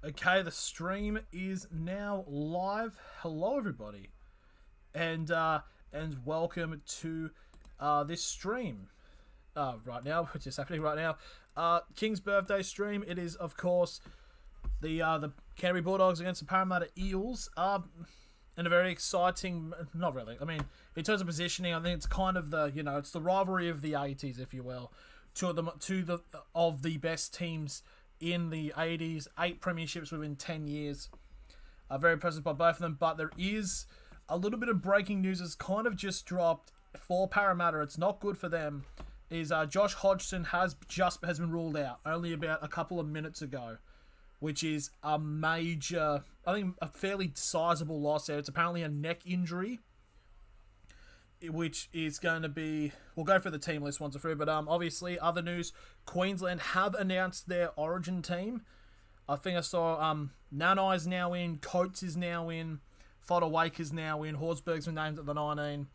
Okay, the stream is now live. Hello, everybody, and welcome to this stream. Right now, which is happening right now. King's birthday stream. It is, of course, the Canterbury Bulldogs against the Parramatta Eels. And a very exciting. Not really. I mean, in terms of positioning, I think it's kind of the it's the rivalry of the '80s, if you will, two of the best teams in the 80s, 8 premierships within 10 years. Very impressive by both of them, but there is a little bit of breaking news that's kind of just dropped for Parramatta. It's not good for them. Is Josh Hodgson has been ruled out only about a couple of minutes ago, which is a major, I think a fairly sizable loss there. It's apparently a neck injury, which is going to be... We'll go for the team list once and through, but obviously, other news, Queensland have announced their origin team. I think I saw Nanai's now in, Coates is now in, Fodder-Wake is now in, Horsburgh's been named at the 19.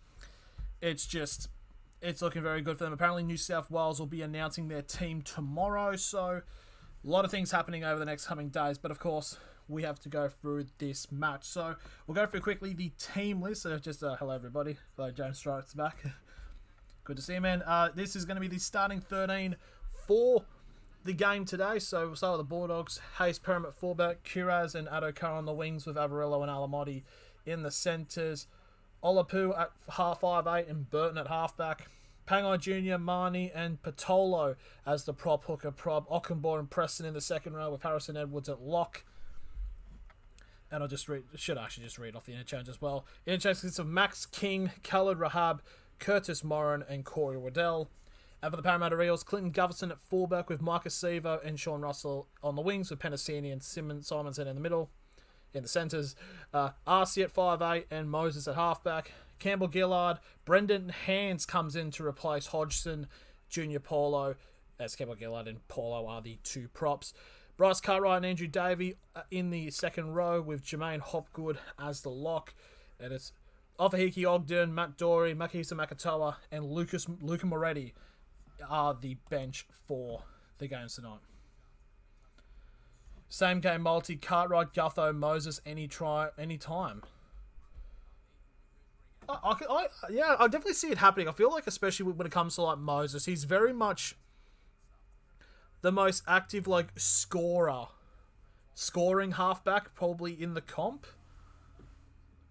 It's looking very good for them. Apparently, New South Wales will be announcing their team tomorrow, so a lot of things happening over the next coming days, but of course, we have to go through this match. So, we'll go through quickly the team list. So, just hello everybody. Hello, James Strikes back. Good to see you, man. This is going to be the starting 13 for the game today. So, we'll start with the Bulldogs. Hayes Perham at fullback, Curaz and Adokar on the wings with Avarillo and Alamotti in the centres. Olapu at 5'8" and Burton at halfback. Pangai Jr., Marnie and Patolo as the prop hooker prop. Ockenbaugh and Preston in the second row with Harrison Edwards at lock. And should actually just read off the interchange as well. Interchange consists of Max King, Khaled Rahab, Curtis Moran and Corey Waddell. And for the Parramatta Eels, Clinton Gutherson at fullback with Marcus Sevo and Sean Russell on the wings with Penasini and Simonson in the middle. In the centres, RC at 5'8" and Moses at halfback. Campbell Gillard, Brendan Hands comes in to replace Hodgson, Junior Paulo, as Campbell Gillard and Paulo are the two props. Bryce Cartwright and Andrew Davey in the second row with Jermaine Hopgood as the lock. And it's Ofahiki Ogden, Matt Dory, Makisa Makatoa, and Luca Moretti are the bench for the games tonight. Same game multi, Cartwright, Gutho, Moses, any time. I definitely see it happening. I feel like, especially when it comes to like Moses, he's very much the most active scoring halfback probably in the comp.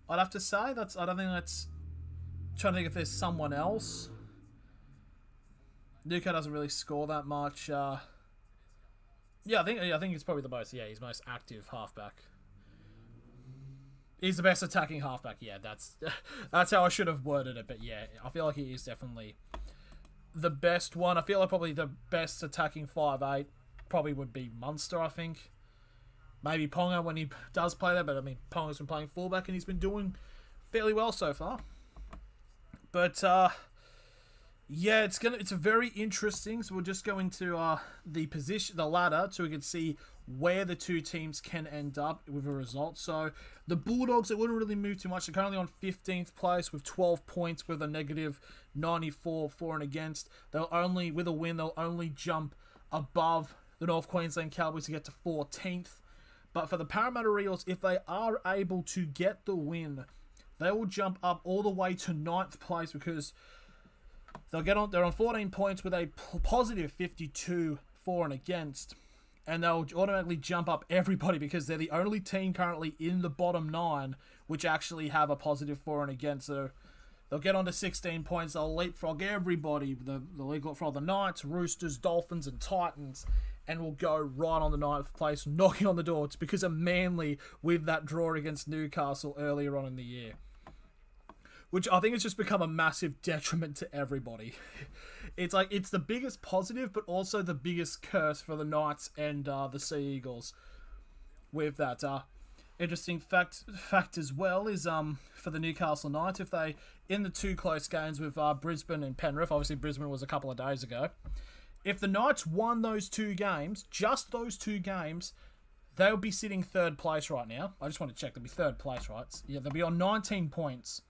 I'd have to say I don't think that's. Trying to think if there's someone else. Nuka doesn't really score that much. I think it's probably the most. Yeah, he's most active halfback. He's the best attacking halfback. Yeah, that's how I should have worded it. But yeah, I feel like he is definitely the best one. I feel like probably the best attacking 5'8" probably would be Munster, I think. Maybe Ponga when he does play there, but I mean Ponga's been playing fullback and he's been doing fairly well so far. But yeah, it's a very interesting. So we'll just go into the ladder, so we can see where the two teams can end up with a result. So the Bulldogs, it wouldn't really move too much. They're currently on 15th place with 12 points with a negative 94 for and against. With a win, they'll only jump above the North Queensland Cowboys to get to 14th. But for the Parramatta Eels, if they are able to get the win, they will jump up all the way to 9th place because they're on 14 points with a positive 52 for and against. And they'll automatically jump up everybody because they're the only team currently in the bottom 9 which actually have a positive for and against. So they'll get on to 16 points. They'll leapfrog everybody. They'll leapfrog the Knights, Roosters, Dolphins and Titans. And will go right on the 9th place, knocking on the door. It's because of Manly with that draw against Newcastle earlier on in the year. Which I think has just become a massive detriment to everybody. It's like, it's the biggest positive, but also the biggest curse for the Knights and the Sea Eagles. With that, interesting fact as well is for the Newcastle Knights, if they, in the two close games with Brisbane and Penrith, obviously Brisbane was a couple of days ago, if the Knights won those two games, just those two games, they would be sitting 3rd place right now. I just want to check, they'll be 3rd place, right? Yeah, they'll be on 19 points.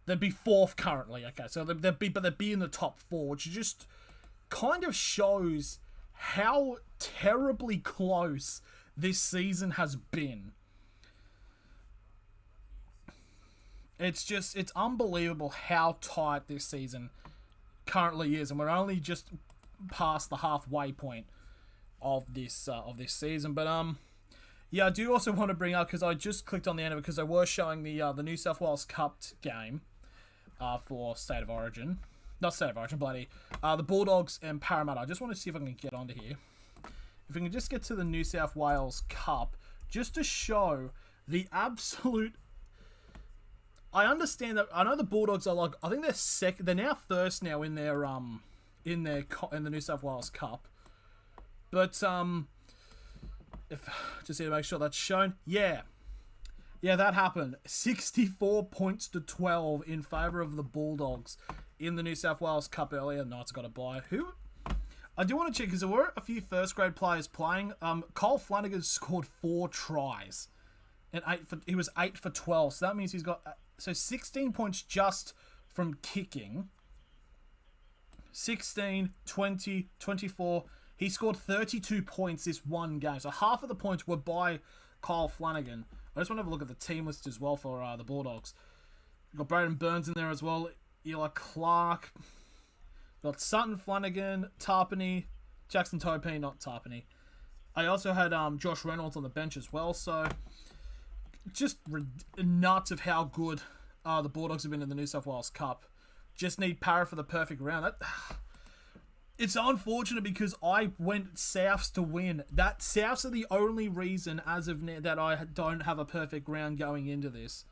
They'd be 4th currently. Okay, so they'd be in the top 4, which just kind of shows how terribly close this season has been. It's unbelievable how tight this season currently is, and we're only just past the halfway point of this season. But yeah, I do also want to bring up, because I just clicked on the end of it, because they were showing the New South Wales Cup game for State of Origin. Not State of Origin, bloody. The Bulldogs and Parramatta. I just want to see if I can get onto here. If we can just get to the New South Wales Cup, just to show the absolute... I understand that. I know the Bulldogs are like... I think they're second. They're now first now in their in the New South Wales Cup. But if just need to make sure that's shown. Yeah, that happened. 64 points to 12 in favour of the Bulldogs in the New South Wales Cup earlier. Knights got a bye. Who? I do want to check, because there were a few first grade players playing. Cole Flanagan scored 4 tries, and he was 8 for 12. So that means he's got 16 points just from kicking. 16, 20, 24. He scored 32 points this one game. So half of the points were by Kyle Flanagan. I just want to have a look at the team list as well for the Bulldogs. We've got Braden Burns in there as well. Eli Clark. We've got Sutton, Flanagan, Tarpany, Jackson Topine, not Tarpany. I also had Josh Reynolds on the bench as well. So just nuts of how good the Bulldogs have been in the New South Wales Cup. Just need Parra for the perfect round. It's unfortunate, because I went Souths to win. That Souths are the only reason as of now that I don't have a perfect round going into this.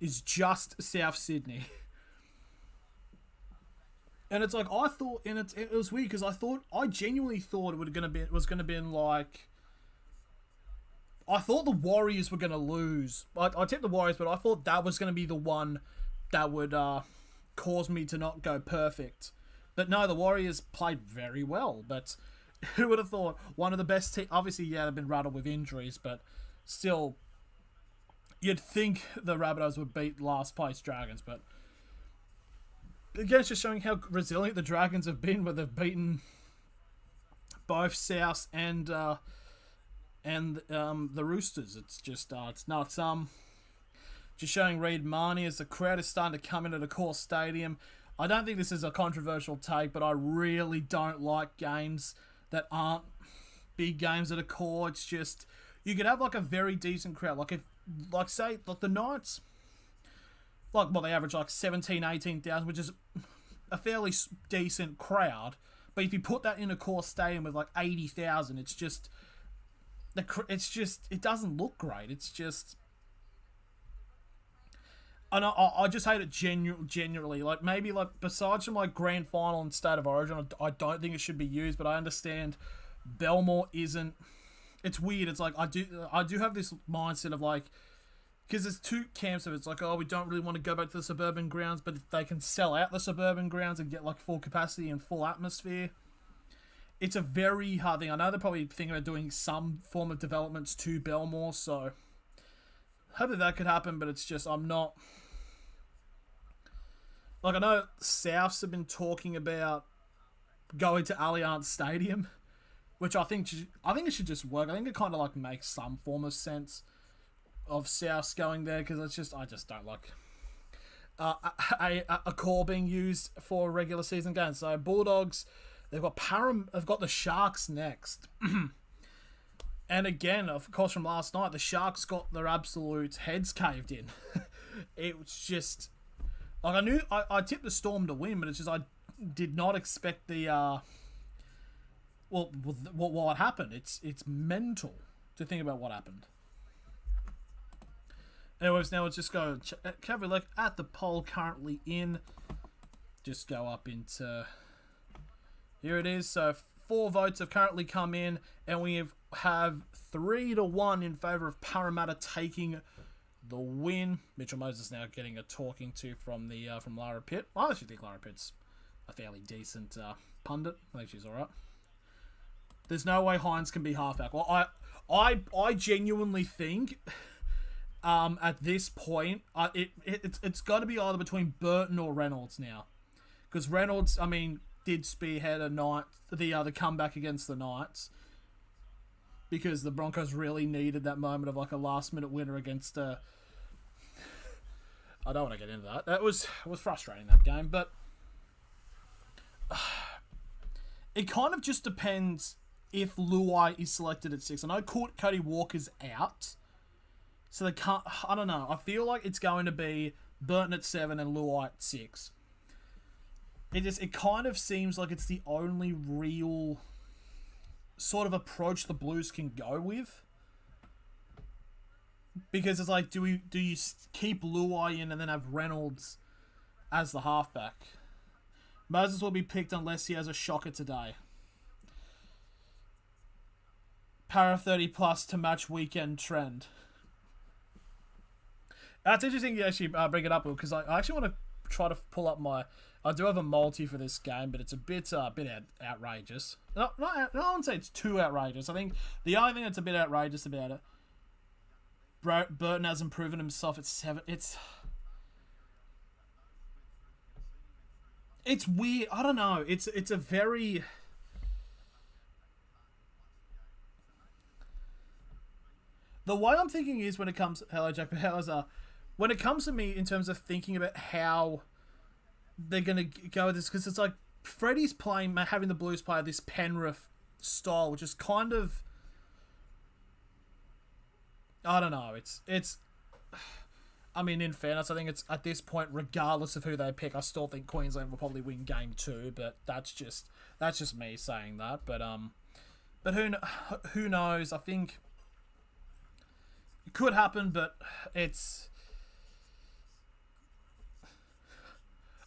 Is just South Sydney. And it's like, I thought, and it was weird, because I genuinely thought it was gonna be like, I thought the Warriors were gonna lose. I tipped the Warriors, but I thought that was gonna be the one that would cause me to not go perfect. But no, the Warriors played very well. But who would have thought one of the best teams? Obviously, yeah, they've been rattled with injuries, but still, you'd think the Rabbitohs would beat last place Dragons. But again, it's just showing how resilient the Dragons have been, where they've beaten both Souths and the Roosters. It's just it's nuts. Just showing Reid Marnie as the crowd is starting to come into the Core Stadium. I don't think this is a controversial take, but I really don't like games that aren't big games at a Core. It's just, you could have like a very decent crowd. Say the Knights, they average like 17, 18,000, which is a fairly decent crowd. But if you put that in a Core Stadium with like 80,000, it doesn't look great. It's just... And I just hate it generally. Like, maybe, like, besides from, like, Grand Final and State of Origin, I don't think it should be used, but I understand Belmore isn't... It's weird. It's like, I do have this mindset of, like... Because there's two camps of it. It's like, oh, we don't really want to go back to the suburban grounds, but if they can sell out the suburban grounds and get, like, full capacity and full atmosphere, it's a very hard thing. I know they're probably thinking about doing some form of developments to Belmore, so... Hope that could happen, but it's just, I'm not... Like, I know Souths have been talking about going to Allianz Stadium, which I think it should just work. I think it kind of, like, makes some form of sense of Souths going there, because it's just, I just don't like a core being used for regular season games. So, Bulldogs, they've got the Sharks next. And again, of course, from last night, the Sharks got their absolute heads caved in. It was just... Like, I tipped the Storm to win, but it's just I did not expect the... what happened. It's mental to think about what happened. Anyways, now let's just go... Have a look at the poll currently in. Just go up into... Here it is. So, 4 votes have currently come in, and we have 3-1 in favour of Parramatta taking the win. Mitchell Moses now getting a talking to from Lara Pitt. I actually think Lara Pitt's a fairly decent pundit. I think she's all right. There's no way Hines can be halfback. Well, I genuinely think at this point it's got to be either between Burton or Reynolds now, because Reynolds, I mean, did spearhead the comeback against the Knights. because the Broncos really needed that moment of like a last minute winner against I don't want to get into that. It was frustrating, that game, but it kind of just depends if Luai is selected at 6. I know Cody Walker's out, so they can't. I don't know. I feel like it's going to be Burton at 7 and Luai at 6. It kind of seems like it's the only real sort of approach the Blues can go with. Because it's like, do you keep Luai in and then have Reynolds as the halfback? Moses will be picked unless he has a shocker today. Para 30 plus to match weekend trend. That's interesting you actually bring it up, because I actually want to try to pull up my... I do have a multi for this game, but it's a bit outrageous. No, I wouldn't say it's too outrageous. I think the only thing that's a bit outrageous about it, Burton hasn't proven himself at 7. It's weird. I don't know. It's a very... The way I'm thinking is when it comes... Hello, Jack. When it comes to me in terms of thinking about how they're going to go with this, because it's like Freddie's having the Blues play this Penrith style, which is kind of... I don't know. It's. I mean, in fairness, I think it's at this point, regardless of who they pick, I still think Queensland will probably win game 2. But that's just me saying that. But who knows? I think it could happen, but it's.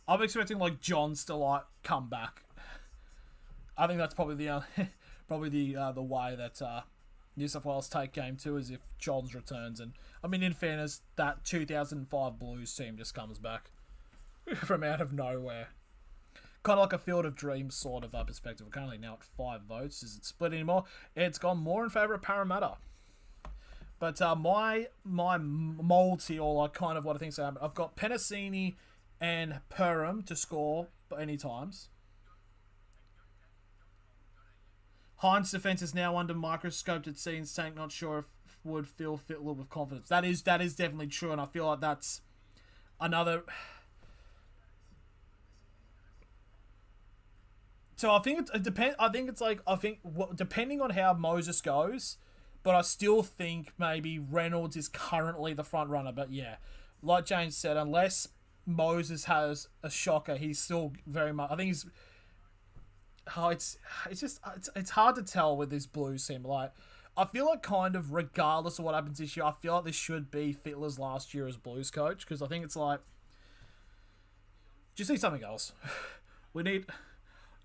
I'm expecting like Johns to like come back. I think that's probably the way that New South Wales take game 2 is if Johns returns. And I mean, in fairness, that 2005 Blues team just comes back from out of nowhere. Kind of like a Field of Dreams sort of perspective. We're currently now at 5 votes. Is it split anymore? It's gone more in favour of Parramatta. But my multi, or like kind of what I think's happening, I've got Penasini and Perham to score any times. Hines' defence is now under microscope at scenes. Tank not sure if would feel fit with confidence. That is definitely true, and I feel like that's another. So I think it depends. I think depending on how Moses goes, but I still think maybe Reynolds is currently the front runner. But yeah, like James said, unless Moses has a shocker, he's still very much. I think he's. Oh, it's hard to tell with this Blues team. Like, I feel like kind of regardless of what happens this year, I feel like this should be Fittler's last year as Blues coach, because I think it's like, just need something else. We need,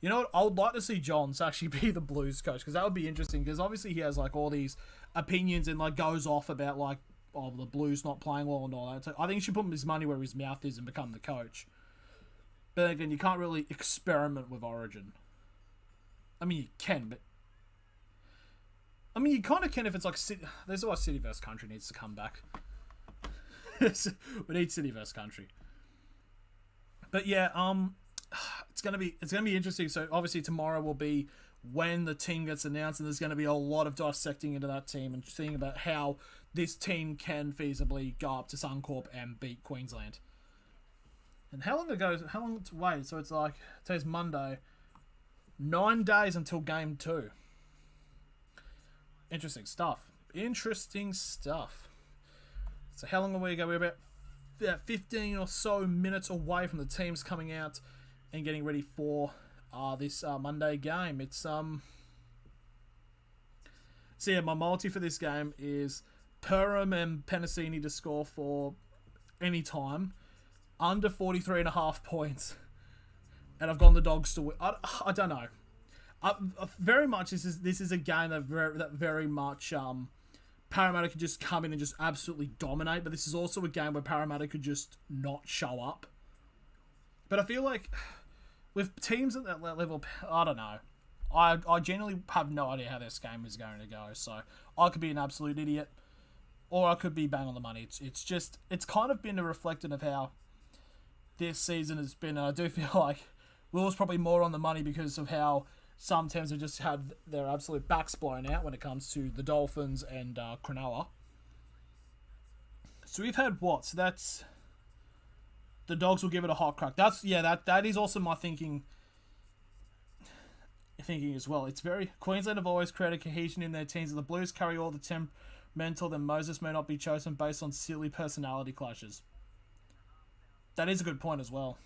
you know what? I would like to see Johns actually be the Blues coach, because that would be interesting. Because obviously he has like all these opinions and like goes off about like, oh, the Blues not playing well and all that. So I think he should put his money where his mouth is and become the coach. But again, you can't really experiment with Origin. I mean, you can, but... I mean, you kind of can if it's like... There's why City vs. Country needs to come back. We need City vs. Country. But yeah, it's gonna be interesting. So obviously tomorrow will be when the team gets announced, and there's going to be a lot of dissecting into that team and seeing about how this team can feasibly go up to Suncorp and beat Queensland. And how long to wait? So it's like, today's Monday... 9 days until game 2. Interesting stuff. So how long are we ago? We're about 15 or so minutes away from the teams coming out and getting ready for this Monday game. It's So yeah, my multi for this game is Perham and Penasini to score for any time under 43.5 points. And I've gone the Dogs to win. I don't know. Very much, this is a game that very much Parramatta could just come in and just absolutely dominate. But this is also a game where Parramatta could just not show up. But I feel like with teams at that level, I don't know. I genuinely have no idea how this game is going to go. So I could be an absolute idiot, or I could be bang on the money. It's kind of been a reflection of how this season has been. And I do feel like Will's probably more on the money because of how some teams have just had their absolute backs blown out when it comes to the Dolphins and Cronulla. So we've had what? So that's... The Dogs will give it a hot crack. That is also my thinking as well. It's very... Queensland have always created cohesion in their teams, and the Blues carry all the temperamental, then Moses may not be chosen based on silly personality clashes. That is a good point as well.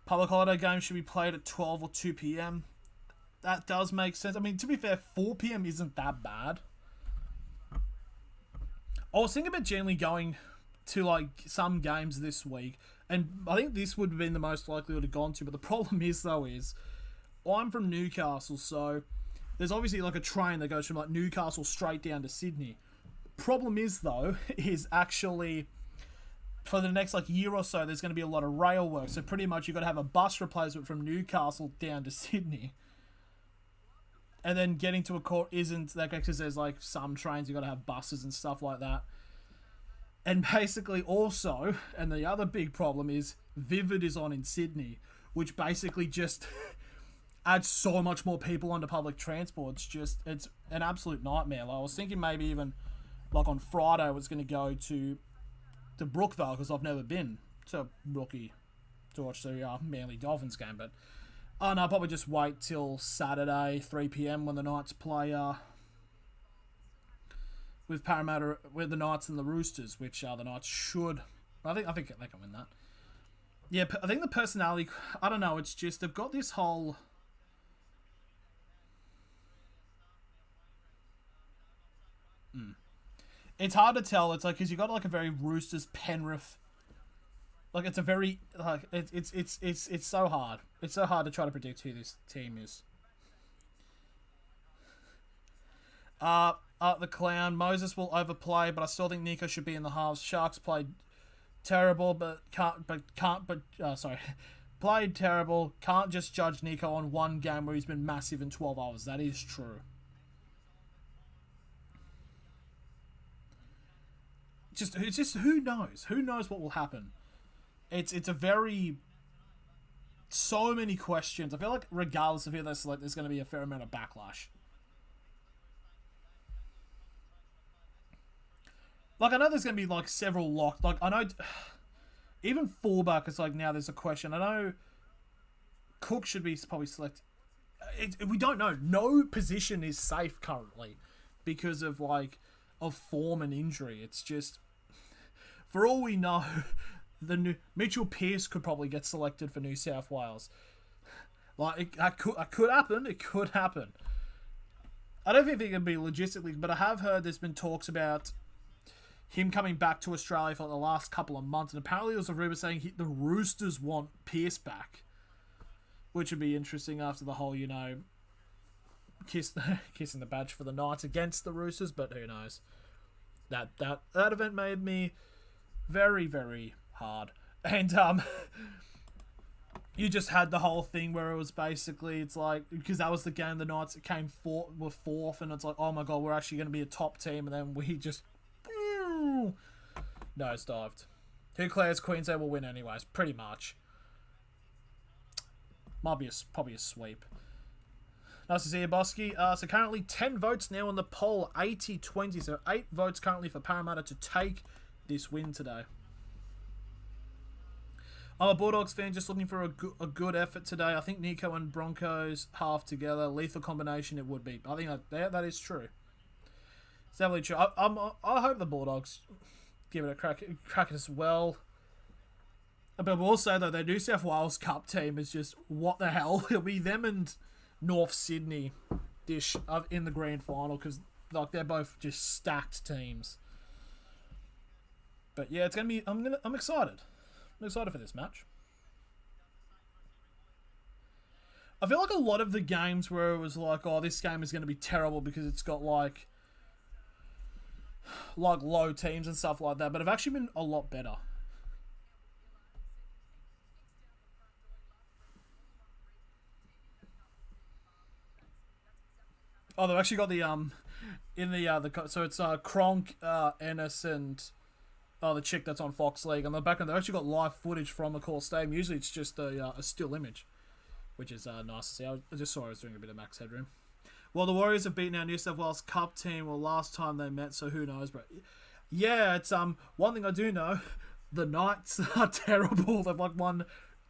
Public holiday games should be played at 12 or 2 p.m. That does make sense. I mean, to be fair, 4 p.m. isn't that bad. I was thinking about generally going to like some games this week, and I think this would have been the most likely would have gone to, but the problem is I'm from Newcastle, so there's obviously like a train that goes from like Newcastle straight down to Sydney. Problem is actually for the next like year or so there's going to be a lot of rail work, so pretty much you've got to have a bus replacement from Newcastle down to Sydney. And then getting to a court isn't that because there's like some trains you've got to have buses and stuff like that. And basically also, and the other big problem is Vivid is on in Sydney, which basically just adds so much more people onto public transport. It's an absolute nightmare. Like, I was thinking maybe even like on Friday I was going to go to Brookvale because I've never been to Brookie to watch the Manly Dolphins game, but no, I'll probably just wait till Saturday, 3 p.m. when the Knights play with Parramatta, with the Knights and the Roosters, which the Knights should... I think they can win that. Yeah, I think the personality... I don't know, it's just they've got this whole... It's hard to tell. It's like, because you've got like a very Roosters Penrith... Like, it's a very... Like, it's so hard. It's so hard to try to predict who this team is. The Clown. Moses will overplay, but I still think Nico should be in the halves. Sharks played terrible, played terrible. Can't just judge Nico on one game where he's been massive in 12 hours. That is true. It's just who knows? Who knows what will happen? It's a very... So many questions. I feel like regardless of who they select, there's going to be a fair amount of backlash. Like, I know there's going to be, like, several locked... Like, I know... Even fullback is, like, now there's a question. I know Cook should be probably selected. We don't know. No position is safe currently because of, like, of form and injury. It's just... For all we know... Mitchell Pearce could probably get selected for New South Wales. Like, that could happen. It could happen. I don't think it can be logistically, but I have heard there's been talks about him coming back to Australia for the last couple of months, and apparently there was a rumour saying the Roosters want Pearce back, which would be interesting after the whole, kissing the badge for the Knights against the Roosters, but who knows. That event made me very, very hard. And you just had the whole thing where it was basically, it's like, because that was the game the Knights were fourth, and it's like, oh my god, we're actually going to be a top team, and then we just nosedived. Who declares Queensland will win anyways? Pretty much. Might be probably a sweep. Nice to see you, Bosky. So currently 10 votes now on the poll, 80-20, so 8 votes currently for Parramatta to take this win today. I'm a Bulldogs fan, just looking for a good effort today. I think Nico and Broncos half together, lethal combination it would be. I think that is true. It's definitely true. I hope the Bulldogs give it a crack as well. But we'll say though, their New South Wales Cup team is just what the hell. It'll be them and North Sydney dish in the grand final because like they're both just stacked teams. But yeah, it's gonna be. I'm excited. I'm excited for this match. I feel like a lot of the games where it was like, oh, this game is going to be terrible because it's got like low teams and stuff like that, but have actually been a lot better. Oh, they've actually got the so it's Kronk, Ennis, and the chick that's on Fox League. On the background, they've actually got live footage from the Core Stadium. Usually it's just a still image, which is nice to see. I just saw I was doing a bit of max headroom. Well, the Warriors have beaten our New South Wales Cup team, last time they met, so who knows, but yeah, it's one thing I do know, the Knights are terrible. They've like won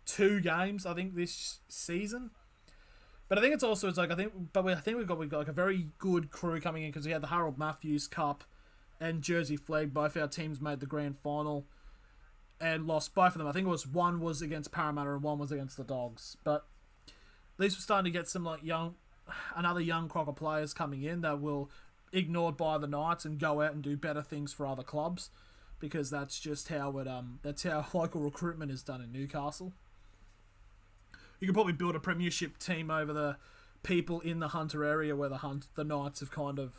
2 games, I think, this season. But I think it's also, I think we've got like a very good crew coming in, because we had the Harold Matthews Cup and Jersey Flag. Both our teams made the grand final and lost both of them. I think it was one was against Parramatta and one was against the Dogs. But at least we're starting to get some like another young crock of players coming in that will ignored by the Knights and go out and do better things for other clubs, because that's just how that's how local recruitment is done in Newcastle. You could probably build a premiership team over the people in the Hunter area where the Knights have kind of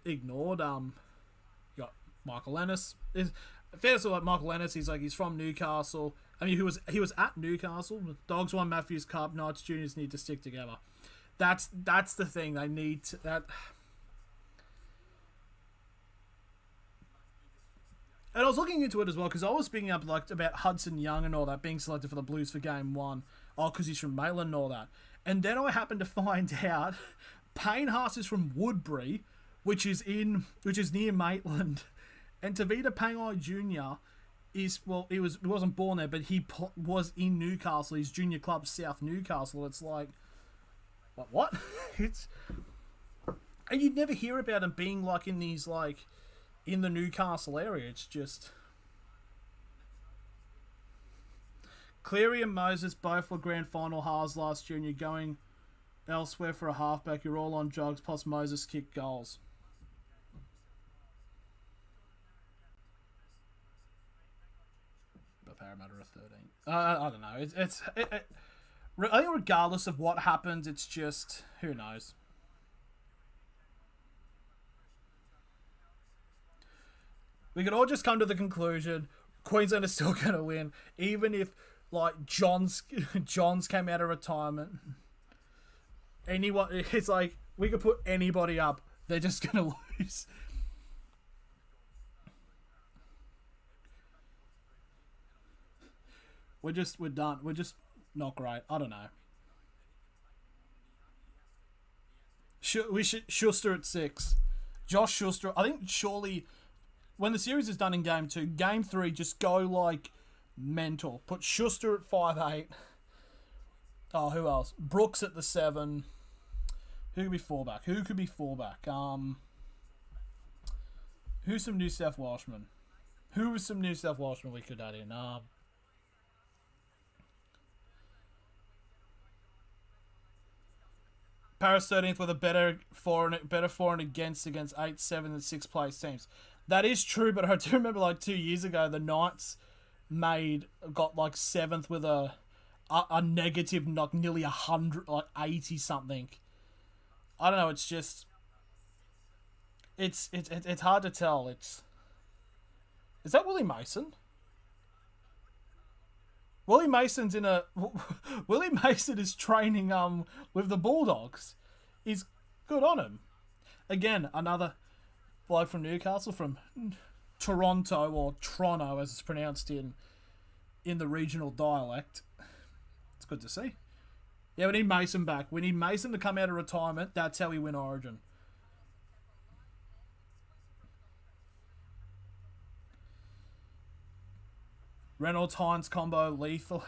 ignored. You got Michael Ennis. Fair to say, like Michael Ennis, he's from Newcastle. I mean, he was at Newcastle. Dogs won Matthews Cup. Knights juniors need to stick together. That's the thing. They need to, that. And I was looking into it as well, because I was speaking up like about Hudson Young and all that being selected for the Blues for Game 1. Oh, because he's from Maitland and all that. And then I happened to find out Payne Haas is from Woodbury, which is near Maitland, and Tavita Pangai Jr. he wasn't born there, but he was in Newcastle. His junior club, South Newcastle. It's like, what? And you'd never hear about him being like in these like in the Newcastle area. It's just Cleary and Moses both were grand final halves last year, and you're going elsewhere for a halfback. You're all on jugs, plus Moses kicked goals. But Parramatta are 13. I don't know. I think regardless of what happens, it's just, who knows. We could all just come to the conclusion Queensland is still going to win, even if like Johns came out of retirement. Anyone, it's like we could put anybody up, they're just going to lose. We're done. We're just not great. I don't know. Schuster at 6. Josh Schuster. I think surely when the series is done in Game 2, Game 3, just go like mental. Put Schuster at 5'8". Oh, who else? Brooks at the 7. Who could be fullback? Who's some New South Welshmen? Who was some New South Welshmen we could add in? Paris 13th with a better for and against 8, 7, and 6 place teams. That is true, but I do remember like 2 years ago the Knights got like 7th with a negative, like nearly 100, like 80 something. I don't know. It's just it's hard to tell. Is that Willie Mason? Willie Mason is training with the Bulldogs. He's good on him. Again, another bloke from Newcastle, from Toronto, or Toronto as it's pronounced in the regional dialect. It's good to see. Yeah, we need Mason back. We need Mason to come out of retirement. That's how we win Origin. Reynolds Hines combo lethal.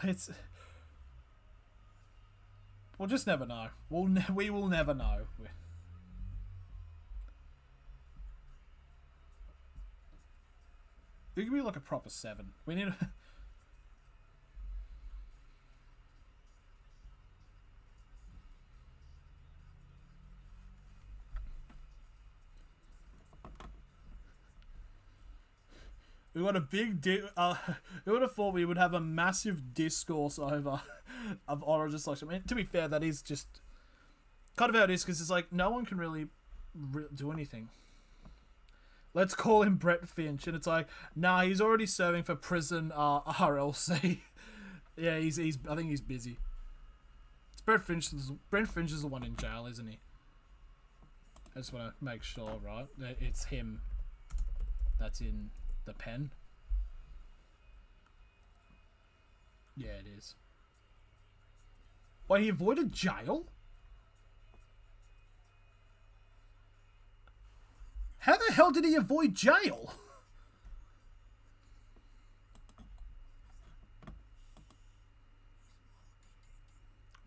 We'll just never know. We will never know. We could be like a proper 7. We need. We got a big we would have thought we would have a massive discourse over of Origin selection. I mean, to be fair, that is just kind of how it is, because it's like no one can really do anything. Let's call him Brett Finch, and it's like, nah, he's already serving for prison RLC. Yeah, he's I think he's busy. It's Brett Finch. Brett Finch is the one in jail, isn't he? I just want to make sure, right? It's him that's in the pen. Yeah, it is. Wait, he avoided jail? How the hell did he avoid jail?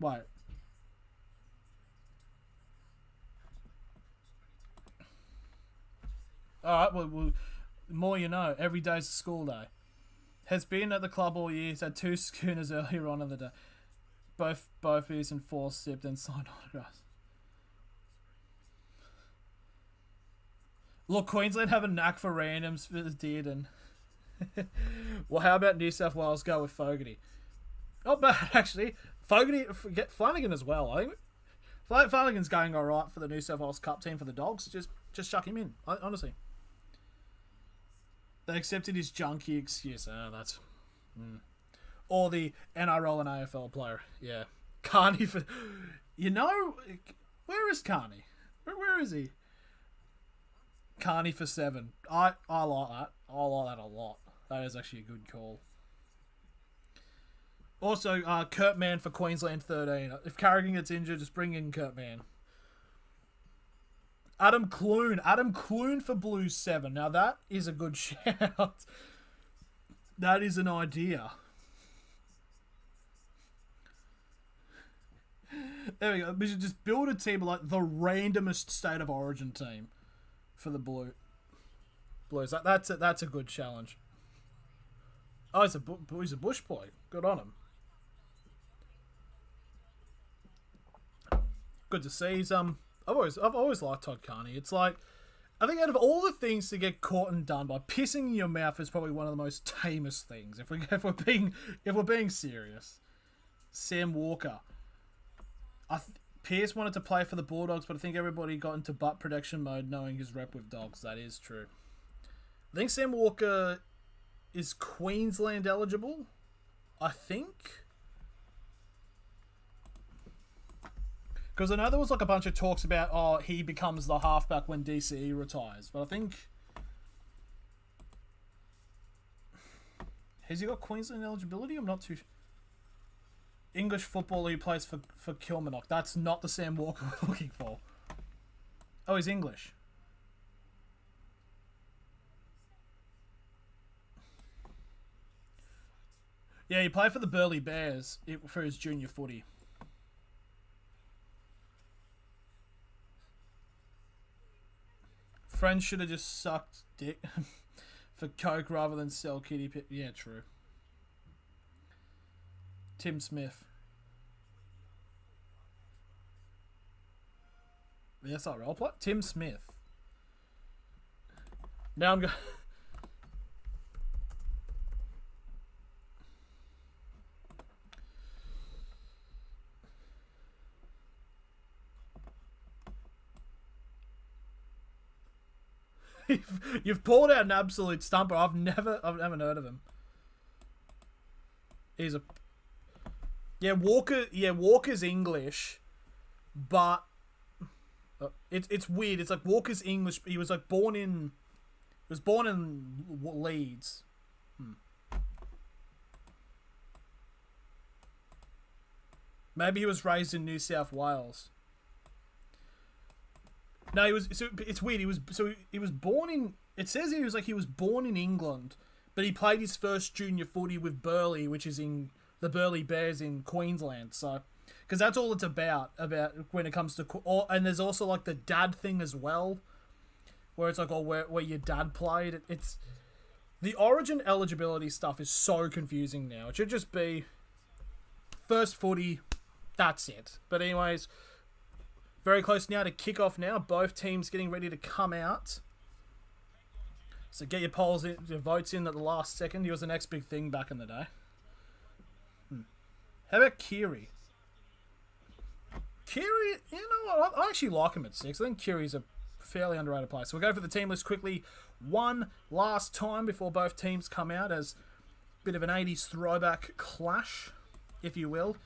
Wait. Alright, well, the more you know. Every day's a school day. Has been at the club all year. He's had 2 schooners earlier on in the day. Both is enforced, sipped, and signed autographs. Look, Queensland have a knack for randoms for the Dearden. Well, how about New South Wales go with Fogarty? Not bad, actually. Fogarty, forget Flanagan as well. I think Flanagan's going all right for the New South Wales Cup team for the Dogs. Just chuck him in, honestly. They accepted his junkie excuse. Oh, that's... Or the NRL and AFL player. Yeah. Carney for... You know... Where is Carney? Where is he? Carney for 7. I like that. I like that a lot. That is actually a good call. Also, Kurt Mann for Queensland 13. If Carrigan gets injured, just bring in Kurt Mann. Adam Clune for Blues 7. Now that is a good shout. That is an idea. There we go. We should just build a team like the randomest state of origin team for the Blues. That's a good challenge. Oh, he's a bush boy. Good on him. Good to see. I've always liked Todd Carney. It's like, I think out of all the things to get caught and done by, pissing in your mouth is probably one of the most tamest things. If we're being serious. Sam Walker. Pearce wanted to play for the Bulldogs, but I think everybody got into butt protection mode knowing his rep with Dogs. That is true. I think Sam Walker is Queensland eligible. I think. Because I know there was like a bunch of talks about, he becomes the halfback when DCE retires. But I think... Has he got Queensland eligibility? I'm not too... English footballer who plays for Kilmarnock. That's not the Sam Walker we're looking for. Oh, he's English. Yeah, he played for the Burleigh Bears for his junior footy. Friends should have just sucked dick for coke rather than sell kitty pit. Yeah, true. Tim Smith. Yes, I role play. Tim Smith. Now I'm going. You've pulled out an absolute stumper. I've never heard of him. He's a... Yeah, Walker's English, but it's weird. It's like Walker's English. He was like born in Leeds. Maybe he was raised in New South Wales. No, he was. So it's weird. He was born in. It says he was born in England, but he played his first junior footy with Burleigh, which is in the Burleigh Bears in Queensland. So, because that's all it's about when it comes to. And there's also like the dad thing as well, where it's like where your dad played. It's the origin eligibility stuff is so confusing now. It should just be first footy. That's it. But anyways. Very close now to kick off now. Both teams getting ready to come out. So get your polls in, your votes in at the last second. He was the next big thing back in the day. How about Keary? Keary, you know what? I actually like him at 6. I think Keary's a fairly underrated player. So we'll go for the team list quickly. One last time before both teams come out as a bit of an 80s throwback clash, if you will.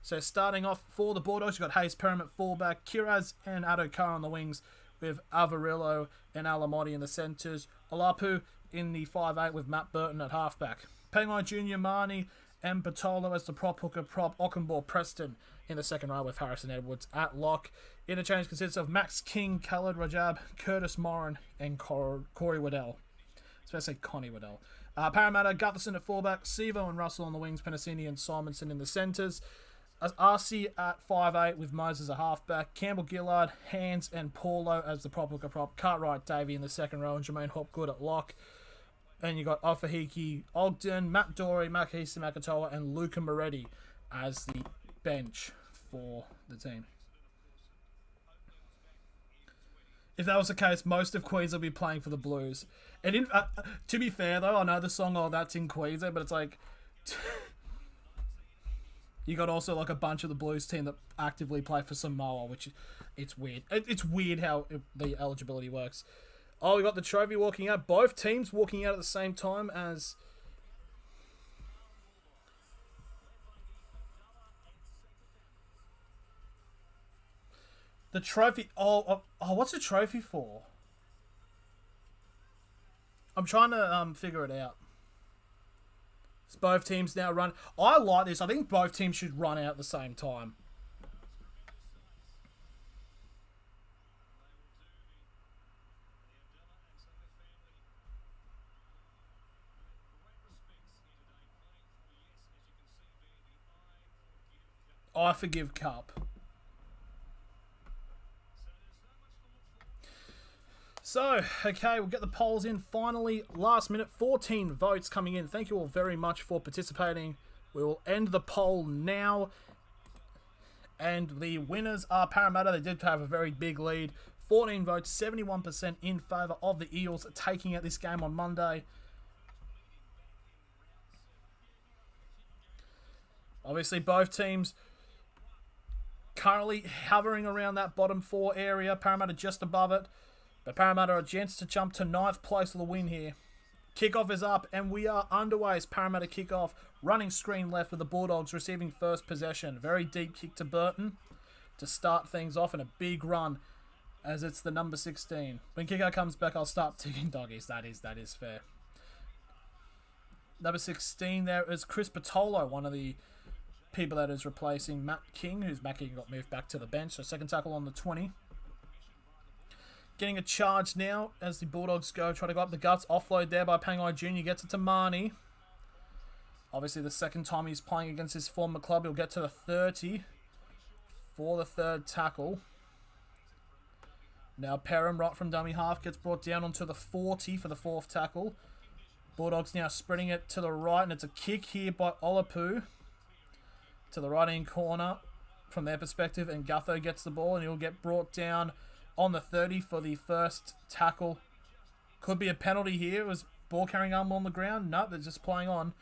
So starting off for the Bulldogs, you've got Hayes Perham at fullback, Kiraz and Adokar on the wings, with Avarillo and Alamotti in the centres, Olapu in the 5'8" with Matt Burton at halfback. Pangai Jr., Marnie and Patolo as the prop hooker, Ockenbaugh, Preston in the second row with Harrison Edwards at lock. Interchange consists of Max King, Khaled Rajab, Curtis Moran, and Corey Waddell. Especially Connie Waddell. Parramatta, Gutherson at fullback, Sevo and Russell on the wings, Penasini and Simonson in the centres. RC at 5'8" with Moses a halfback, Campbell Gillard, Hands and Paulo as the prop looker prop, Cartwright Davey in the second row, and Jermaine Hopgood at lock. And you got Ofahiki, Ogden, Matt Dory, Makahisa Makatoa, and Luca Moretti as the bench for the team. If that was the case, most of Queensland would be playing for the Blues. And to be fair, though, I know the song, oh, that's in Queensland, but it's like... you got also like a bunch of the Blues team that actively play for Samoa, which it's weird. It's weird how the eligibility works. Oh, we got the trophy walking out. Both teams walking out at the same time as... the trophy... Oh, what's the trophy for? I'm trying to figure it out. It's both teams now run... I like this. I think both teams should run out at the same time. I forgive Cup. So, okay, we'll get the polls in finally. Last minute, 14 votes coming in. Thank you all very much for participating. We will end the poll now. And the winners are Parramatta. They did have a very big lead. 14 votes, 71% in favour of the Eels taking out this game on Monday. Obviously, both teams currently hovering around that bottom 4 area. Parramatta just above it. But Parramatta are a chance to jump to 9th place with a win here. Kickoff is up and we are underway as Parramatta kickoff. Running screen left with the Bulldogs receiving first possession. Very deep kick to Burton to start things off, and a big run as it's the number 16. When kicker comes back, I'll start ticking doggies. That is fair. Number 16 there is Chris Patolo, one of the people that is replacing Matt King, who's Matt King got moved back to the bench. So second tackle on the 20. Getting a charge now as the Bulldogs try to go up the guts. Offload there by Pangai Jr. Gets it to Marnie. Obviously the second time he's playing against his former club. He'll get to the 30 for the third tackle. Now Perham right from dummy half gets brought down onto the 40 for the fourth tackle. Bulldogs now spreading it to the right, and it's a kick here by Olapu to the right-hand corner from their perspective, and Gutho gets the ball and he'll get brought down on the 30 for the first tackle. Could be a penalty here. It was ball carrying arm on the ground. No, they're just playing on.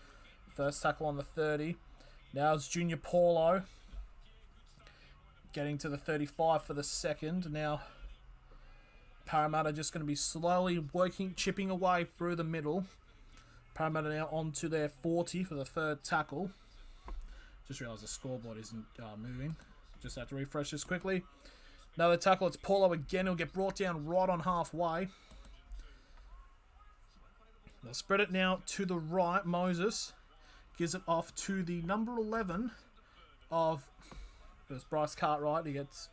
First tackle on the 30. Now it's Junior Paulo getting to the 35 for the second. Now Parramatta just going to be slowly chipping away through the middle. Parramatta now onto their 40 for the third tackle. Just realised the scoreboard isn't moving. Just have to refresh this quickly. Another tackle, it's Paulo again. He'll get brought down right on halfway. They'll spread it now to the right. Moses gives it off to the number 11 of... it was Bryce Cartwright. He gets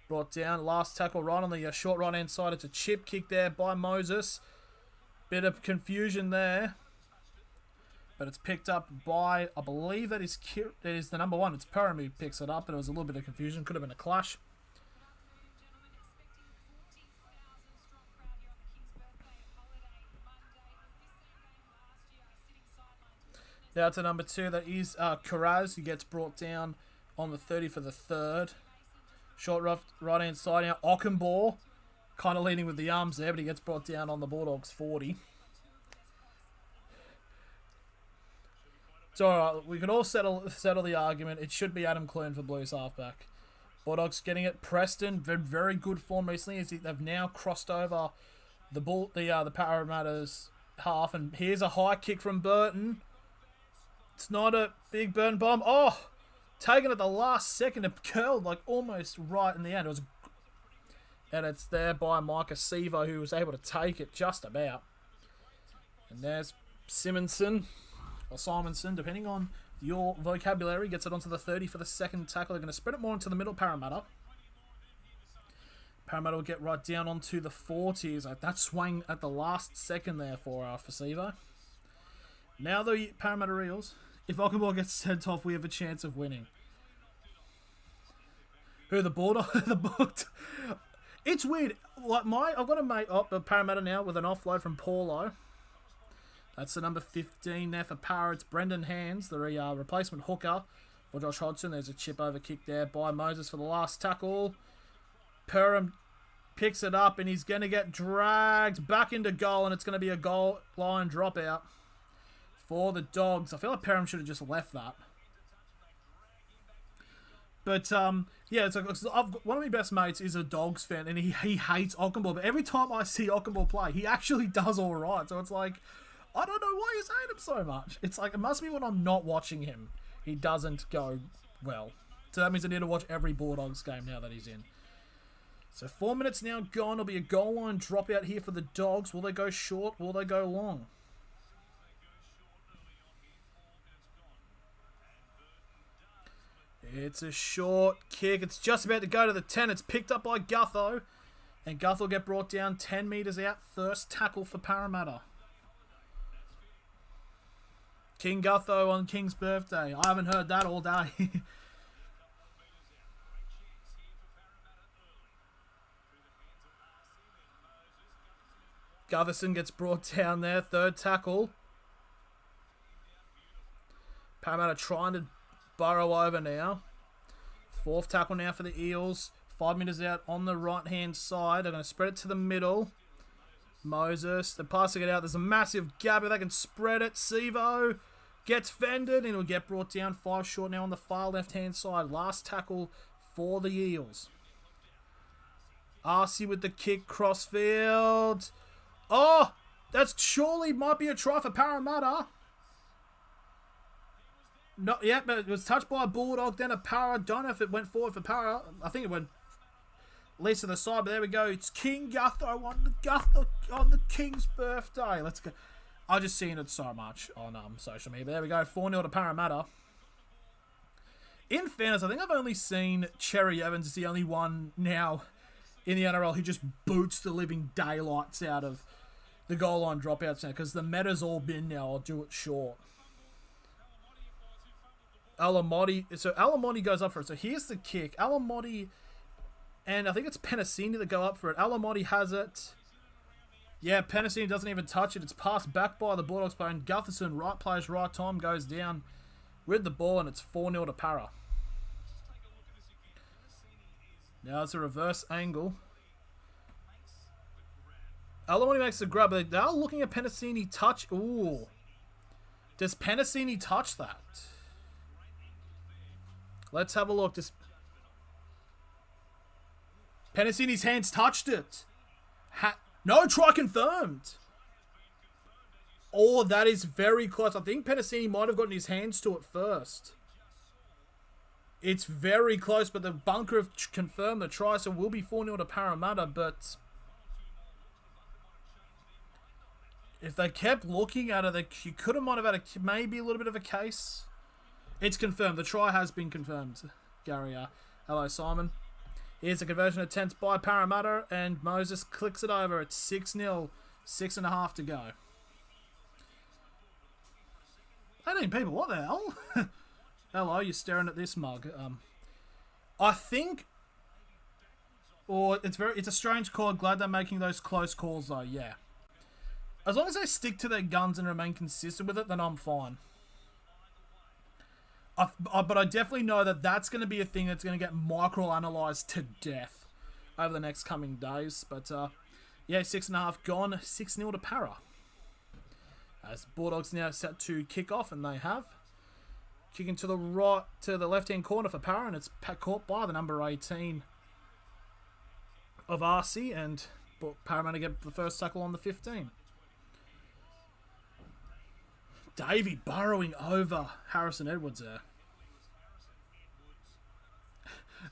brought down. Last tackle right on the short right-hand side. It's a chip kick there by Moses. Bit of confusion there. But it's picked up by, I believe that is the number 1. It's Perham who picks it up. And it was a little bit of confusion. Could have been a clash. Now to number 2, that is Karaz, who gets brought down on the 30 for the third. Short rough right-hand side now. Ockenbaugh, kind of leading with the arms there, but he gets brought down on the Bulldogs 40. It's alright, we can all settle the argument. It should be Adam Clune for Blues halfback. Bulldogs getting it. Preston, very good form recently, as they've now crossed over the Parramatta's half. And here's a high kick from Burton. It's not a big Burton bomb. Oh, taken at the last second. It curled like almost right in the end. And it's there by Micah Sevo, who was able to take it just about. And there's Simonson, or Simonson, depending on your vocabulary. Gets it onto the 30 for the second tackle. They're going to spread it more into the middle, Parramatta. Parramatta will get right down onto the 40s. Like that swang at the last second there for Sevo. Now the Parramatta Eels, if Ockenball gets sent off, we have a chance of winning. Who, the Bulldog? The booked. It's weird. Like I've got a mate up at Parramatta now with an offload from Paulo. That's the number 15 there for Parra. It's Brendan Hands, the replacement hooker for Josh Hodgson. There's a chip over kick there by Moses for the last tackle. Perham picks it up and he's going to get dragged back into goal, and it's going to be a goal line dropout for the Dogs. I feel like Perham should have just left that. But, yeah, it's like, one of my best mates is a Dogs fan, and he hates Ockenball. But every time I see Ockenball play, he actually does all right. So it's like, I don't know why you hate him so much. It's like, it must be when I'm not watching him, he doesn't go well. So that means I need to watch every Bulldogs game now that he's in. So 4 minutes now gone. It'll be a goal line dropout here for the Dogs. Will they go short? Will they go long? It's a short kick. It's just about to go to the 10. It's picked up by Gutho. And Gutho will get brought down 10 metres out. First tackle for Parramatta. King Gutho on King's birthday. I haven't heard that all day. Gutherson gets brought down there. Third tackle. Parramatta trying to burrow over now. Fourth tackle now for the Eels. 5 metres out on the right-hand side. They're going to spread it to the middle. Moses. They're passing it out. There's a massive gap. They can spread it. Sevo gets fended and he'll get brought down. 5 short now on the far left-hand side. Last tackle for the Eels. Arcee with the kick. Crossfield. Oh! That's surely might be a try for Parramatta. No, yeah, but it was touched by a Bulldog, then a Parra. Don't know if it went forward for Parra. I think it went at least to the side, but there we go. It's King Gutho on the King's birthday. Let's go. I've just seen it so much on social media. There we go. 4-0 to Parramatta. In fairness, I think I've only seen Cherry Evans is the only one now in the NRL who just boots the living daylights out of the goal line dropouts now, because the meta's all been now. I'll do it short. Alamotti. So Alamotti goes up for it. So here's the kick. Alamotti, and I think it's Penasini that go up for it. Alamotti has it. Yeah, Penasini doesn't even touch it. It's passed back by the Bulldogs player, and Gutherson, right place, right time, goes down with the ball, and it's 4-0 to Parra. Now it's a reverse angle. Alamotti makes the grab, but they're looking at Penasini touch. Ooh. Does Penasini touch that? Let's have a look. Penasini's hands touched it. No, try confirmed. Oh, that is very close. I think Penasini might have gotten his hands to it first. It's very close, but the bunker have confirmed the try, so we'll be 4-0 to Parramatta, but if they kept looking at it, you could have might have had maybe a little bit of a case. It's confirmed. The try has been confirmed, Gary. Hello, Simon. Here's a conversion attempt by Parramatta, and Moses clicks it over. It's 6-0. 6.5 to go. 18 people. What the hell? Hello, you're staring at this mug. I think, or it's a strange call. Glad they're making those close calls, though. Yeah. As long as they stick to their guns and remain consistent with it, then I'm fine. But I definitely know that that's going to be a thing that's going to get micro-analysed to death over the next coming days. But, yeah, 6.5 gone. 6-0 to Parra. As Bulldogs now set to kick off, and they have. Kicking to the right, to the left-hand corner for Parra, and it's caught by the number 18 of Arcee, and Parramatta get the first tackle on the 15. Davey burrowing over Harrison Edwards there.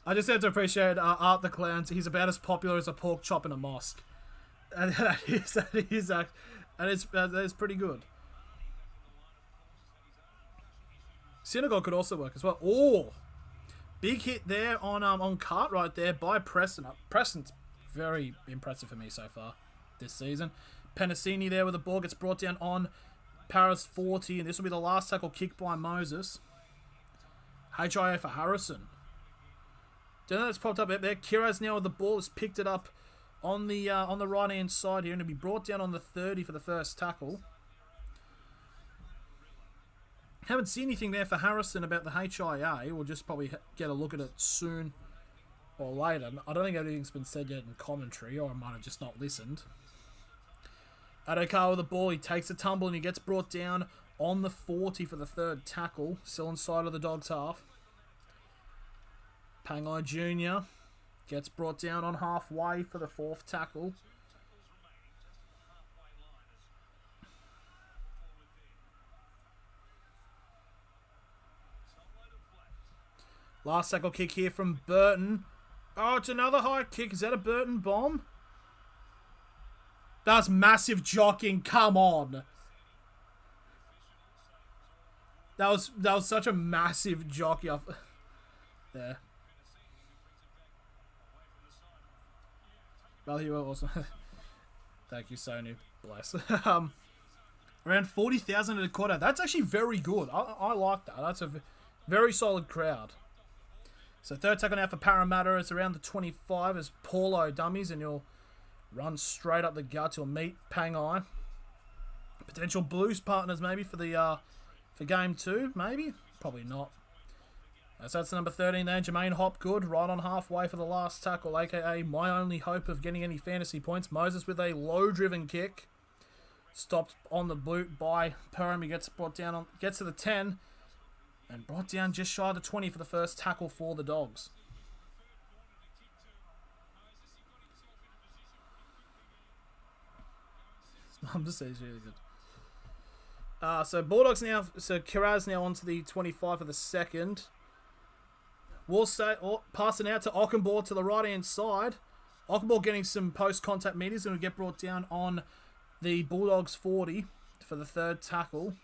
I just have to appreciate Art the Clowns. He's about as popular as a pork chop in a mosque. And that is pretty good. Synagogue could also work as well. Oh, big hit there on Cartwright there by Preston. Preston's very impressive for me so far this season. Penasini there with the ball gets brought down on Paris 40, and this will be the last tackle kick by Moses. HIA for Harrison. Don't know that's popped up there. Kiraz now with the ball has picked it up on the right hand side here, and it'll be brought down on the 30 for the first tackle. Haven't seen anything there for Harrison about the HIA. We'll just probably get a look at it soon or later. I don't think anything's been said yet in commentary, or I might have just not listened. Adokar with the ball, he takes a tumble and he gets brought down on the 40 for the third tackle. Still inside of the Dogs' half. Pangai Jr. gets brought down on halfway for the fourth tackle. Last tackle kick here from Burton. Oh, it's another high kick. Is that a Burton bomb? That's massive jockeying. Come on. That was such a massive jockey off there. Well, he was awesome. Thank you, Sony. Bless. Around 40,000 at a quarter. That's actually very good. I like that. That's a very solid crowd. So third tackle now for Parramatta. It's around the 25 as Paulo dummies, and he'll run straight up the guts. He'll meet Pangai. Potential Blues partners maybe for the for game 2, maybe? Probably not. So that's the number 13 there, Jermaine Hopgood, right on halfway for the last tackle, aka my only hope of getting any fantasy points. Moses with a low-driven kick. Stopped on the boot by Perham. He gets brought down, gets to the 10, and brought down just shy of the 20 for the first tackle for the Dogs. I'm just saying it's really good. So Bulldogs now, so Kiraz now onto the 25 for the second. We'll say, passing out to Ockenbaugh to the right-hand side. Ockenbaugh getting some post-contact meters and will get brought down on the Bulldogs 40 for the third tackle.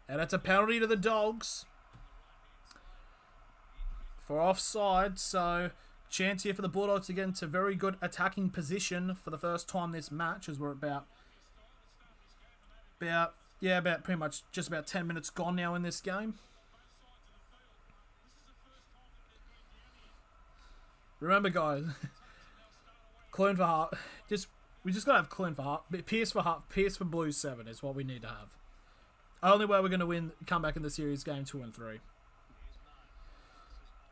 And it's a penalty to the Dogs for offside. So chance here for the Bulldogs to get into very good attacking position for the first time this match, as we're about pretty much just about 10 minutes gone now in this game. Remember, guys, Clune for heart. We just gotta have Clune for heart. Pierce for heart. Pierce for Blues 7 is what we need to have. Only way we're gonna win, come back in the series, game 2 and 3.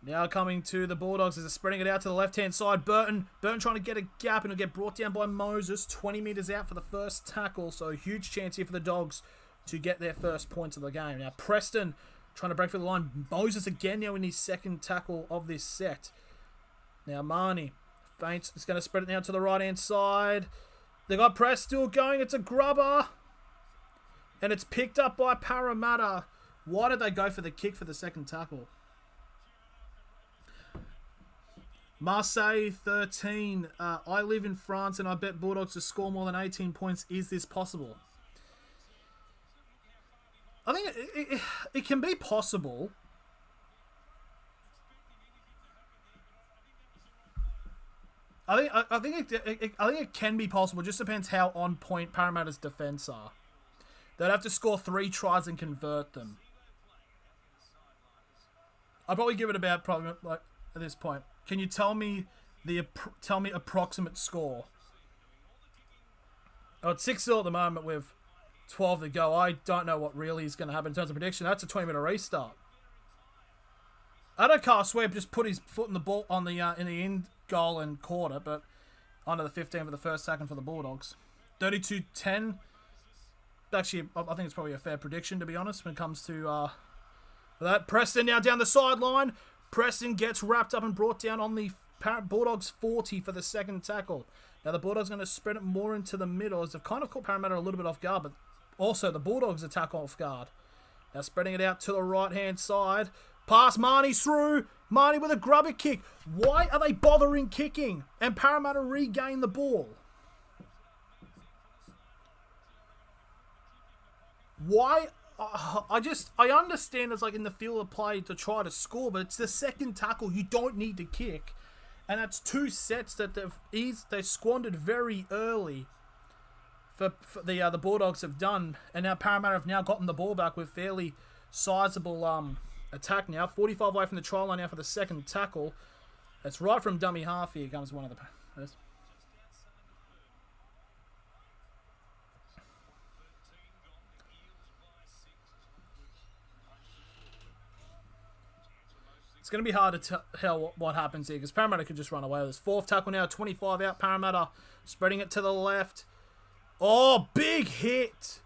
Now coming to the Bulldogs as they're spreading it out to the left-hand side. Burton trying to get a gap, and he'll get brought down by Moses. 20 metres out for the first tackle, so a huge chance here for the Dogs to get their first points of the game. Now Preston trying to break through the line. Moses again now in his second tackle of this set. Now Marnie feints. It's going to spread it now to the right-hand side. They got Press still going. It's a grubber. And it's picked up by Parramatta. Why did they go for the kick for the second tackle? Marseille 13. I live in France and I bet Bulldogs to score more than 18 points. Is this possible? I think it can be possible. I think it can be possible. It just depends how on point Parramatta's defence are. They'd have to score 3 tries and convert them. I'd probably give it about like at this point. Can you tell me approximate score? Oh, it's 6-0 at the moment with 12 to go. I don't know what really is going to happen in terms of prediction. That's a 20-minute restart. Adokar Sweep just put his foot in the ball on the in the end goal and caught it, but onto the 15 for the first second for the Bulldogs. 32-10. Actually, I think it's probably a fair prediction, to be honest, when it comes to that. Preston now down the sideline. Preston gets wrapped up and brought down on the Bulldogs 40 for the second tackle. Now the Bulldogs are going to spread it more into the middle as they've kind of caught Parramatta a little bit off guard, but also the Bulldogs attack off guard. Now spreading it out to the right-hand side. Pass, Marnie's through. Marnie with a grubber kick. Why are they bothering kicking? And Parramatta regain the ball. Why I understand it's like in the field of play to try to score, but it's the second tackle you don't need to kick, and that's 2 sets that they squandered very early. For the Bulldogs have done, and now Parramatta have now gotten the ball back with fairly sizable attack now. 45 away from the try line now for the second tackle. That's right from dummy half. Here comes one of the. It's going to be hard to tell what happens here because Parramatta could just run away with this. 4th tackle now, 25 out. Parramatta spreading it to the left. Oh, big hit.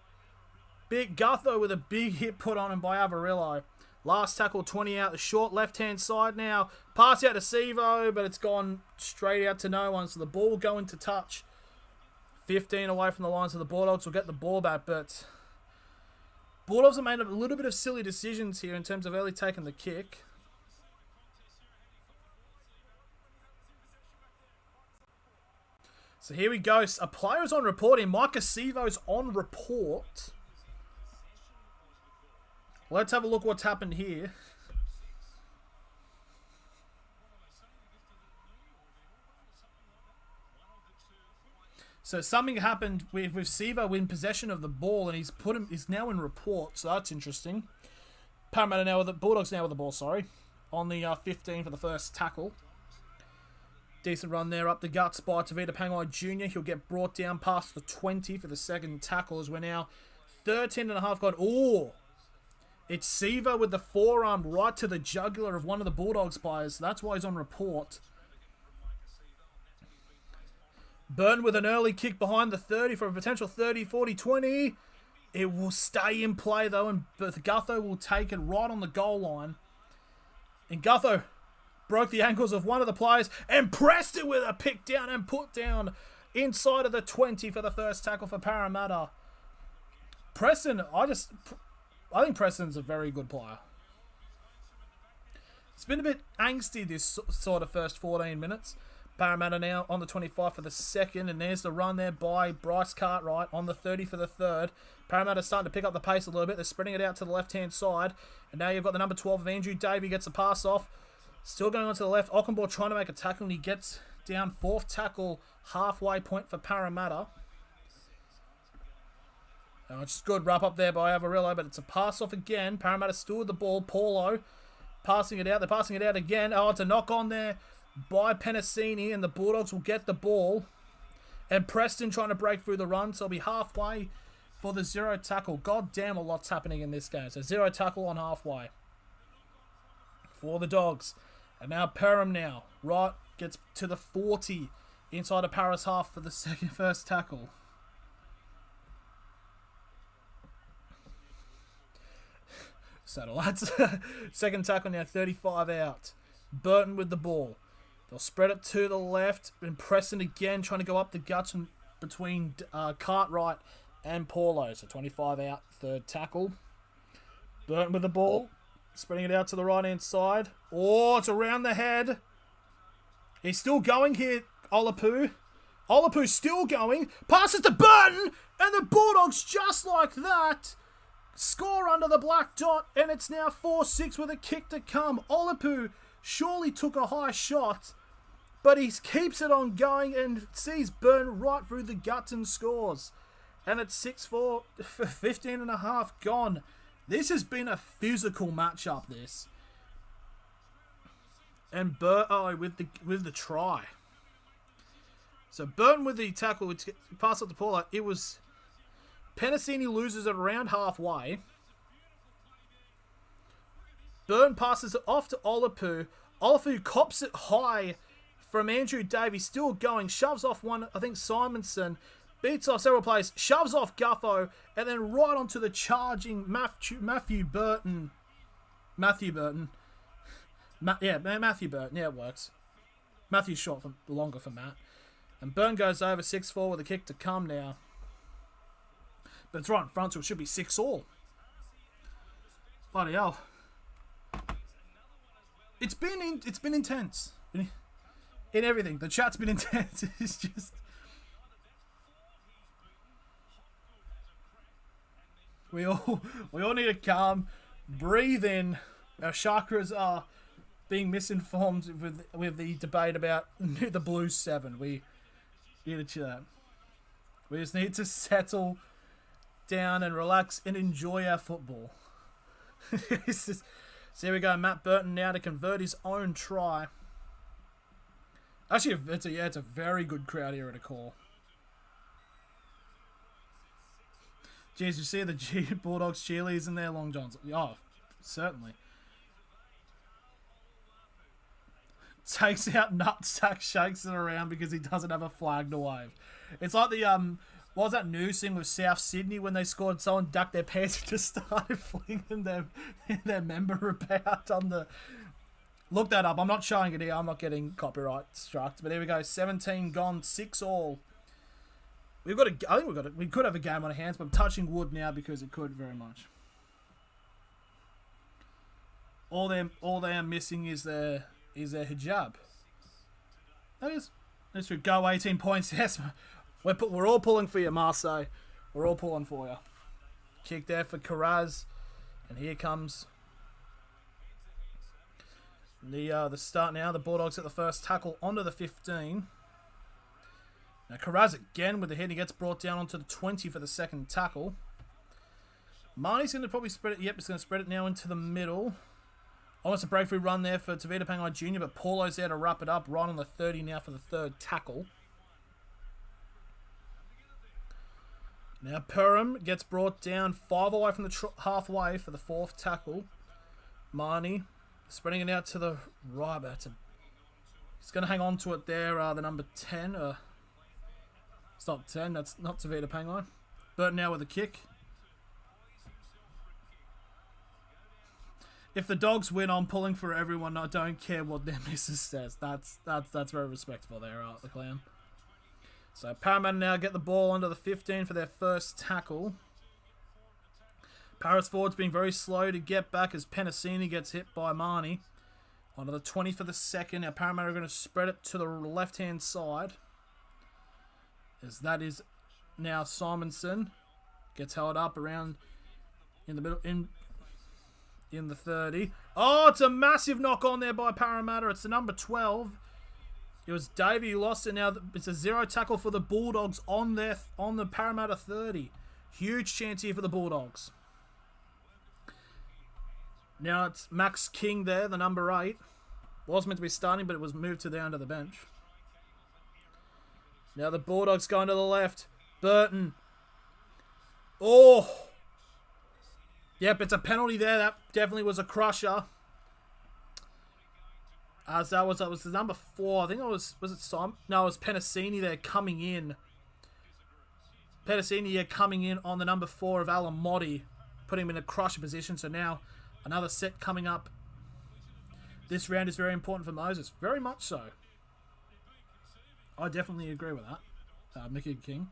Big Gutho with a big hit put on him by Avarillo. Last tackle, 20 out. The short left-hand side now. Pass out to Sevo, but it's gone straight out to no one. So the ball will go into touch. 15 away from the line, so the Bulldogs will get the ball back. But Bulldogs have made a little bit of silly decisions here in terms of early taking the kick. So here we go. A player's on report here. Mike Acevo's on report. Let's have a look what's happened here. So something happened with Sevo in possession of the ball, and he's now in report. So that's interesting. Parramatta now with the Bulldogs now with the ball. Sorry, on the 15 for the first tackle. Decent run there up the guts by Tavita Pangai Jr. He'll get brought down past the 20 for the second tackle as we're now 13.5 gone. Oh, it's Sevo with the forearm right to the jugular of one of the Bulldogs players. That's why he's on report. Burton with an early kick behind the 30 for a potential 30, 40, 20. It will stay in play though, and Gutho will take it right on the goal line. And Gutho broke the ankles of one of the players and pressed it with a pick down and put down inside of the 20 for the first tackle for Parramatta. Preston, I think Preston's a very good player. It's been a bit angsty this sort of first 14 minutes. Parramatta now on the 25 for the second, and there's the run there by Bryce Cartwright on the 30 for the third. Parramatta starting to pick up the pace a little bit. They're spreading it out to the left-hand side, and now you've got the number 12 of Andrew Davey gets a pass off. Still going on to the left. Ockenbaugh trying to make a tackle, and he gets down 4th tackle, halfway point for Parramatta. It's good wrap up there by Avarillo, but it's a pass off again. Parramatta still with the ball. Paulo passing it out. They're passing it out again. Oh, it's a knock on there by Penasini, and the Bulldogs will get the ball. And Preston trying to break through the run, so it'll be halfway for the 0 tackle. God damn, a lot's happening in this game. So 0 tackle on halfway for the Dogs. And now Perham now, right, gets to the 40 inside of Paris half for the first tackle. Satellites. Second tackle now, 35 out. Burton with the ball. They'll spread it to the left. And Preston again trying to go up the guts between Cartwright and Paulo. So 25 out, third tackle. Burton with the ball. Spreading it out to the right-hand side. Oh, it's around the head. He's still going here, Olapu. Olapu's still going. Passes to Burton. And the Bulldogs, just like that, score under the black dot. And it's now 4-6 with a kick to come. Olapu surely took a high shot, but he keeps it on going and sees Burton right through the guts and scores. And it's 6-4 for 15.5 gone. This has been a physical matchup, this. And with the try. So Burton with the tackle, which pass up to Paulo. It was Penasini loses it around halfway. Burton passes it off to Olapu. Olapu cops it high from Andrew Davies, still going, shoves off one, I think Simonson, beats off several players, shoves off Gutho, and then right onto the charging Matthew Burton. Matthew Burton. Matthew Burton. Yeah, it works. Matthew's short for longer for Matt. And Burton goes over 6-4 with a kick to come now. But it's right in front, so it should be 6-all. Bloody hell. It's been intense. In everything. The chat's been intense. It's just... We all need to calm, breathe in. Our chakras are being misinformed with the debate about the Blues 7. We need to chill out. We just need to settle down and relax and enjoy our football. So here we go. Matt Burton now to convert his own try. Actually, it's a very good crowd here at a call. Jeez, you see the Bulldogs cheerleaders in their long johns. Oh, certainly. Takes out nutsack, shakes it around because he doesn't have a flag to wave. It's like the what was that news thing with South Sydney when they scored? Someone ducked their pants and just started flinging their member about on the. Look that up. I'm not showing it here. I'm not getting copyright struck. But there we go. 17 gone, 6 all. We could have a game on our hands, but I'm touching wood now because it could very much. All they're missing is their hijab. That is. Let's go 18 points. Yes, we're all pulling for you, Marseille. We're all pulling for you. Kick there for Carraz, and here comes the start now. The Bulldogs at the first tackle onto the 15. Now Carraz again with the hit. He gets brought down onto the 20 for the second tackle. Marnie's going to probably spread it. Yep, he's going to spread it now into the middle. Almost a breakthrough run there for Tavita Pangai Jr., but Paulo's there to wrap it up right on the 30 now for the third tackle. Now Perham gets brought down 5 away from the halfway for the fourth tackle. Marnie spreading it out to the right. He's going to hang on to it there, the number 10. It's not 10, that's not Tavita Pangai. Burton now with a kick. If the Dogs win, I'm pulling for everyone. I don't care what their missus says. That's very respectful there, the clown. So Parramatta now get the ball onto the 15 for their first tackle. Paris forwards being very slow to get back as Penasini gets hit by Marnie. Onto the 20 for the second. Now Parramatta are going to spread it to the left-hand side. As that is now Simonson. Gets held up around in the middle, in the 30. Oh, it's a massive knock on there by Parramatta. It's the number 12. It was Davey who lost it. Now it's a 0 tackle for the Bulldogs on the Parramatta 30. Huge chance here for the Bulldogs. Now it's Max King there, the number 8. Was meant to be starting, but it was moved to down to the bench. Now the Bulldogs going to the left. Burton. Oh! Yep, it's a penalty there. That definitely was a crusher. As that was the number 4. I think it was it Simon? No, it was Penasini there coming in. Penasini here coming in on the number 4 of Alamotti. Putting him in a crusher position. So now another set coming up. This round is very important for Moses. Very much so. I definitely agree with that. Mickey King.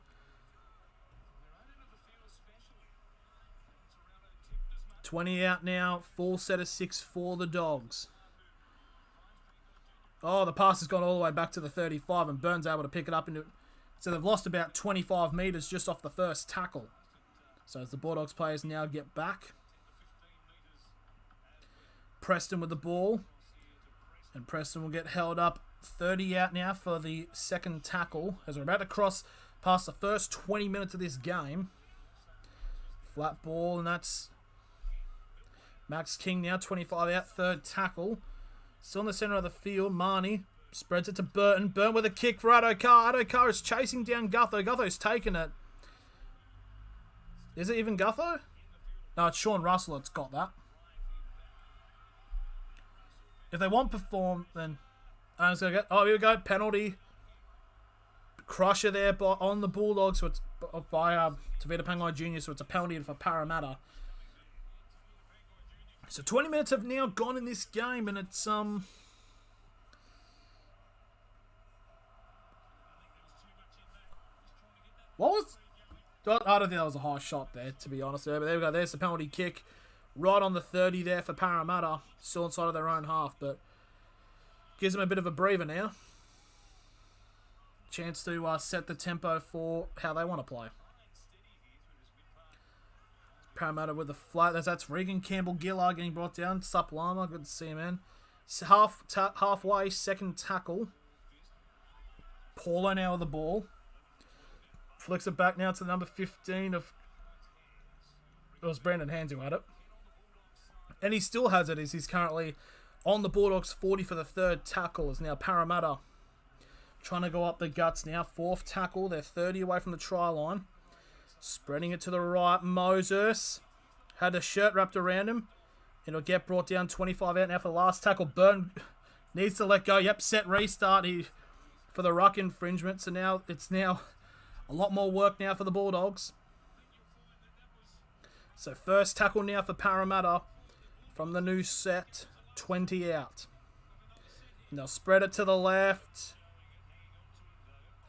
$20 out now. Full set of 6 for the Dogs. Oh, the pass has gone all the way back to the 35 and Burns able to pick it up into it. So they've lost about 25 metres just off the first tackle. So as the Bulldogs players now get back. Preston with the ball. And Preston will get held up. 30 out now for the second tackle. As we're about to cross past the first 20 minutes of this game. Flat ball, and that's Max King now, 25 out, third tackle. Still in the centre of the field. Marnie spreads it to Burton. Burton with a kick for Addo-Carr. Addo-Carr is chasing down Gutho. Gutho's taken it. Is it even Gutho? No, it's Sean Russell that's got that. If they want perform, then I'm just gonna get. Oh, here we go. Penalty. Crusher there on the Bulldogs. So it's by Tavita Pangai Jr. So it's a penalty for Parramatta. So 20 minutes have now gone in this game, and it's what was? I don't think that was a high shot there, to be honest. But there we go. There's the penalty kick, right on the 30 there for Parramatta, still inside of their own half, but gives them a bit of a breather now. Chance to set the tempo for how they want to play. Parramatta with the flat. That's Regan Campbell-Gillard getting brought down. Sup Lama, good to see him, man. Halfway, second tackle. Paulo now with the ball. Flicks it back now to the number 15 of... It was Brandon Hands who had it. And he still has it as he's currently on the Bulldogs 40 for the third tackle. Is now Parramatta trying to go up the guts now. Fourth tackle. They're 30 away from the try line. Spreading it to the right. Moses had a shirt wrapped around him. It'll get brought down 25 out now for the last tackle. Burn needs to let go. Yep, set restart for the ruck infringement. So now it's a lot more work now for the Bulldogs. So first tackle now for Parramatta from the new set. 20 out. And they'll spread it to the left.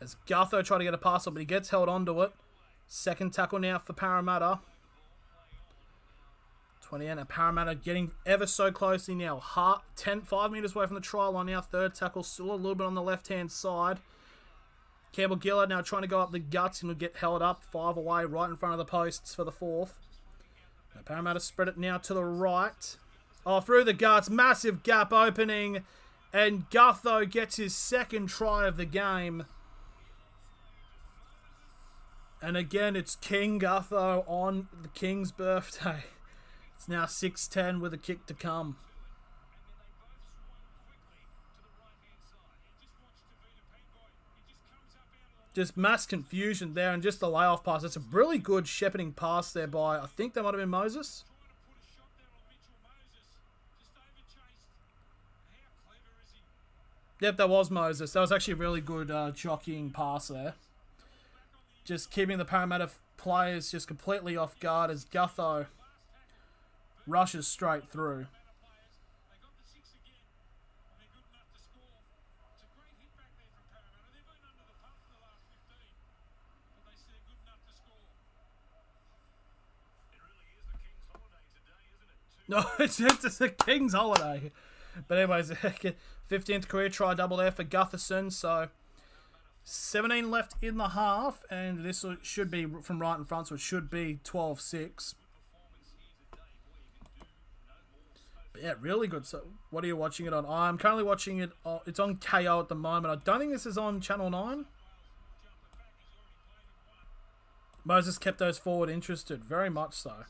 As Gutho tried to get a pass up, but he gets held onto it. Second tackle now for Parramatta. 20 out. Parramatta getting ever so closely now. 5 metres away from the try line now. Third tackle still a little bit on the left-hand side. Campbell-Gillard now trying to go up the guts and will get held up. 5 away right in front of the posts for the fourth. Now Parramatta spread it now to the right. Oh, through the guts. Massive gap opening. And Gutho gets his second try of the game. And again, it's King Gutho on the King's birthday. It's now 6-10 with a kick to come. Just mass confusion there and just the layoff pass. It's a really good shepherding pass there by, I think that might have been Moses. Yep, that was Moses. That was actually a really good jockeying pass there. Just keeping the Parramatta players just completely off guard as Gutho rushes straight through. No, it's a King's holiday. But anyways, 15th career try double there for Gutherson. So 17 left in the half. And this should be from right in front. So it should be 12-6. But yeah, really good. So what are you watching it on? I'm currently watching it. It's on KO at the moment. I don't think this is on Channel 9. Moses kept those forward interested. Very much so.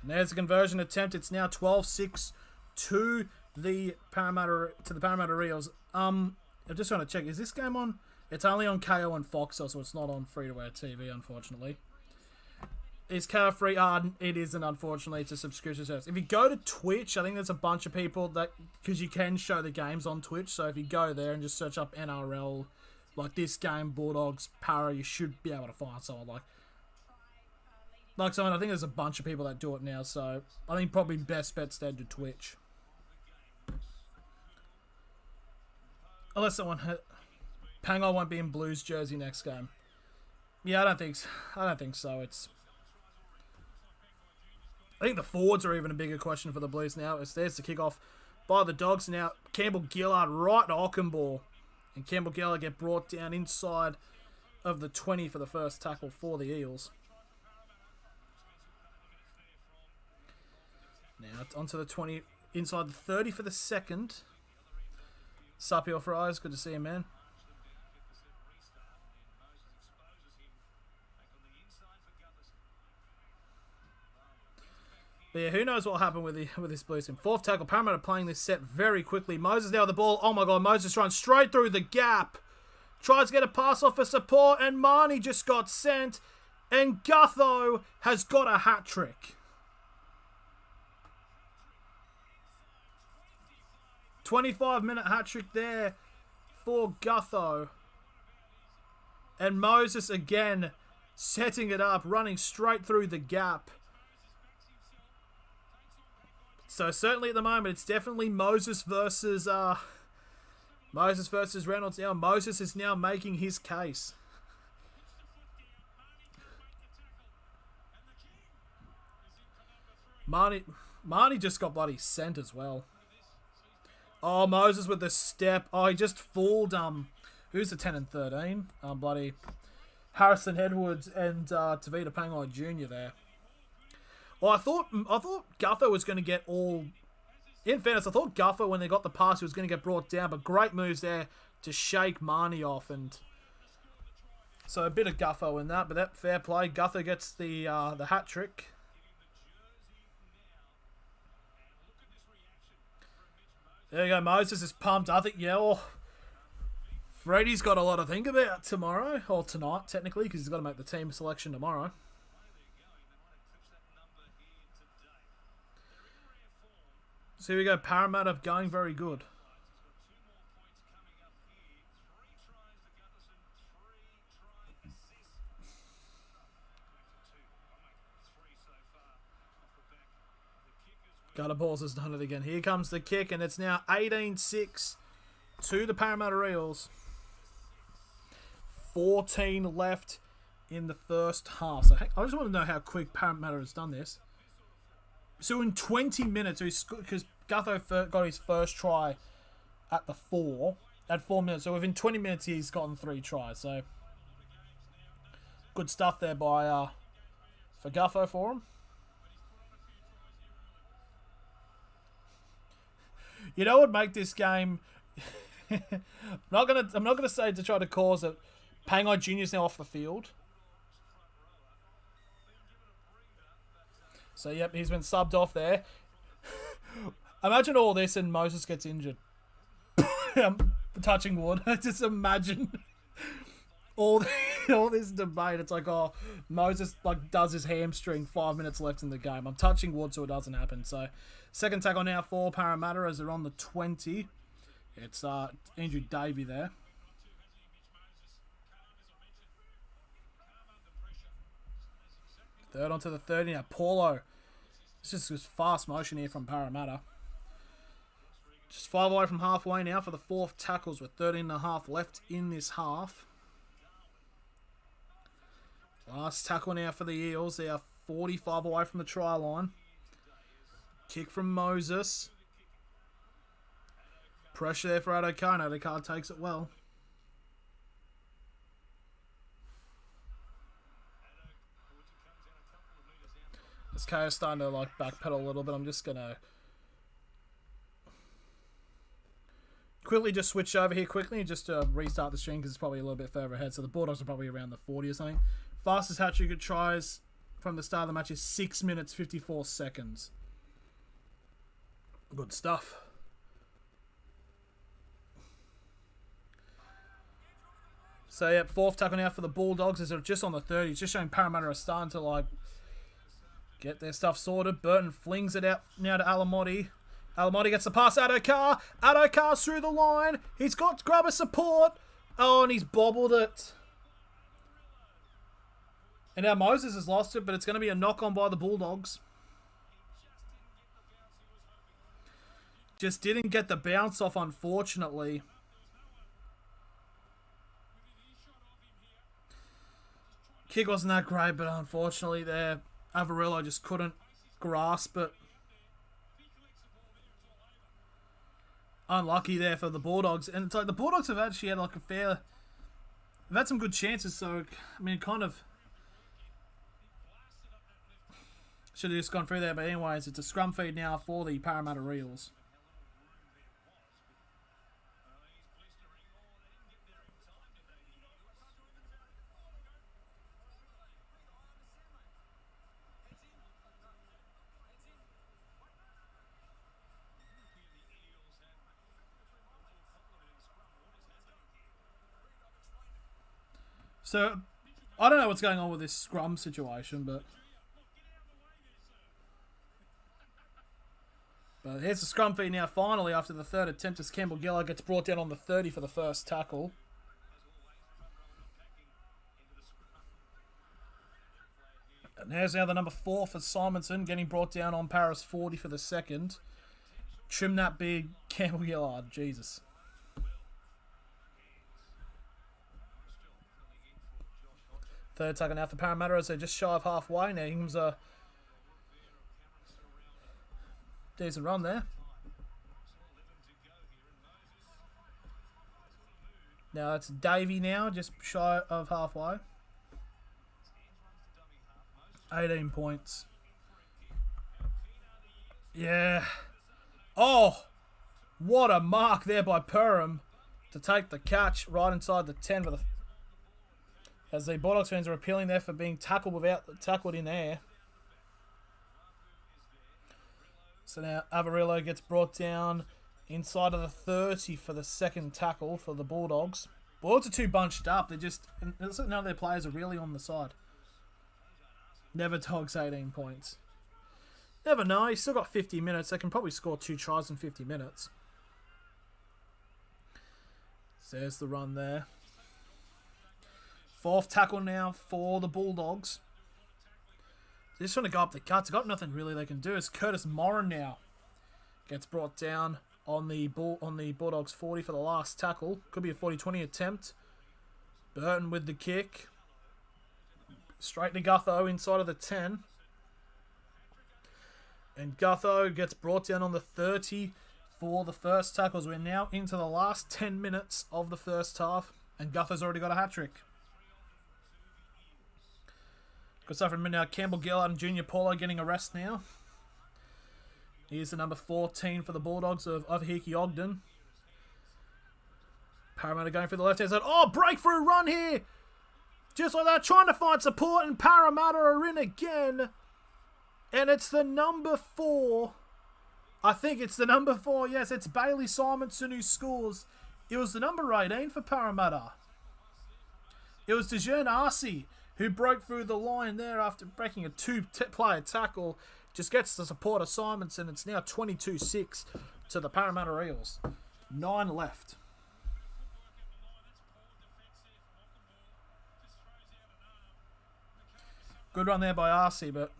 And there's a conversion attempt. It's now 12-6 to the Parramatta Eels. I'm just trying to check. Is this game on? It's only on KO and Foxtel, so it's not on free-to-air TV, unfortunately. Is KO free? It isn't, unfortunately. It's a subscription service. If you go to Twitch, I think there's a bunch of people that... Because you can show the games on Twitch, so if you go there and just search up NRL, like this game, Bulldogs, Para, you should be able to find someone like someone. I think there's a bunch of people that do it now, so I think probably best bet stayed to Twitch. Unless someone Pango won't be in Blues jersey next game. Yeah, I don't think so. I think the forwards are even a bigger question for the Blues now. There's the kickoff by the Dogs now. Campbell-Gillard right to Ockenball. And Campbell-Gillard get brought down inside of the 20 for the first tackle for the Eels. Now it's onto the 20, inside the 30 for the second. Sapio Fries, good to see you, man. But yeah, who knows what will happen with this Blues team. Fourth tackle, Parramatta playing this set very quickly. Moses now with the ball. Oh my God, Moses runs straight through the gap. Tries to get a pass off for support, and Marnie just got sent. And Gutho has got a hat-trick. 25-minute hat-trick there for Gutho. And Moses again setting it up, running straight through the gap. So certainly at the moment, it's definitely Moses versus Reynolds now. Moses is now making his case. Marnie just got bloody sent as well. Oh, Moses with the step. Oh, he just fooled, who's the 10 and 13? Bloody Harrison Edwards and Tavita Pangai Jr. there. Well, I thought Gutho was going to get all... In fairness, I thought Gutho, when they got the pass, he was going to get brought down, but great moves there to shake Marnie off, and so a bit of Gutho in that, but that fair play. Gutho gets the hat trick. There you go. Moses is pumped. I think, yeah, well, Freddie's got a lot to think about tomorrow, or tonight, technically, because he's got to make the team selection tomorrow. So here we go. Parramatta going very good. Gutterballs has done it again. Here comes the kick, and it's now 18-6 to the Parramatta Eels. 14 left in the first half. So I just want to know how quick Parramatta has done this. So in 20 minutes, because Gutho got his first try at 4 minutes. So within 20 minutes, he's gotten 3 tries. So good stuff there by for Gutho for him. You know what would make this game? I'm not gonna say to try to cause it. Pangai Junior's now off the field. So yep, he's been subbed off there. Imagine all this and Moses gets injured. I'm touching wood. Just imagine all this debate. It's like, oh, Moses does his hamstring 5 minutes left in the game. I'm touching wood so it doesn't happen. So second tackle now for Parramatta as they're on the 20. It's Andrew Davey there. Third onto the 30 now. Paulo. It's just this fast motion here from Parramatta. Just 5 away from halfway now for the 4th tackles with 13.5 left in this half. Last tackle now for the Eels. They are 45 away from the try line. Kick from Moses. Pressure there for Adokar. Adokar takes it well. This KO is starting to backpedal a little bit. I'm just going to quickly just switch over here quickly just to restart the stream because it's probably a little bit further ahead. So the Bulldogs are probably around the 40 or something. Fastest hat-trick it tries from the start of the match is 6 minutes 54 seconds. Good stuff. So yep, 4th tackle now for the Bulldogs as they're just on the 30. It's just showing Parramatta are starting to get their stuff sorted. Burton flings it out now to Alamotti. Alamotti gets the pass. Adokar. Adokar's through the line. He's got grubber support. Oh, and he's bobbled it. And now Moses has lost it, but it's going to be a knock-on by the Bulldogs. Just didn't get the bounce off, unfortunately. Kick wasn't that great, but unfortunately there, Avarillo just couldn't grasp it. Unlucky there for the Bulldogs. And it's like the Bulldogs have actually had they've had some good chances, so, I mean, kind of should have just gone through there, but anyways, it's a scrum feed now for the Parramatta Eels. So, I don't know what's going on with this scrum situation, but here's the scrum feed now finally after the 3rd attempt as Campbell Gillard gets brought down on the 30 for the first tackle. And there's now the number 4 for Simonson getting brought down on Paris 40 for the second. Trim that big Campbell Gillard, Jesus. Third tackle now for Parramatta as they're just shy of halfway. Now Ingham's a decent run there. Now that's Davey now, just shy of halfway. 18 points. Yeah. Oh, what a mark there by Perham to take the catch right inside the 10 for the... As the Bulldogs fans are appealing there for being tackled in air. So now Avarillo gets brought down inside of the 30 for the second tackle for the Bulldogs. Bulldogs are too bunched up. They're just... None of their players are really on the side. Never Dogs 18 points. Never know. He's still got 50 minutes. They can probably score 2 tries in 50 minutes. So there's the run there. Fourth tackle now for the Bulldogs. They just want to go up the guts. They've got nothing really they can do. It's Curtis Moran now. Gets brought down on the Bulldogs 40 for the last tackle. Could be a 40-20 attempt. Burton with the kick. Straight to Gutho inside of the 10. And Gutho gets brought down on the 30 for the first tackles. We're now into the last 10 minutes of the first half. And Gutho's already got a hat-trick. Good stuff from now. Campbell Gillard and Junior Paulo getting a rest now. Here's the number 14 for the Bulldogs of Avahiki Ogden. Parramatta going for the left-hand side. Oh, breakthrough run here! Just like that, trying to find support, and Parramatta are in again. And it's the number 4. I think it's the number 4. Yes, it's Bailey Simonson who scores. It was the number 18 for Parramatta. It was DeJean Arce who broke through the line there after breaking a 2-player tackle. Just gets the support of Simonson. It's now 22-6 to the Parramatta Eels. 9 left. Good run there by Arce, but...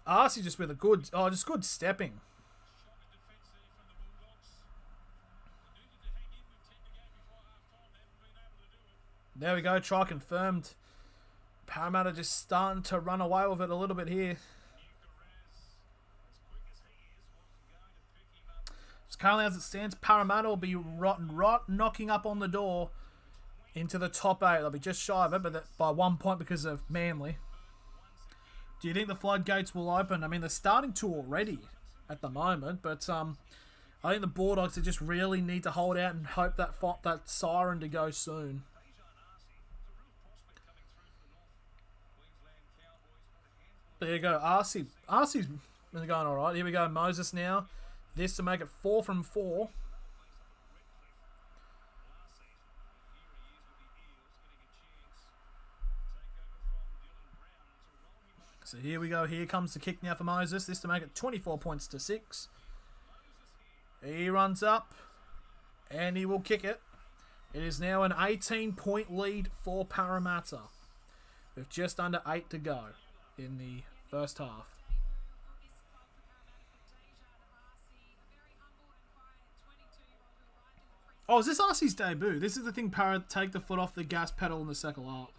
Arce just with a good... Oh, just good stepping. There we go, try confirmed. Parramatta just starting to run away with it a little bit here. So currently as it stands, Parramatta will be knocking up on the door into the top 8. They'll be just shy of it, but by 1 point because of Manly. Do you think the floodgates will open? I mean, they're starting to already at the moment, but I think the Bulldogs just really need to hold out and hope that siren to go soon. There you go. Arce's been going alright. Here we go. Moses now. This to make it 4 from 4. So here we go. Here comes the kick now for Moses. This to make it 24 points to 6. He runs up. And he will kick it. It is now an 18-point lead for Parramatta. With just under 8 to go in the first half. Oh, is this Arce's debut? This is the thing, Parrot take the foot off the gas pedal in the second half.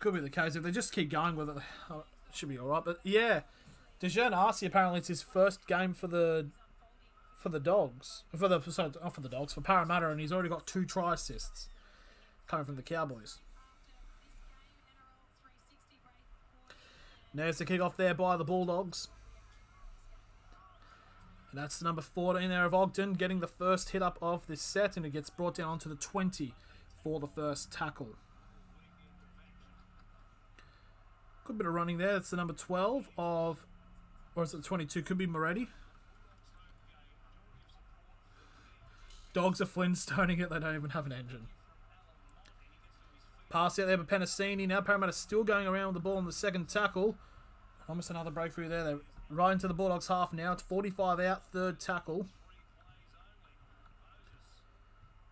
Could be the case. If they just keep going with it, it should be alright. But yeah, DeJean Arce apparently it's his first game for the Dogs. For Parramatta, and he's already got 2 try assists coming from the Cowboys. There's the kick-off there by the Bulldogs. And that's the number 14 there of Ogden getting the first hit up of this set, and it gets brought down onto the 20 for the first tackle. Good bit of running there. That's the number 12 of... Or is it 22? Could be Moretti. Dogs are Flintstoning it. They don't even have an engine. Pass out there by Penasini. Now Parramatta still going around with the ball in the second tackle. Almost another breakthrough there. They're right into the Bulldogs half now. It's 45 out, third tackle.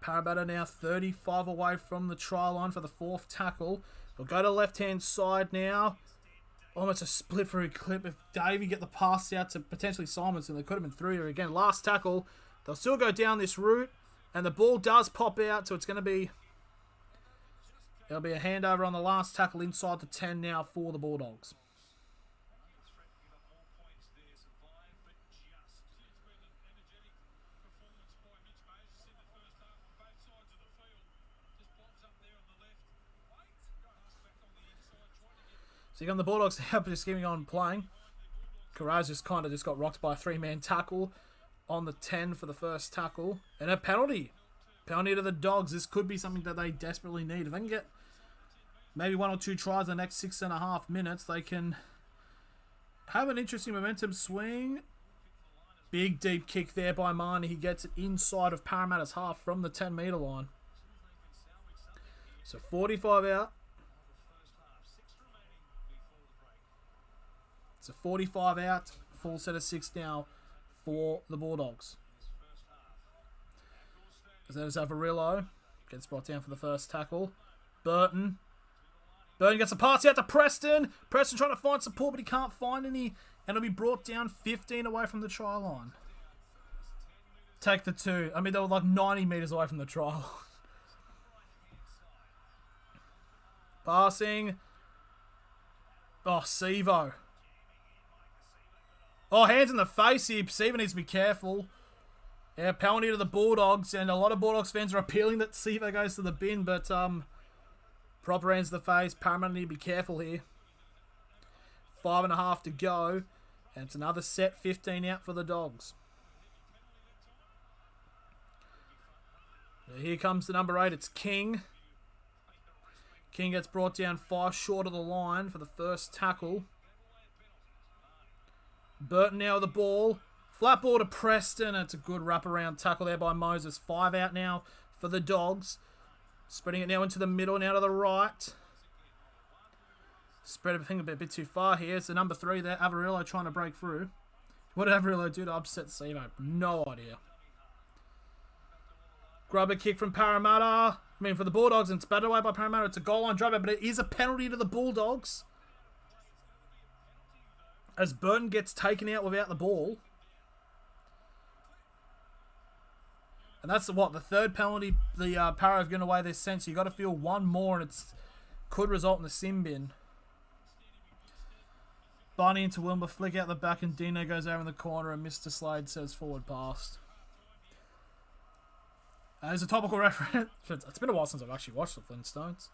Parramatta now 35 away from the try line for the fourth tackle. They'll go to left-hand side now. Almost a split through clip. If Davey get the pass out to potentially Simonson, they could have been through here again. Last tackle. They'll still go down this route. And the ball does pop out, so it's going to be... There'll be a handover on the last tackle inside the 10 now for the Bulldogs. So you got the Bulldogs just keeping on playing. Carraz just got rocked by a 3-man tackle on the 10 for the first tackle. And a penalty. Penalty to the Dogs. This could be something that they desperately need. If they can get maybe 1 or 2 tries in the next 6.5 minutes, they can have an interesting momentum swing. Big deep kick there by Marnie. He gets it inside of Parramatta's half from the 10-metre line. So 45 out. It's a 45 out. Full set of 6 now for the Bulldogs. There's Avarillo. Gets brought down for the first tackle. Burton gets a pass out to Preston. Preston trying to find support, but he can't find any. And it'll be brought down 15 away from the try line. Take the 2. I mean, they were like 90 metres away from the try line. Passing. Oh, Sevo. Oh, hands in the face here. Sevo needs to be careful. Yeah, penalty to the Bulldogs. And a lot of Bulldogs fans are appealing that Sevo goes to the bin. But proper hands to the face. Parramatta need to be careful here. 5.5 to go. And it's another set, 15 out for the Dogs. Here comes the number 8. It's King. King gets brought down 5 short of the line for the first tackle. Burton now with the ball. Flat ball to Preston. It's a good wraparound tackle there by Moses. 5 out now for the Dogs. Spreading it now into the middle, now to the right. Spread everything a bit too far here. It's the number 3 there, Avarillo trying to break through. What did Avarillo do to upset Sevo? No idea. Grubber kick from Parramatta. I mean, for the Bulldogs, and it's batted away by Parramatta. It's a goal line driver, but it is a penalty to the Bulldogs. As Burton gets taken out without the ball. And that's the 3rd penalty the Para have given away this sense. You got to feel one more, and it could result in the sin bin. Barney into Wilmer, flick out the back, and Dino goes over in the corner, and Mr. Slade says forward pass. As a topical reference, it's been a while since I've actually watched the Flintstones.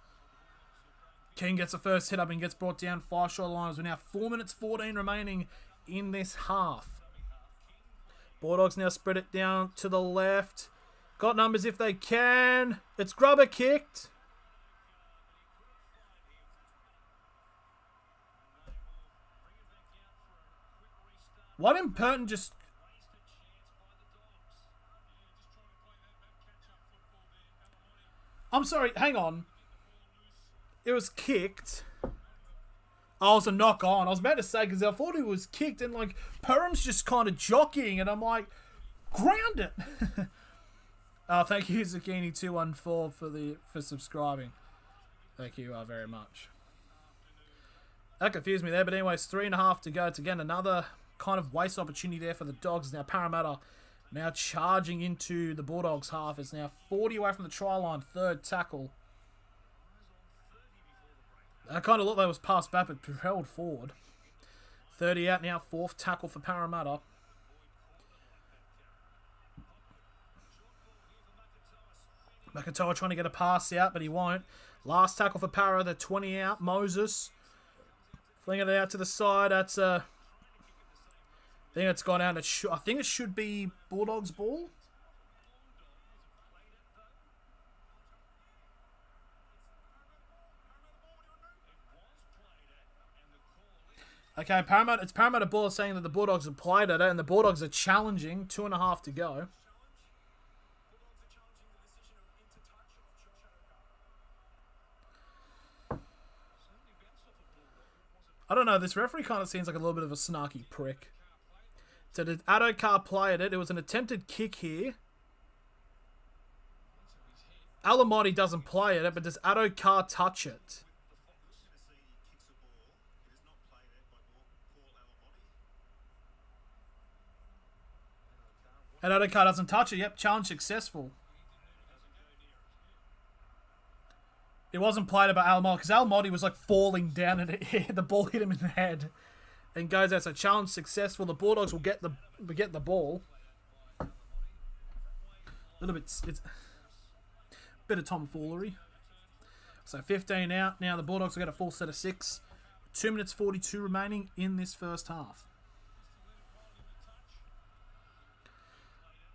King gets the first hit up and gets brought down 5 short lines. We're now 4 minutes 14 remaining in this half. Bulldogs now spread it down to the left. Got numbers if they can. It's Grubber kicked. Why didn't Burton just... I'm sorry, hang on. It was kicked. Oh, it was a knock on. I was about to say, because I thought it was kicked, and like, Perham's just kind of jockeying, and I'm like, ground it. Thank you, Zucchini214, for subscribing. Thank you very much. That confused me there, but anyways, 3.5 to go. It's again another kind of waste opportunity there for the Dogs. Now Parramatta now charging into the Bulldogs half. It's now 40 away from the try line, 3rd tackle. I kind of looked like it was passed back, but propelled forward. 30 out now, 4th tackle for Parramatta. McIntyre trying to get a pass out, but he won't. Last tackle for Para, the 20 out. Moses flinging it out to the side. That's I think it's gone out. I think it should be Bulldogs' ball. Okay, it's Parramatta Bull saying that the Bulldogs have played at it, and the Bulldogs are challenging. 2.5 to go. I don't know, this referee kind of seems like a little bit of a snarky prick. So did Adokar play at it? It was an attempted kick here. Alamotti doesn't play at it, but does Adokar touch it? And Adokar doesn't touch it. Yep, challenge successful. It wasn't played by Alamotti because Alamotti was like falling down and the ball hit him in the head. And goes out. So challenge successful. The Bulldogs will get the ball. A little bit, it's a bit of tomfoolery. So 15 out. Now the Bulldogs will get a full set of 6. 2 minutes 42 remaining in this first half.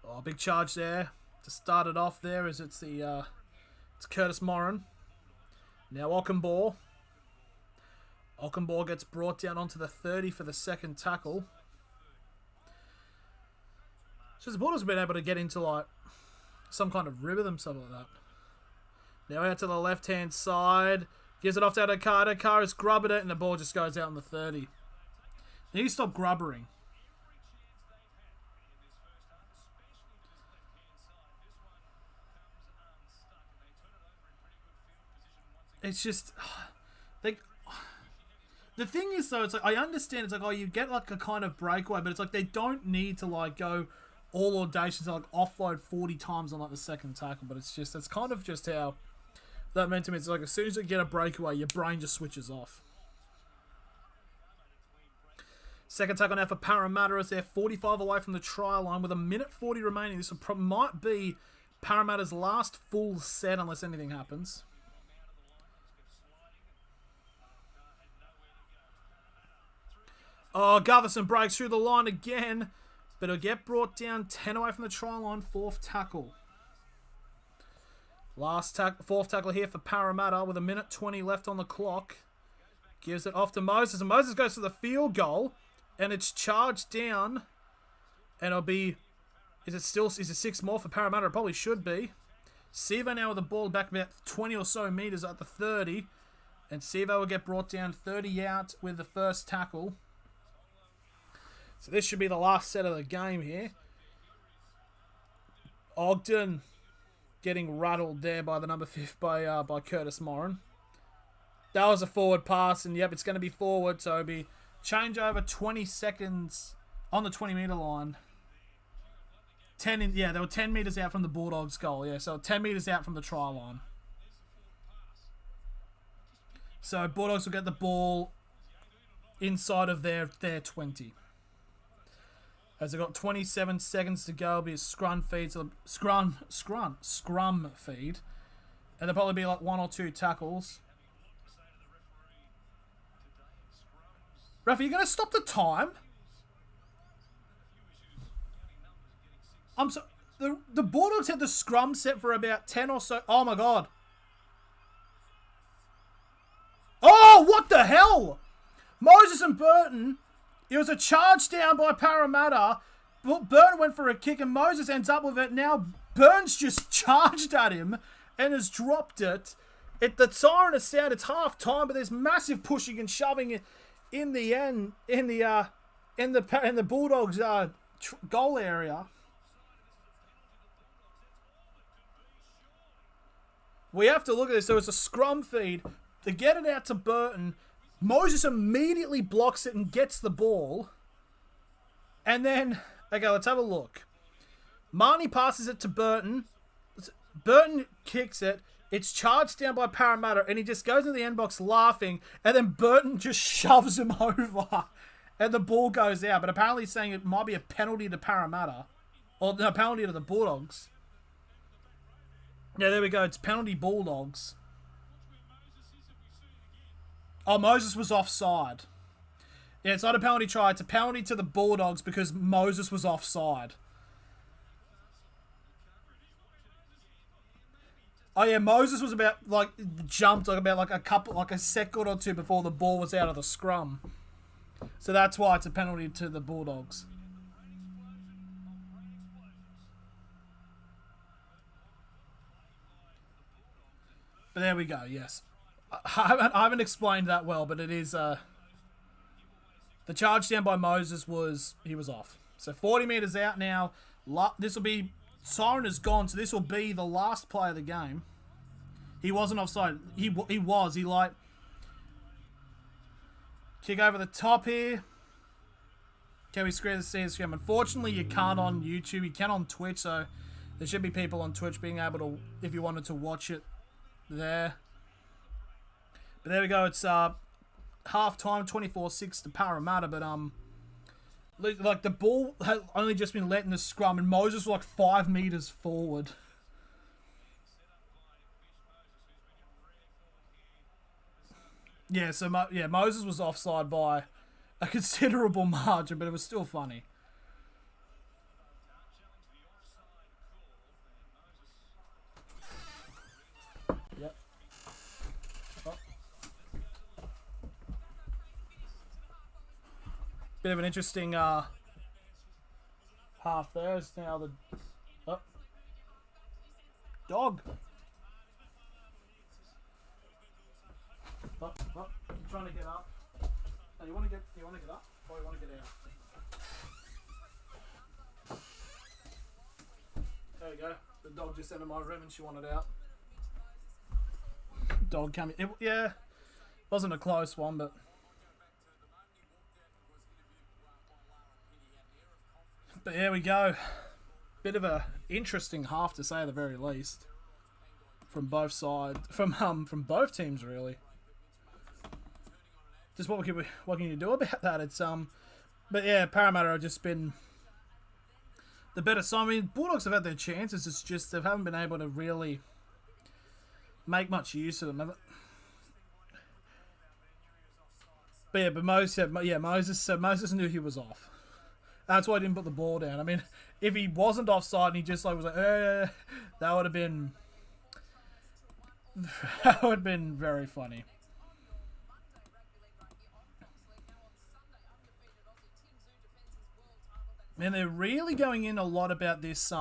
Oh, big charge there to start it off there as it's Curtis Moran. Now Ockenbaugh. Ockenbaugh gets brought down onto the 30 for the second tackle. So the Bulldogs have been able to get into like some kind of rhythm, something like that. Now out to the left-hand side. Gives it off to Adokar. Adokar is grubbing it and the ball just goes out on the 30. They need to stop grubbering. It's just... the thing is, though, it's like, I understand, it's like, oh, you get, like, a kind of breakaway, but it's like, they don't need to, like, go all audacious, like, offload 40 times on, like, the second tackle, but it's just, it's kind of just how that meant to me. It's like, as soon as you get a breakaway, your brain just switches off. Second tackle now for Parramatta as they're 45 away from the try line with a minute 40 remaining. This might be Parramatta's last full set unless anything happens. Oh, Gutherson breaks through the line again, but it'll get brought down 10 away from the try line. Fourth tackle. Fourth tackle here for Parramatta with a minute 20 left on the clock. Gives it off to Moses, and Moses goes to the field goal, and it's charged down, and it'll be... Is it 6 more for Parramatta? It probably should be. Sivo now with the ball back about 20 or so metres at the 30, and Sivo will get brought down 30 out with the first tackle. So this should be the last set of the game here. Ogden getting rattled there by the number 5 by Curtis Moran. That was a forward pass, and yep, it's going to be forward, so it'll be change over 20 seconds on the 20-metre line. They were 10 metres out from the Bulldogs' goal, yeah, so 10 metres out from the try line. So Bulldogs will get the ball inside of their 20. As they've got 27 seconds to go, it'll be a scrum feed. So scrum feed. And there'll probably be like 1 or 2 tackles. Ref, are you going to stop the time? The Bulldogs had the scrum set for about 10 or so. Oh my god. Oh, what the hell? Moses and Burton. It was a charge down by Parramatta. Burton went for a kick and Moses ends up with it. Now Burns just charged at him and has dropped it. The siren has sounded. It's half time, but there's massive pushing and shoving in the end in the Bulldogs goal area. We have to look at this. So it's a scrum feed. To get it out to Burton, Moses immediately blocks it and gets the ball. And then, okay, let's have a look. Marnie passes it to Burton. Burton kicks it. It's charged down by Parramatta, and he just goes into the end box laughing, and then Burton just shoves him over, and the ball goes out. But apparently he's saying it might be a penalty to Parramatta, or no, penalty to the Bulldogs. Yeah, there we go. It's penalty Bulldogs. Oh, Moses was offside. Yeah, it's not a penalty try. It's a penalty to the Bulldogs because Moses was offside. Oh yeah, Moses was jumped about a second or two before the ball was out of the scrum. So that's why it's a penalty to the Bulldogs. But there we go, yes. I haven't explained that well, but it is... the charge down by Moses he was off. So 40 metres out now. This will be... Siren is gone, so this will be the last play of the game. He wasn't offside. He was. Kick over the top here. Can we screen the screen? Unfortunately, you can't on YouTube. You can on Twitch, so there should be people on Twitch being able to, if you wanted to watch it there. But there we go. It's half time, 24-6 to Parramatta. But like the ball had only just been let in the scrum, and Moses was like 5 meters forward. Yeah, so Moses was offside by a considerable margin, but it was still funny. Yep. Oh. Bit of an interesting half there. It's now the dog. Oh, I'm trying to get up. No, you want to get up, or you want to get out? There you go. The dog just entered my room and she wanted out. Dog coming. Yeah, wasn't a close one, but here we go. Bit of a interesting half, to say the very least, from both sides, from both teams really. Just what can you do about that? It's but yeah, Parramatta have just been the better side. I mean, Bulldogs have had their chances. It's just they haven't been able to really make much use of them. But yeah, Moses knew he was off. That's why he didn't put the ball down. I mean, if he wasn't offside and he just was like, that would have been very funny. Man, they're really going in a lot about this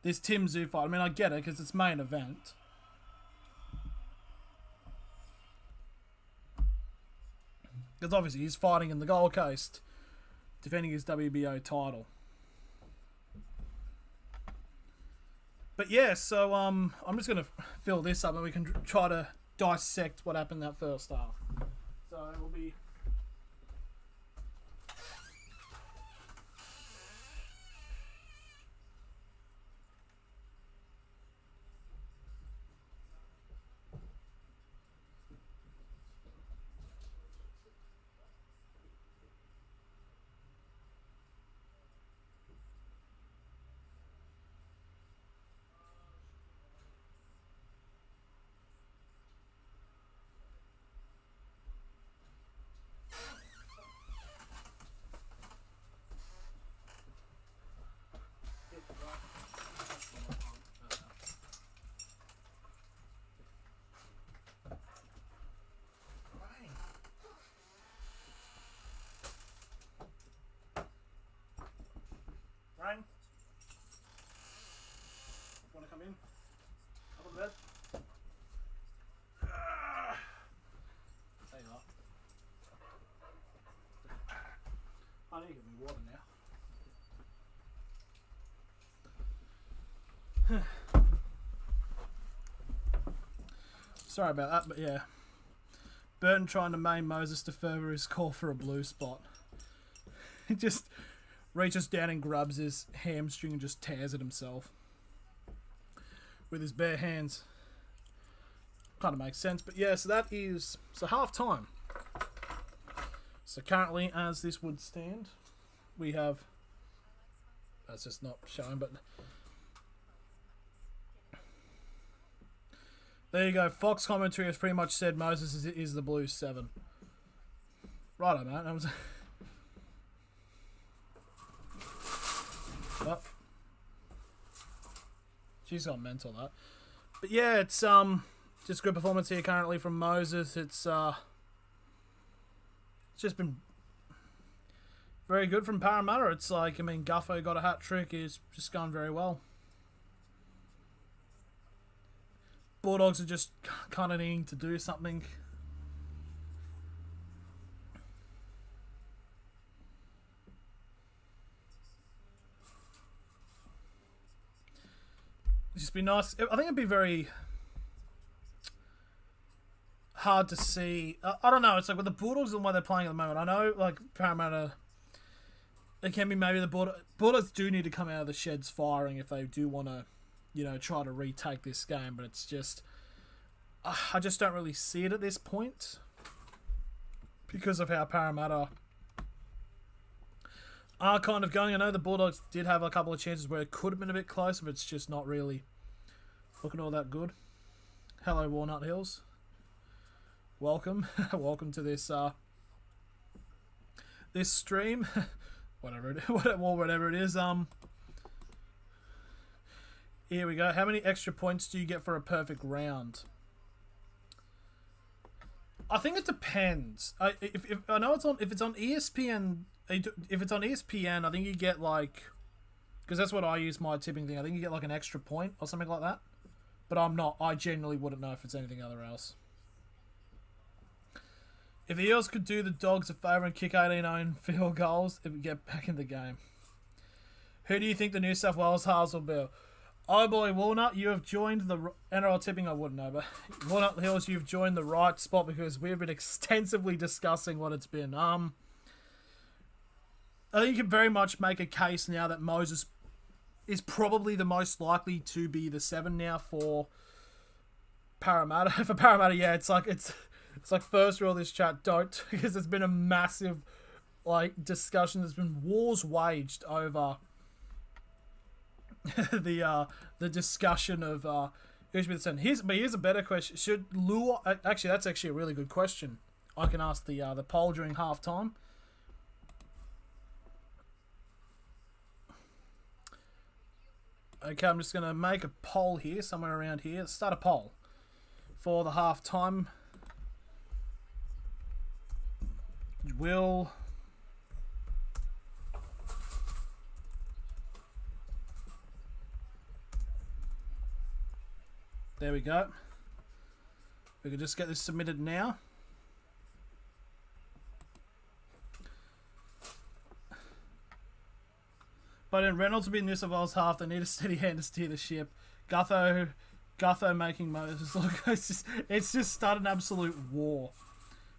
this Tim Zoo fight. I mean, I get it because it's main event. Because obviously he's fighting in the Gold Coast, defending his WBO title. But yeah, so I'm just gonna fill this up and we can try to dissect what happened that first half. So it will be. Ryan? Want to come in? Up on bed? There you are. I need to get me water now. Sorry about that, but yeah. Burton trying to maim Moses to further his call for a blue spot. He just reaches down and grabs his hamstring and just tears it himself with his bare hands. Kind of makes sense, but yeah, so that is half time. So currently, as this would stand, we have, that's just not showing, but there you go. Fox commentary has pretty much said Moses is the Blues 7. Righto, mate. That was. Oh. She's gone mental, that. But yeah, it's just good performance here currently from Moses. It's just been very good from Parramatta. It's like, I mean, Guffo got a hat trick. It's just gone very well. Bulldogs are just kind of needing to do something. It'd just be nice. I think it'd be very hard to see. I don't know. It's like with the Bulldogs and the way they're playing at the moment. I know, like, Parramatta, it can be maybe the Bulldogs do need to come out of the sheds firing if they do want to, you know, try to retake this game. But it's just, I just don't really see it at this point because of how Parramatta are kind of going. I know the Bulldogs did have a couple of chances where it could have been a bit closer, but it's just not really looking all that good. Hello, Walnut Hills. welcome, welcome to this this stream, whatever it is. Here we go. How many extra points do you get for a perfect round? I think it depends. If I know if it's on ESPN, if it's on ESPN, I think you get like, because that's what I use my tipping thing. I think you get like an extra point or something like that. But I genuinely wouldn't know if it's anything other else. If the Eels could do the Dogs a favour and kick 18 own field goals, it would get back in the game. Who do you think the New South Wales halves will be? Oh boy, Walnut, you have joined the NRL tipping. I wouldn't know, but Walnut Hills, you've joined the right spot because we've been extensively discussing what it's been. I think you can very much make a case now that Moses is probably the most likely to be the 7 now for Parramatta. For Parramatta, yeah, it's like first rule of this chat, don't, because there's been a massive discussion. There's been wars waged over the discussion of who should be the 7. Here's a better question. Should Lua actually? That's actually a really good question. I can ask the poll during halftime. Okay, I'm just going to make a poll here, somewhere around here. Let's start a poll for the halftime. Will there we go. We can just get this submitted now. But in Reynolds will be in New South Wales half. They need a steady hand to steer the ship. Gutho making Moses look. It's just started an absolute war.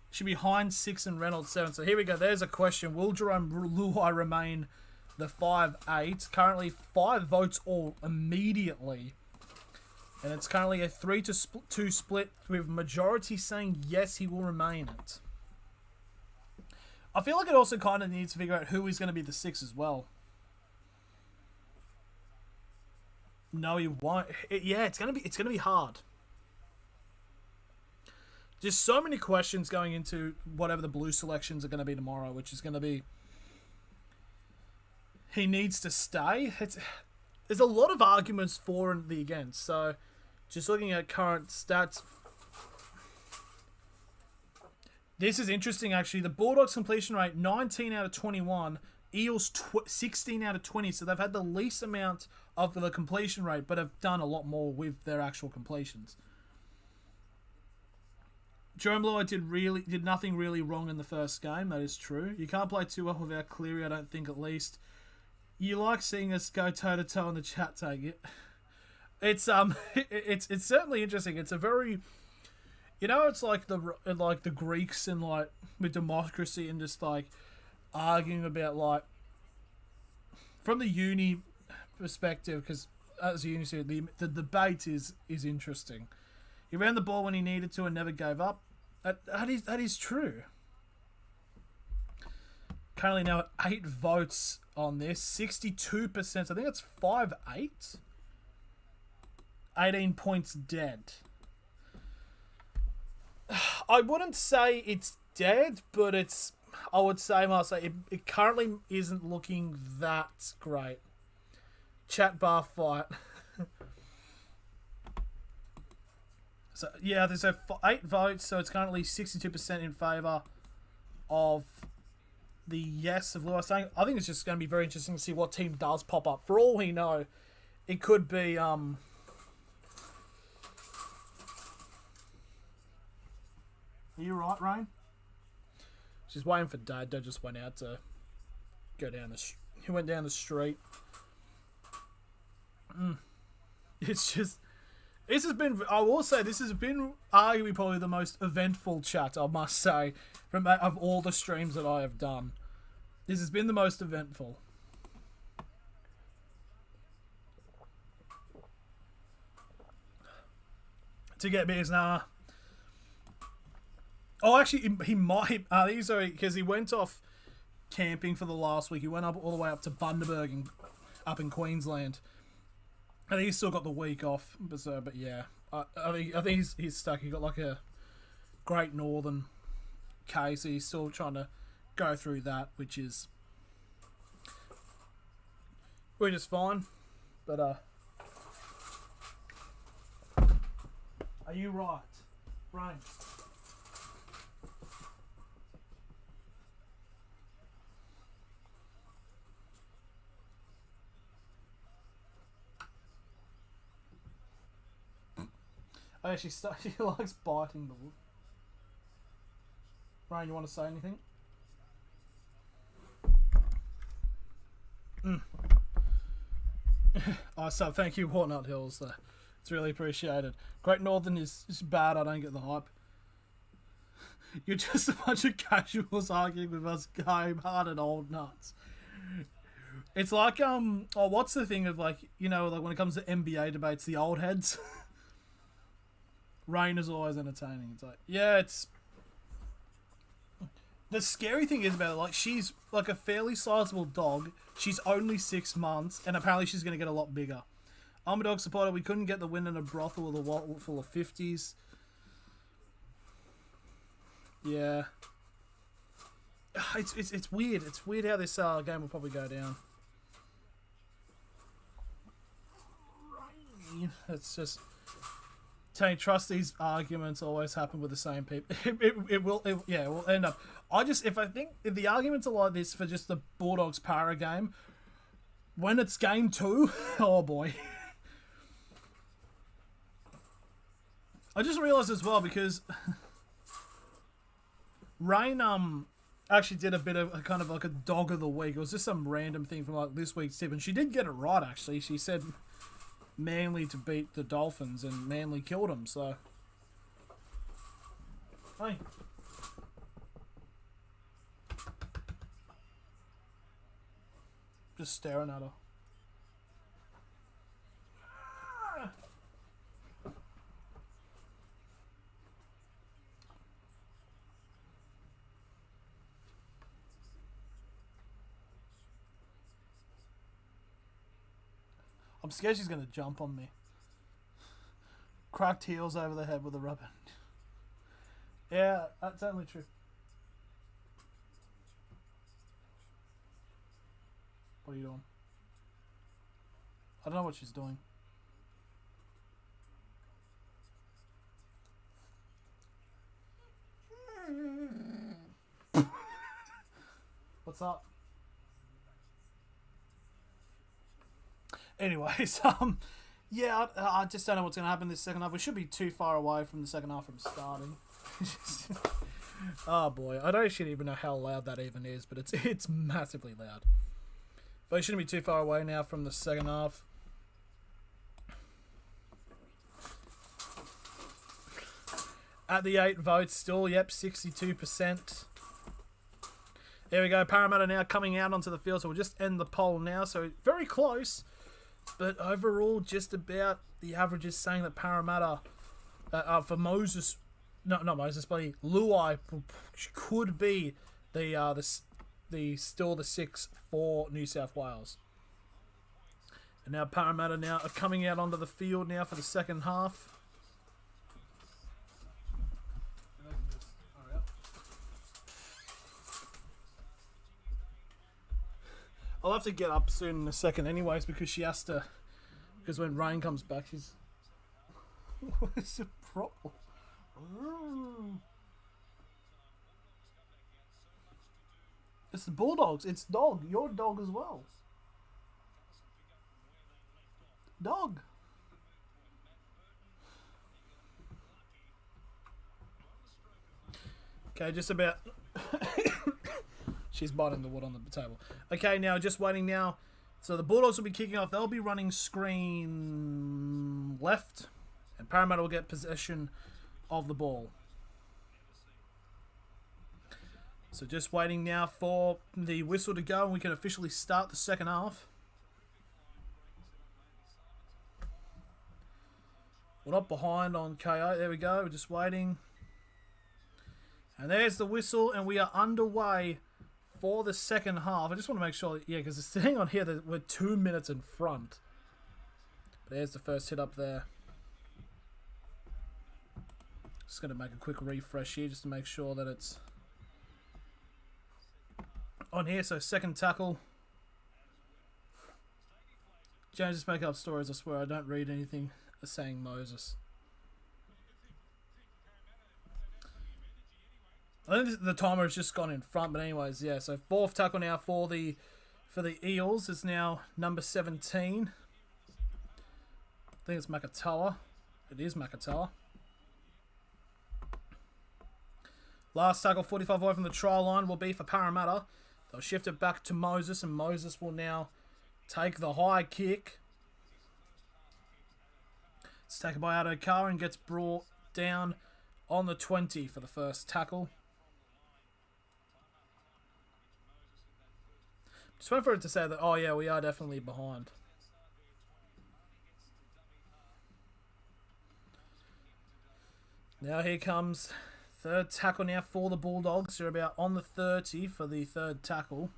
Should be Hines 6 and Reynolds 7. So here we go. There's a question. Will Jerome Luai remain the 5'8"? Currently 5 votes all immediately. And it's currently a 3-2 split with majority saying yes, he will remain it. I feel like it also kind of needs to figure out who is going to be the 6 as well. No, he won't. It's gonna be hard. Just so many questions going into whatever the blue selections are going to be tomorrow, which is going to be he needs to stay. There's a lot of arguments for and the against. So, just looking at current stats, this is interesting actually. The Bulldogs completion rate 19 out of 21. Eels 16 out of 20, so they've had the least amount of the completion rate, but have done a lot more with their actual completions. Jerome Luai did nothing really wrong in the first game. That is true. You can't play too well without Cleary, I don't think, at least. You like seeing us go toe to toe in the chat, take it. It's it's certainly interesting. It's a very, it's like the Greeks and with democracy and just arguing about from the uni perspective, because as uni said, the debate is interesting. He ran the ball when he needed to and never gave up. That is true. Currently now at 8 votes on this, 62%. I think that's 5'8". 18 points dead. I wouldn't say it's dead, but I would say, it currently isn't looking that great. Chat bar fight. So, yeah, there's 8 votes, so it's currently 62% in favour of the yes of Lewis. I think it's just going to be very interesting to see what team does pop up. For all we know, it could be... Are you right, Rain? She's waiting for Dad. Dad just went out to go down he went down the street. It's just... This has been... I will say, this has been arguably probably the most eventful chat, I must say, of all the streams that I have done. This has been the most eventful. To get beers, nah. Oh, actually, he might... because he went off camping for the last week. He went up all the way up to Bundaberg up in Queensland. I think he's still got the week off, but yeah, I think he's stuck. He got Great Northern case. He's still trying to go through that, which is fine. But are you right, Rain? Oh, she likes biting the wood. Rain, you want to say anything? Oh, so thank you, Walnut Hills. It's really appreciated. Great Northern is bad. I don't get the hype. You're just a bunch of casuals arguing with us game-hearted old nuts. It's like what's the thing of like like when it comes to NBA debates, the old heads. Rain is always entertaining. It's like, yeah, it's... The scary thing is about it, like, she's like a fairly sizable dog. She's only 6 months, and apparently she's going to get a lot bigger. I'm a dog supporter. We couldn't get the win in a brothel with a wallet full of 50s. Yeah. It's weird. It's weird how this game will probably go down. It's just... Trust these arguments always happen with the same people. It will end up. If the arguments are like this for just the Bulldogs Para game, when it's game 2, oh boy. I just realised as well because Rain actually did a bit of a kind of like a dog of the week. It was just some random thing from like this week's tip, and she did get it right actually. She said Manly to beat the Dolphins, and Manly killed them, so... Hey. Just staring at her. I'm scared she's going to jump on me. Cracked heels over the head with a rubber. Yeah, that's only true. What are you doing? I don't know what she's doing. What's up? Anyways, yeah, I just don't know what's going to happen this second half. We should be too far away from the second half from starting. Oh boy, I don't actually even know how loud that even is, but it's massively loud. But we shouldn't be too far away now from the second half. At the 8 votes still, yep, 62%. There we go, Parramatta now coming out onto the field, so we'll just end the poll now. So very close. But overall, just about the average is saying that Parramatta, for Moses, not Moses, but Luai could be still the 6 for New South Wales. And now Parramatta now are coming out onto the field now for the second half. I'll have to get up soon in a second anyways because she has to... Because when Rain comes back, she's... What is the problem? It's the Bulldogs. It's dog. Your dog as well. Dog. Okay, just about... She's biting the wood on the table. Okay, now just waiting now. So the Bulldogs will be kicking off. They'll be running screen left. And Parramatta will get possession of the ball. So just waiting now for the whistle to go and we can officially start the second half. We're not behind on KO. There we go. We're just waiting. And there's the whistle and we are underway for the second half. I just want to make sure, yeah, because it's saying on here that we're 2 minutes in front. But there's the first hit up there. Just going to make a quick refresh here just to make sure that it's on here. So second tackle. James just making up stories, I swear. I don't read anything saying Moses. I think the timer has just gone in front, but anyways, yeah. So fourth tackle now for the Eels is now number 17. I think it's Makatoa. It is Makatoa. Last tackle, 45 away from the try line, will be for Parramatta. They'll shift it back to Moses, and Moses will now take the high kick. It's taken by Adokar and gets brought down on the 20 for the first tackle. Just wait for it to say that, oh yeah, we are definitely behind. Now here comes third tackle now for the Bulldogs. They're about on the 30 for the third tackle.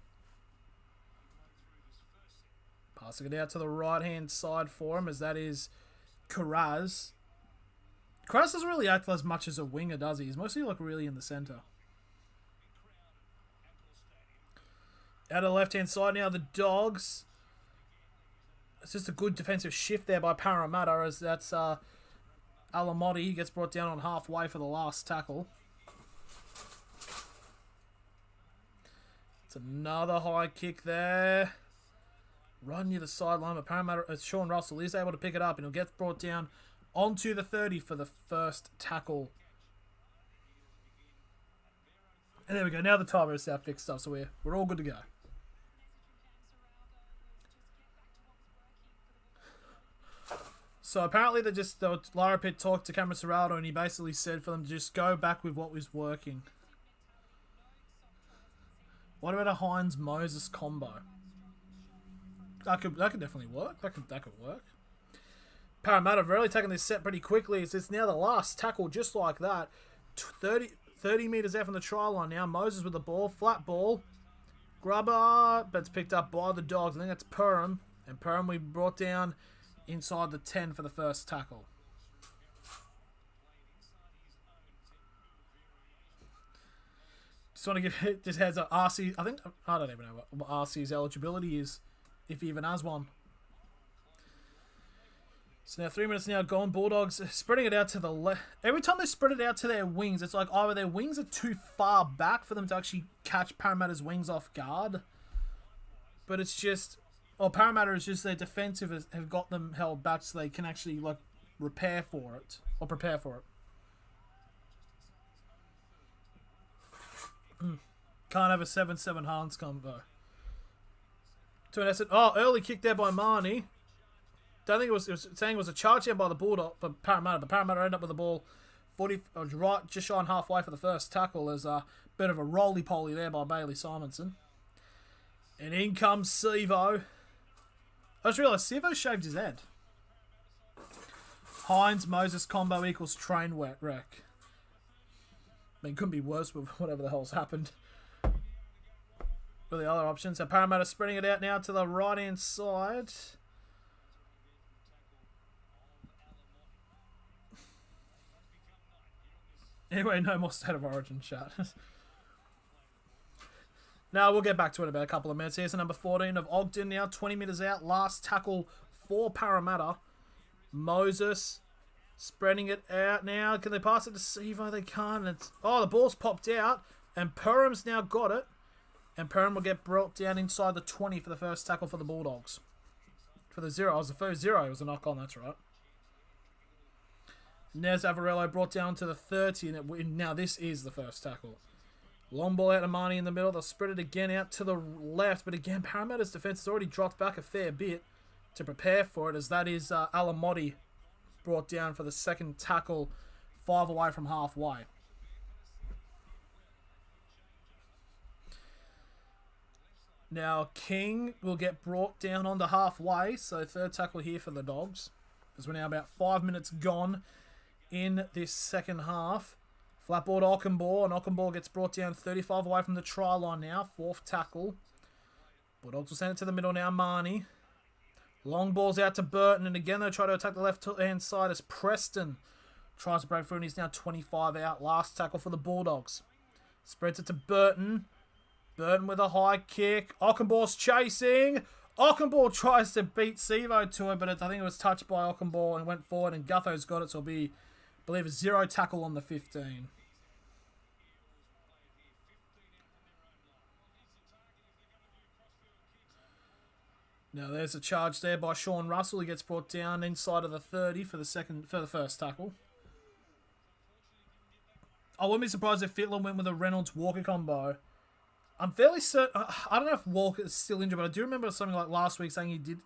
Passing it out to the right-hand side for him, as that is Karaz. Karaz doesn't really act as much as a winger, does he? He's mostly like really in the centre. Out of the left-hand side now, the Dogs. It's just a good defensive shift there by Parramatta, as that's Alamotti gets brought down on halfway for the last tackle. It's another high kick there. Right near the sideline, but Parramatta, Sean Russell is able to pick it up, and he'll get brought down onto the 30 for the first tackle. And there we go. Now the timer is now fixed up, so we're all good to go. So apparently Lara Pitt talked to Cameron Ciraldo, and he basically said for them to just go back with what was working. What about a Hines-Moses combo? That could definitely work. That could work. Parramatta have really taken this set pretty quickly. It's now the last tackle, just like that. 30 metres out from the try line now. Moses with the ball. Flat ball. Grubber. But it's picked up by the Dogs. I think that's Perham. And Perham we brought down inside the 10 for the first tackle. Just want to give it, just has a RC. I don't even know what RC's eligibility is, if he even has one. So now 3 minutes now gone. Bulldogs spreading it out to the left. Every time they spread it out to their wings, it's like either their wings are too far back for them to actually catch Parramatta's wings off guard. But it's just, or Parramatta is just their defensive have got them held back so they can actually like prepare for it. Can't have a 7-7 Hans combo. To an essence. Oh, early kick there by Marnie. Don't think it was saying it was a charge here by the Bulldog, but Parramatta. But Parramatta end up with the ball 40, right just shy on halfway for the first tackle. There's a bit of a roly-poly there by Bailey Simonson. And in comes Sivo. I just realised Sivo shaved his head. Hines-Moses combo equals train wet wreck. I mean, couldn't be worse with whatever the hell's happened. For the other options. So Parramatta spreading it out now to the right-hand side. Anyway, no more State of Origin chat. Now, we'll get back to it in about a couple of minutes. Here's the number 14 of Ogden now. 20 metres out. Last tackle for Parramatta. Moses spreading it out now. Can they pass it to Sivo? They can't. The ball's popped out. And Perham's now got it. And Perham will get brought down inside the 20 for the first tackle for the Bulldogs. For the 0. It was the first 0. It was a knock on. That's right. Nez Avarello brought down to the 30. And now this is the first tackle. Long ball out to Marnie in the middle. They'll spread it again out to the left. But again, Parramatta's defence has already dropped back a fair bit to prepare for it, as that is Alamotti brought down for the second tackle, 5 away from halfway. Now, King will get brought down onto halfway. So third tackle here for the Dogs, as we're now about 5 minutes gone in this second half. Flat ball to Ockenbaugh, and Ockenbaugh gets brought down 35 away from the try line now. Fourth tackle. Bulldogs will send it to the middle now, Marnie. Long balls out to Burton, and again they'll try to attack the left-hand side as Preston Tries to break through and he's now 25 out. Last tackle for the Bulldogs. Spreads it to Burton. Burton with a high kick. Ockenball's chasing. Ockenball tries to beat Sevo to it, but I think it was touched by Ockenball and went forward, and Gutho's got it, so it'll be, I believe, a 0 tackle on the 15. Now there's a charge there by Sean Russell. He gets brought down inside of the 30 for the first tackle. I wouldn't be surprised if Fittler went with a Reynolds-Walker combo. I'm fairly certain. I don't know if Walker is still injured, but I do remember something like last week saying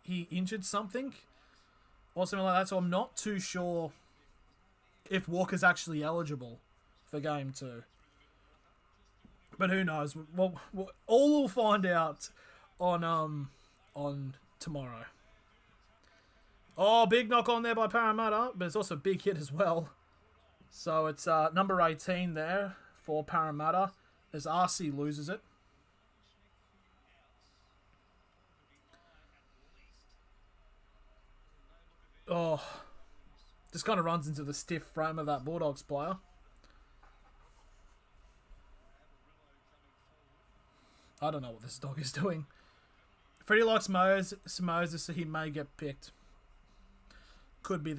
he injured something or something like that. So I'm not too sure if Walker's actually eligible for game 2. But who knows? Well, all we'll find out on tomorrow. Oh, big knock on there by Parramatta, but it's also a big hit as well. So it's number 18 there for Parramatta as RC loses it. Oh, just kind of runs into the stiff frame of that Bulldogs player. I don't know what this dog is doing. Freddie likes Moses, so he may get picked. Could be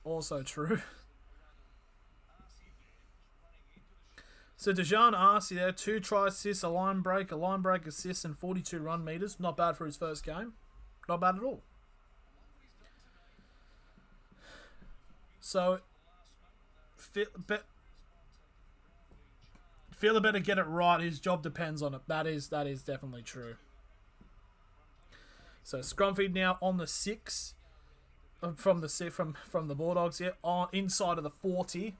also true. So Dejan Arce there, 2 try assists, a line break assist, and 42 run meters. Not bad for his first game. Not bad at all. So Fittler better get it right. His job depends on it. That is definitely true. So scrum feed now on the 6 from the Bulldogs here on inside of the 40.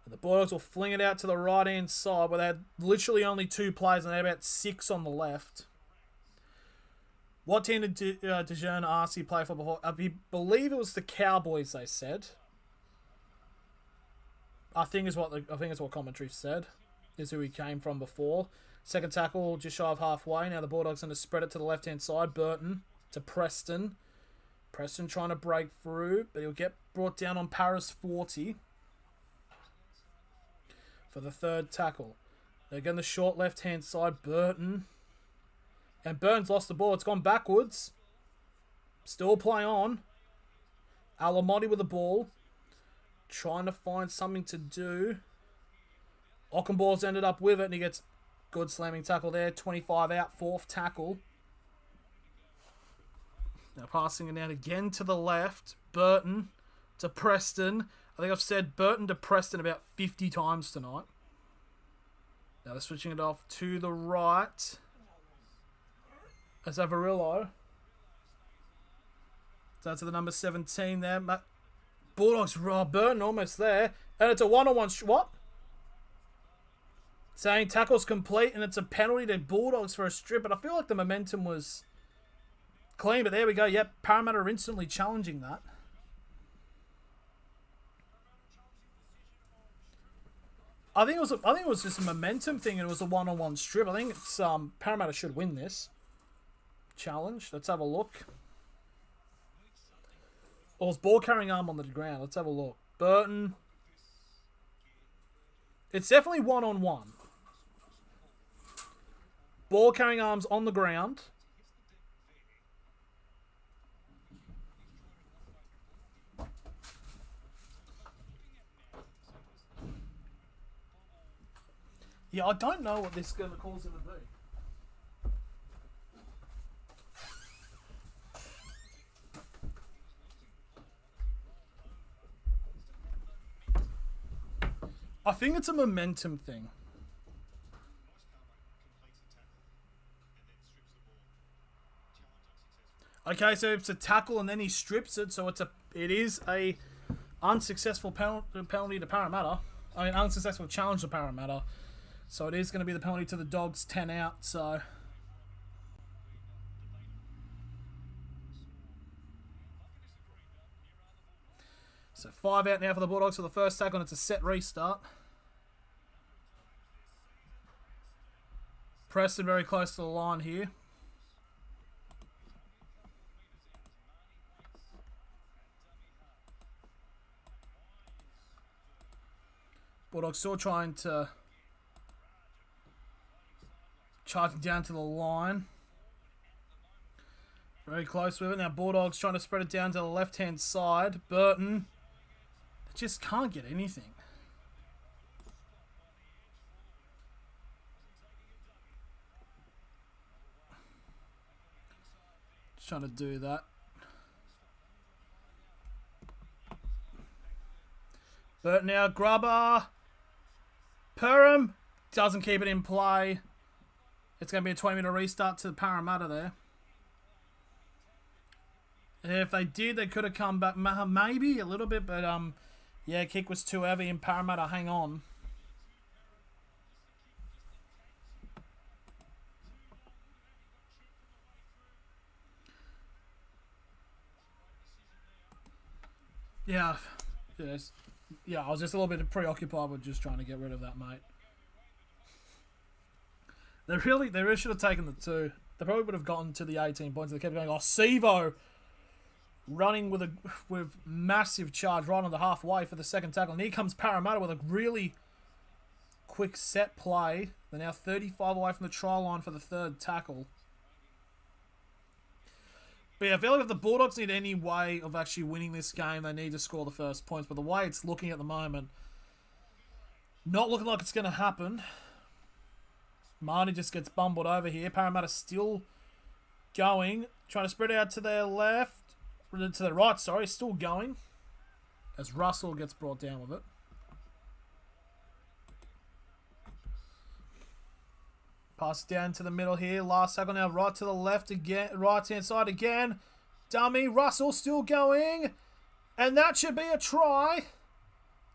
And the Bulldogs will fling it out to the right hand side where they had literally only 2 players and they had about 6 on the left. What team did Dejan Arce play for before? I believe it was the Cowboys. They said. I think it's what commentary said. Is who he came from before. Second tackle just shy of halfway. Now the Bulldogs going to spread it to the left hand side. Burton to Preston. Preston trying to break through, but he'll get brought down on Paris 40 for the third tackle. They're getting the short left hand side. Burton. And Burton's lost the ball. It's gone backwards. Still play on. Alamotti with the ball. Trying to find something to do. Ockenball's ended up with it, and he gets good slamming tackle there. 25 out, 4th tackle. Now passing it out again to the left. Burton to Preston. I think I've said Burton to Preston about 50 times tonight. Now they're switching it off to the right. As Avarillo. So to the number 17 there. Bulldogs, Burton almost there. And it's a one-on-one. What? Saying tackle's complete and it's a penalty to Bulldogs for a strip. But I feel like the momentum was clean. But there we go. Yep, Parramatta are instantly challenging that. I think it was just a momentum thing and it was a one-on-one strip. I think it's Parramatta should win this challenge. Let's have a look. Or his ball carrying arm on the ground. Let's have a look. Burton. It's definitely one-on-one. Ball carrying arms on the ground. Yeah, I don't know what this is going to cause him to be. I think it's a momentum thing. Okay, so it's a tackle and then he strips it, so it is a unsuccessful penalty to Parramatta. I mean, unsuccessful challenge to Parramatta. So it is going to be the penalty to the Dogs, 10 out, so... So 5 out now for the Bulldogs for the first tackle, and it's a set restart. Preston very close to the line here. Bulldogs still trying to charging down to the line. Very close with it. Now Bulldogs trying to spread it down to the left-hand side. Burton just can't get anything. Just trying to do that. Burton now, grubber. Perham doesn't keep it in play. It's going to be a 20-minute restart to Parramatta there. If they did, they could have come back maybe a little bit, but yeah, kick was too heavy and Parramatta hang on. Yeah, yes. Yeah, I was just a little bit preoccupied with just trying to get rid of that, mate. They really should have taken the 2. They probably would have gotten to the 18 points. They kept going, oh, Sevo running with massive charge right on the halfway for the second tackle. And here comes Parramatta with a really quick set play. They're now 35 away from the try line for the third tackle. But yeah, I feel like if the Bulldogs need any way of actually winning this game, they need to score the first points. But the way it's looking at the moment, not looking like it's going to happen. Marnie just gets bumbled over here. Parramatta still going. Trying to spread out to their left. To their right, sorry. Still going. As Russell gets brought down with it. Pass down to the middle here. Last tackle now right to the left again. Right-hand side again. Dummy. Russell still going. And that should be a try.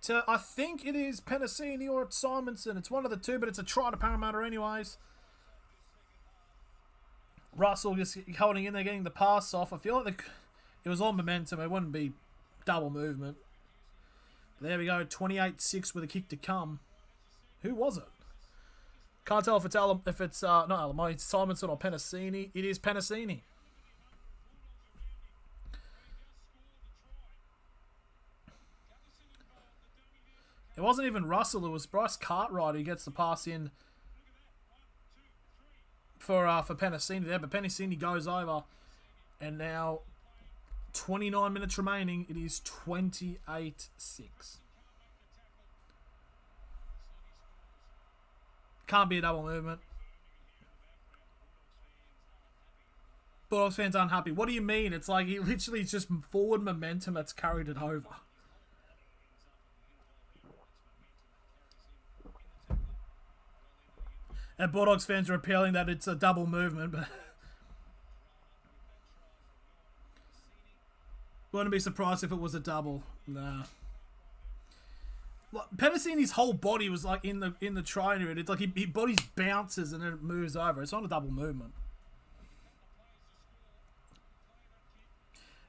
To, I think it is Penasini or it's Simonson. It's one of the two, but it's a try to Parramatta anyways. Russell just holding in there, getting the pass off. I feel like it was all momentum. It wouldn't be double movement. There we go. 28-6 with a kick to come. Who was it? Can't tell if it's not Alamoy, it's Simonson or Penasini. It is Penasini. It wasn't even Russell. It was Bryce Cartwright who gets the pass in for Penasini there. But Penasini goes over. And now 29 minutes remaining. It is 28-6. Can't be a double movement. Bulldogs fans unhappy. What do you mean? It's like it literally is just forward momentum that's carried it over. And Bulldogs fans are appealing that it's a double movement, but wouldn't be surprised if it was a double. Nah. Penasini's whole body was like in the try area. It's like his body bounces and then it moves over. It's not a double movement.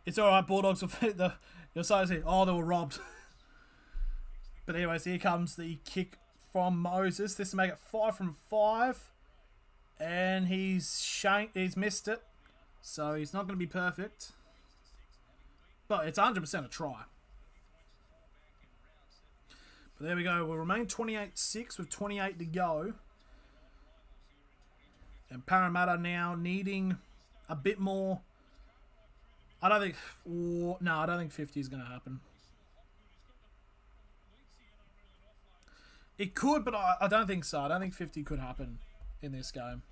It's alright, Bulldogs. You'll say, oh, they were robbed. But anyways, here comes the kick from Moses. This will make it 5 from 5. And he's missed it. So he's not going to be perfect. But it's 100% a try. But there we go. We'll remain 28-6 with 28 to go. And Parramatta now needing a bit more. I don't think 50 is going to happen. It could, but I don't think so. I don't think 50 could happen in this game.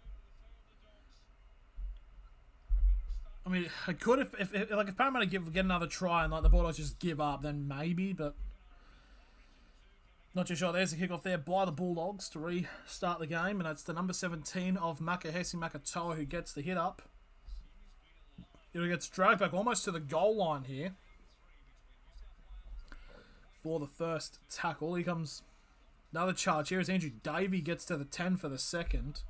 I mean, it could if Parramatta get another try and like the Bulldogs just give up, then maybe, but not too sure. There's a kickoff there by the Bulldogs to restart the game, and that's the number 17 of Makahesi Makatoa who gets the hit up. It gets dragged back almost to the goal line here for the first tackle. Here comes another charge here as Andrew Davey gets to the 10 for the second.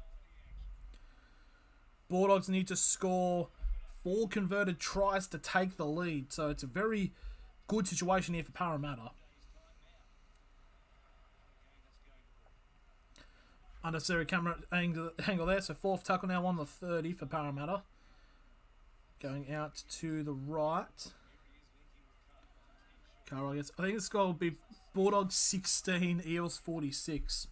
Bulldogs need to score 4 converted tries to take the lead. So it's a very good situation here for Parramatta. Unnecessary camera angle there. So 4th tackle now on the 30 for Parramatta. Going out to the right. Carroll gets. I think the score will be Bulldogs 16, Eels 46.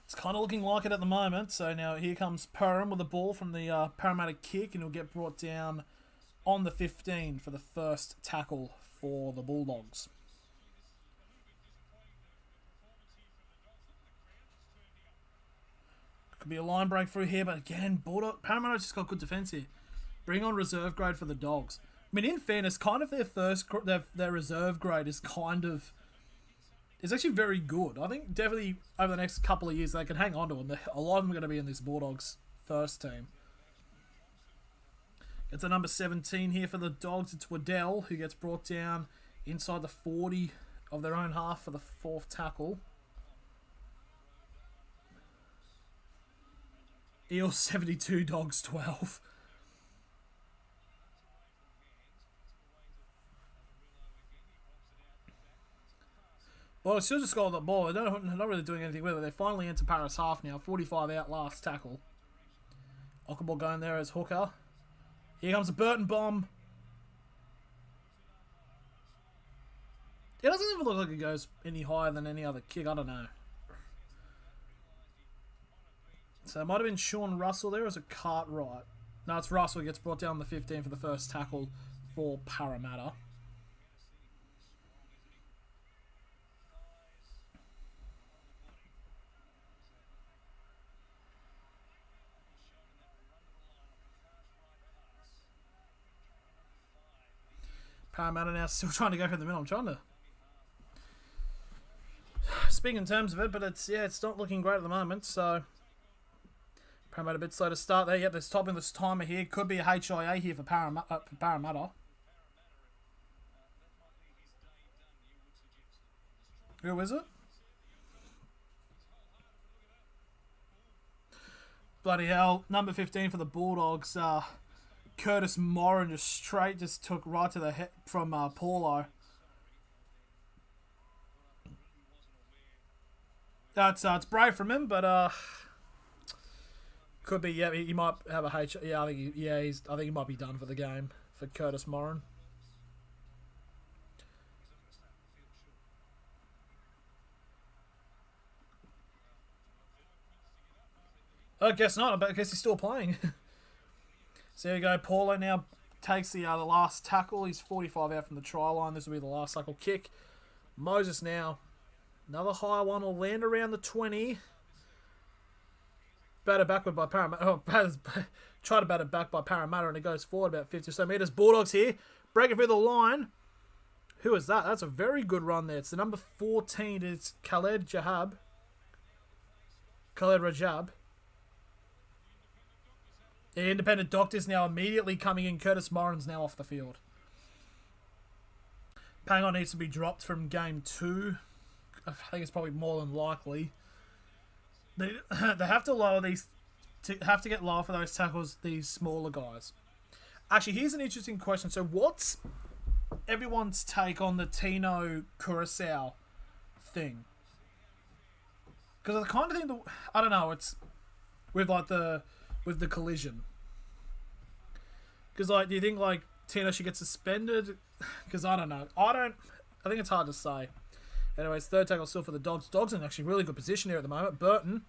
It's kind of looking like it at the moment. So now here comes Perham with the ball from the Parramatta kick, and he'll get brought down on the 15 for the first tackle for the Bulldogs. Could be a line break through here, but again, Parramatta just got good defence here. Bring on reserve grade for the Dogs. I mean, in fairness, kind of their reserve grade is kind of... It's actually very good. I think definitely over the next couple of years they can hang on to them. A lot of them are going to be in this Bulldogs first team. It's a number 17 here for the Dogs. It's Waddell who gets brought down inside the 40 of their own half for the fourth tackle. Eels 72, Dogs 12. Well, it's still just got the ball. They're not really doing anything with it. They finally enter Paris half now. 45 out, last tackle. Ockaball going there as hooker. Here comes a Burton bomb. It doesn't even look like it goes any higher than any other kick. I don't know. So it might have been Sean Russell there as a Cartwright. No, it's Russell who gets brought down the 15 for the first tackle for Parramatta. Parramatta now still trying to go for the middle. I'm trying to speak in terms of it, but it's not looking great at the moment. So Parramatta a bit slow to start there. Yep, there's topping this timer here. Could be a HIA here for Parramatta. Who is it? Bloody hell. Number 15 for the Bulldogs. Curtis Moran just took right to the head from Paulo. It's brave from him, but could be. Yeah, he might have a H. Yeah, I think he might be done for the game for Curtis Moran. I guess not, but I guess he's still playing. So there you go. Paulo now takes the last tackle. He's 45 out from the try line. This will be the last tackle kick. Moses now. Another high one will land around the 20. Batted backward by Parramatta. Try to bat it back by Parramatta, and it goes forward about 50 or so metres. Bulldogs here. Breaking through the line. Who is that? That's a very good run there. It's the number 14. It's Khaled Rajab. The independent doctors now immediately coming in. Curtis Moran's now off the field. Pangon needs to be dropped from game 2. I think it's probably more than likely. They have to lower these. Have to get lower for those tackles. These smaller guys. Actually, here's an interesting question. So, what's everyone's take on the Tino Curacao thing? Because I kind of think I don't know. It's with the collision. Because, do you think, Tino should get suspended? Because I don't know. I think it's hard to say. Anyways, third tackle still for the Dogs. Dogs in actually really good position here at the moment. Burton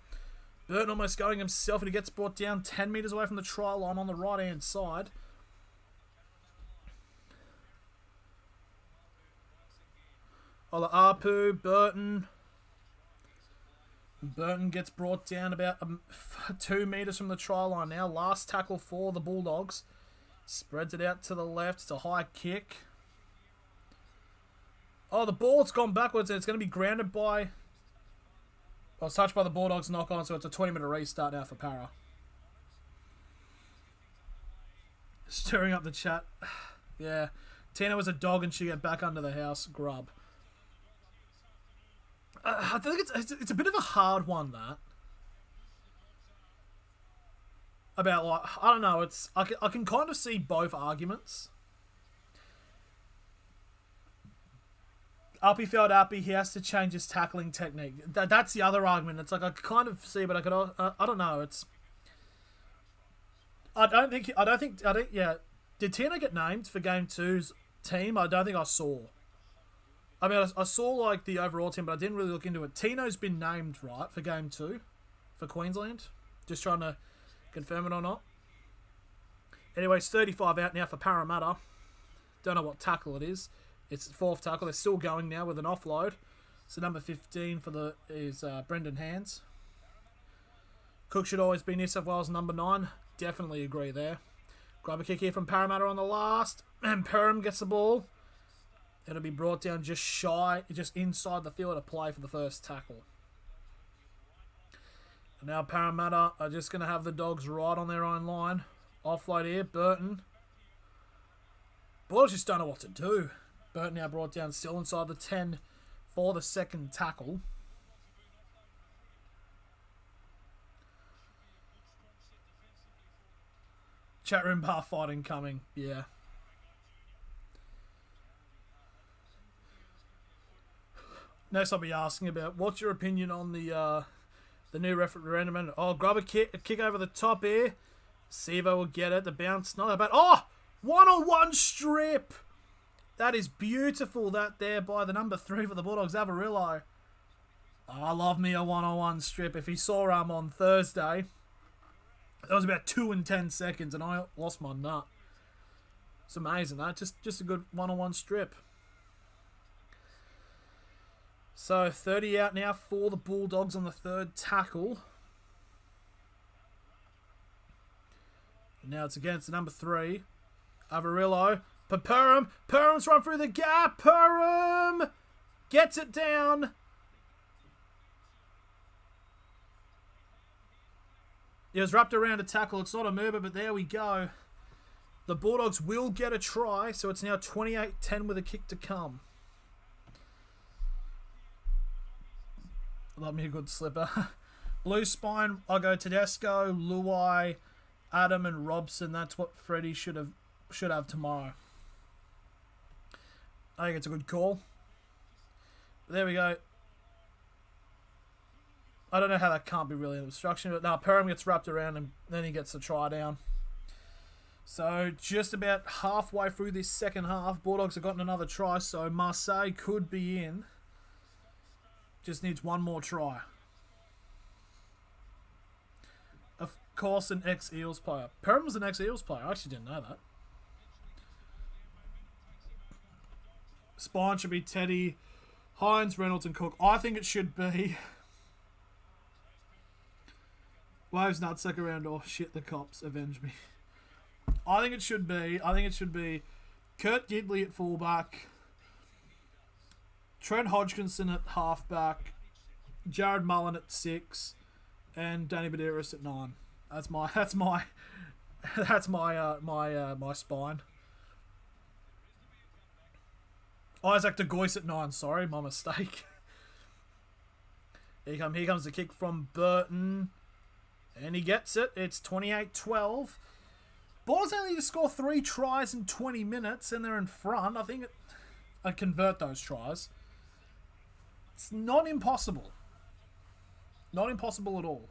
almost going himself, and he gets brought down 10 metres away from the try line on the right-hand side. Ola Apu, Burton gets brought down about 2 metres from the try line now. Last tackle for the Bulldogs. Spreads it out to the left. It's a high kick. Oh, the ball's gone backwards, and it's going to be grounded by... Well, it's touched by the Bulldogs knock on, so it's a 20-minute restart now for Para. Stirring up the chat. Yeah. Tina was a dog and she get back under the house. Grub. I think it's a bit of a hard one, that. About, I don't know, I can kind of see both arguments. Uppy felt uppy, he has to change his tackling technique. That's the other argument. It's I kind of see, but I don't know, yeah. Did Tino get named for Game 2's team? I don't think I saw. I mean, I saw like the overall team, but I didn't really look into it. Tino's been named, right, for game 2 for Queensland. Just trying to confirm it or not. Anyway, it's 35 out now for Parramatta. Don't know what tackle it is. It's the 4th tackle. They're still going now with an offload. So number 15 for is Brendan Hands. Cook should always be New South Wales number 9. Definitely agree there. Grab a kick here from Parramatta on the last. And Perham gets the ball. It'll be brought down just inside the field of play for the first tackle. And now Parramatta are just going to have the Dogs right on their own line. Offload here, Burton. Bulldogs just don't know what to do. Burton now brought down still inside the 10 for the second tackle. Chat room bar fighting coming, yeah. Next I'll be asking about, what's your opinion on the new referendum? Oh, grab a kick over the top here. Sevo will get it. The bounce, not that bad. Oh! 1-on-1 strip! That is beautiful, that there by the number 3 for the Bulldogs, Avarillo. Oh, I love me a 1-on-1 strip. If he saw on Thursday, that was about 2 and 10 seconds, and I lost my nut. It's amazing, that. Just a good 1-on-1 strip. So, 30 out now for the Bulldogs on the 3rd tackle. Now it's against the number 3. Avarillo. Perham. Perham's run through the gap. Perham gets it down. It was wrapped around a tackle. It's not a mover, but there we go. The Bulldogs will get a try, so it's now 28-10 with a kick to come. Love me a good slipper. Blue spine, I'll go Tedesco, Luai, Adam and Robson. That's what Freddie should have tomorrow. I think it's a good call. There we go. I don't know how that can't be really an obstruction, but now Perham gets wrapped around and then he gets the try down. So just about halfway through this second half, Bulldogs have gotten another try, so Marseille could be in. Just needs one more try. Of course, an ex-Eels player. Perham was an ex-Eels player. I actually didn't know that. Spine should be Teddy, Hines, Reynolds and Cook. I think it should be... Waves nutsack around. Oh shit, the cops avenge me. I think it should be Kurt Gidley at fullback, Trent Hodgkinson at halfback, Jared Mullen at 6, and Danny Medeiros at 9. That's my spine. Isaac de Goyce at 9. Sorry, my mistake. Here comes the kick from Burton. And he gets it. It's 28-12. Bulldogs only need to score 3 tries in 20 minutes, and they're in front. I think I'd convert those tries. It's not impossible. Not impossible at all.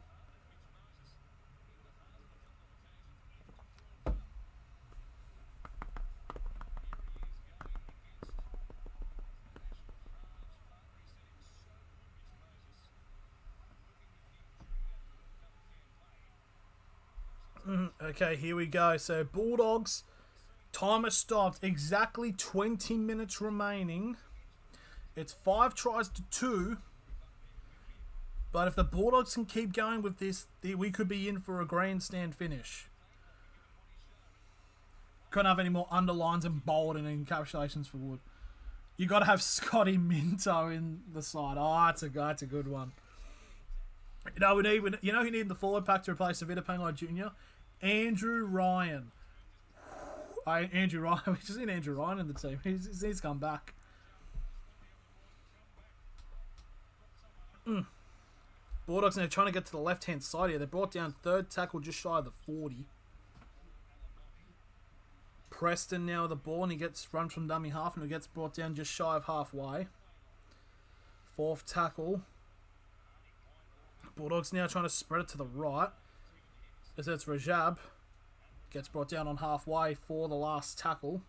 Okay, here we go. So, Bulldogs, timer stopped. Exactly 20 minutes remaining. It's 5 tries to 2. But if the Bulldogs can keep going with this, we could be in for a grandstand finish. Couldn't have any more underlines and bold and encapsulations for Wood. You got to have Scotty Minto in the side. Oh, that's a good one. You know, who needed the forward pack to replace Savita Pangai Jr.? Andrew Ryan. Andrew Ryan. We just need Andrew Ryan in the team. He's come back. Bulldogs now trying to get to the left-hand side here. They brought down 3rd tackle just shy of the 40. Preston now with the ball, and he gets run from dummy half, and he gets brought down just shy of halfway. 4th tackle. Bulldogs now trying to spread it to the right. As it's Rajab. Gets brought down on halfway for the last tackle.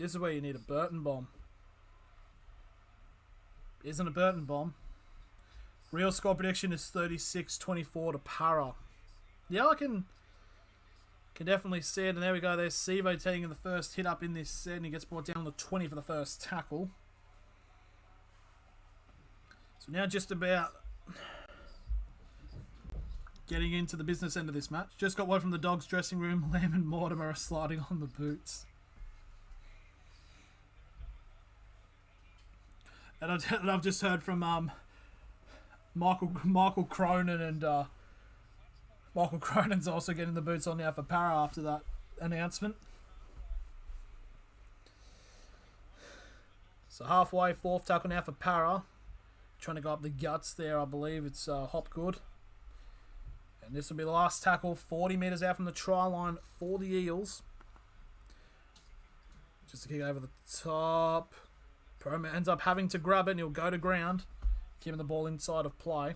This is where you need a Burton bomb. Isn't a Burton bomb. Real score prediction is 36-24 to Para. Yeah, I can definitely see it. And there we go. There's Sivo taking the first hit up in this set, and he gets brought down to 20 for the first tackle. So now just about getting into the business end of this match. Just got word from the Dogs dressing room. Lamb and Mortimer are sliding on the boots. And I've just heard from Michael Cronin, and Michael Cronin's also getting the boots on now for Para after that announcement. So halfway, fourth tackle now for Para. Trying to go up the guts there, I believe. It's Hopgood. And this will be the last tackle, 40 metres out from the try line for the Eels. Just a kick over the top. Perma ends up having to grab it, and he'll go to ground, keeping the ball inside of play.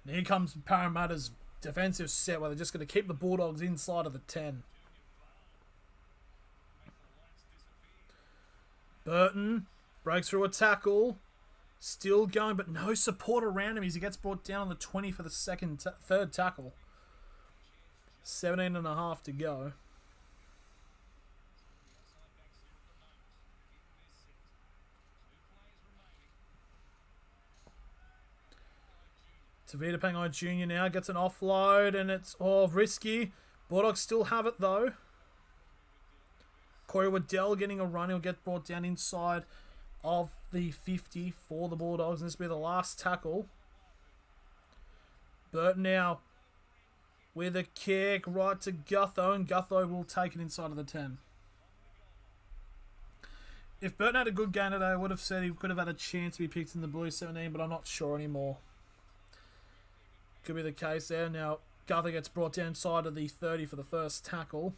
And here comes Parramatta's defensive set, where they're just going to keep the Bulldogs inside of the 10. Burton breaks through a tackle. Still going, but no support around him as he gets brought down on the 20 for the third tackle. 17.5 to go. Tavita Pangai Jr. now gets an offload, and it's risky. Bulldogs still have it though. Corey Waddell getting a run. He'll get brought down inside of the 50 for the Bulldogs, and this will be the last tackle. Burton now with a kick right to Gutho, and Gutho will take it inside of the 10. If Burton had a good game today, I would have said he could have had a chance to be picked in the blue 17, but I'm not sure anymore. Could be the case there. Now, Gutho gets brought down inside of the 30 for the first tackle.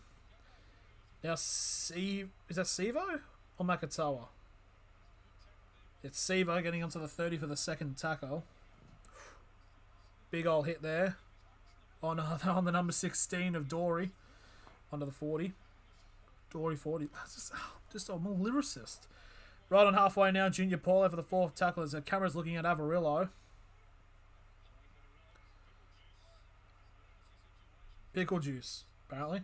Now, is that Sivo or Makatoa? It's Sivo getting onto the 30 for the second tackle. Big old hit there on the number 16 of Dory. Onto the 40. Dory 40. Just a more lyricist. Right on halfway now, Junior Paulo for the fourth tackle as the camera's looking at Avarillo. Pickle juice, apparently.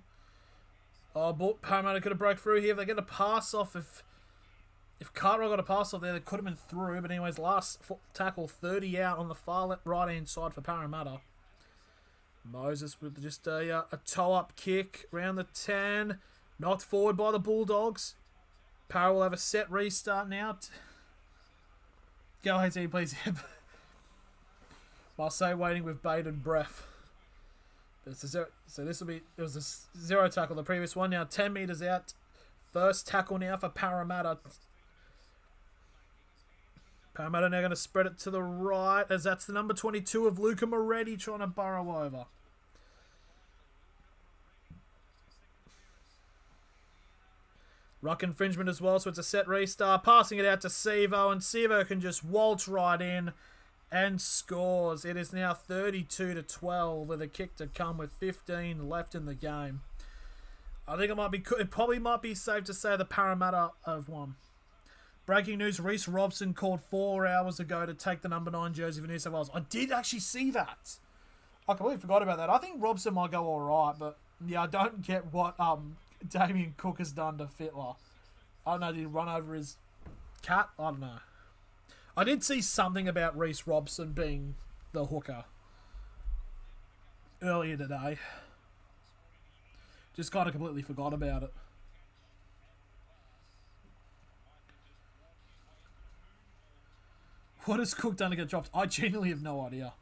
Oh, but Parramatta could have broke through here. If they get a pass off, if Cartwright got a pass off there, they could have been through. But anyways, last tackle, 30 out on the far right-hand side for Parramatta. Moses with just a toe-up kick around the 10. Knocked forward by the Bulldogs. Parra will have a set restart now. Go ahead, team, please. Marseille waiting with bated breath. It's a zero, so this will be, it was a zero tackle the previous one. Now 10 metres out. First tackle now for Parramatta. Parramatta now going to spread it to the right, as that's the number 22 of Luca Moretti trying to burrow over. Ruck infringement as well, so it's a set restart. Passing it out to Sivo, and Sivo can just waltz right in and scores. It is now 32-12 with a kick to come with 15 left in the game. I think it probably might be safe to say the Parramatta have won. Breaking news, Reece Robson called 4 hours ago to take the number 9 jersey for New South Wales. I did actually see that. I completely forgot about that. I think Robson might go alright, but yeah, I don't get what Damien Cook has done to Fittler. I don't know, did he run over his cat? I don't know. I did see something about Reece Robson being the hooker earlier today. Just kind of completely forgot about it. What has Cook done to get dropped? I genuinely have no idea.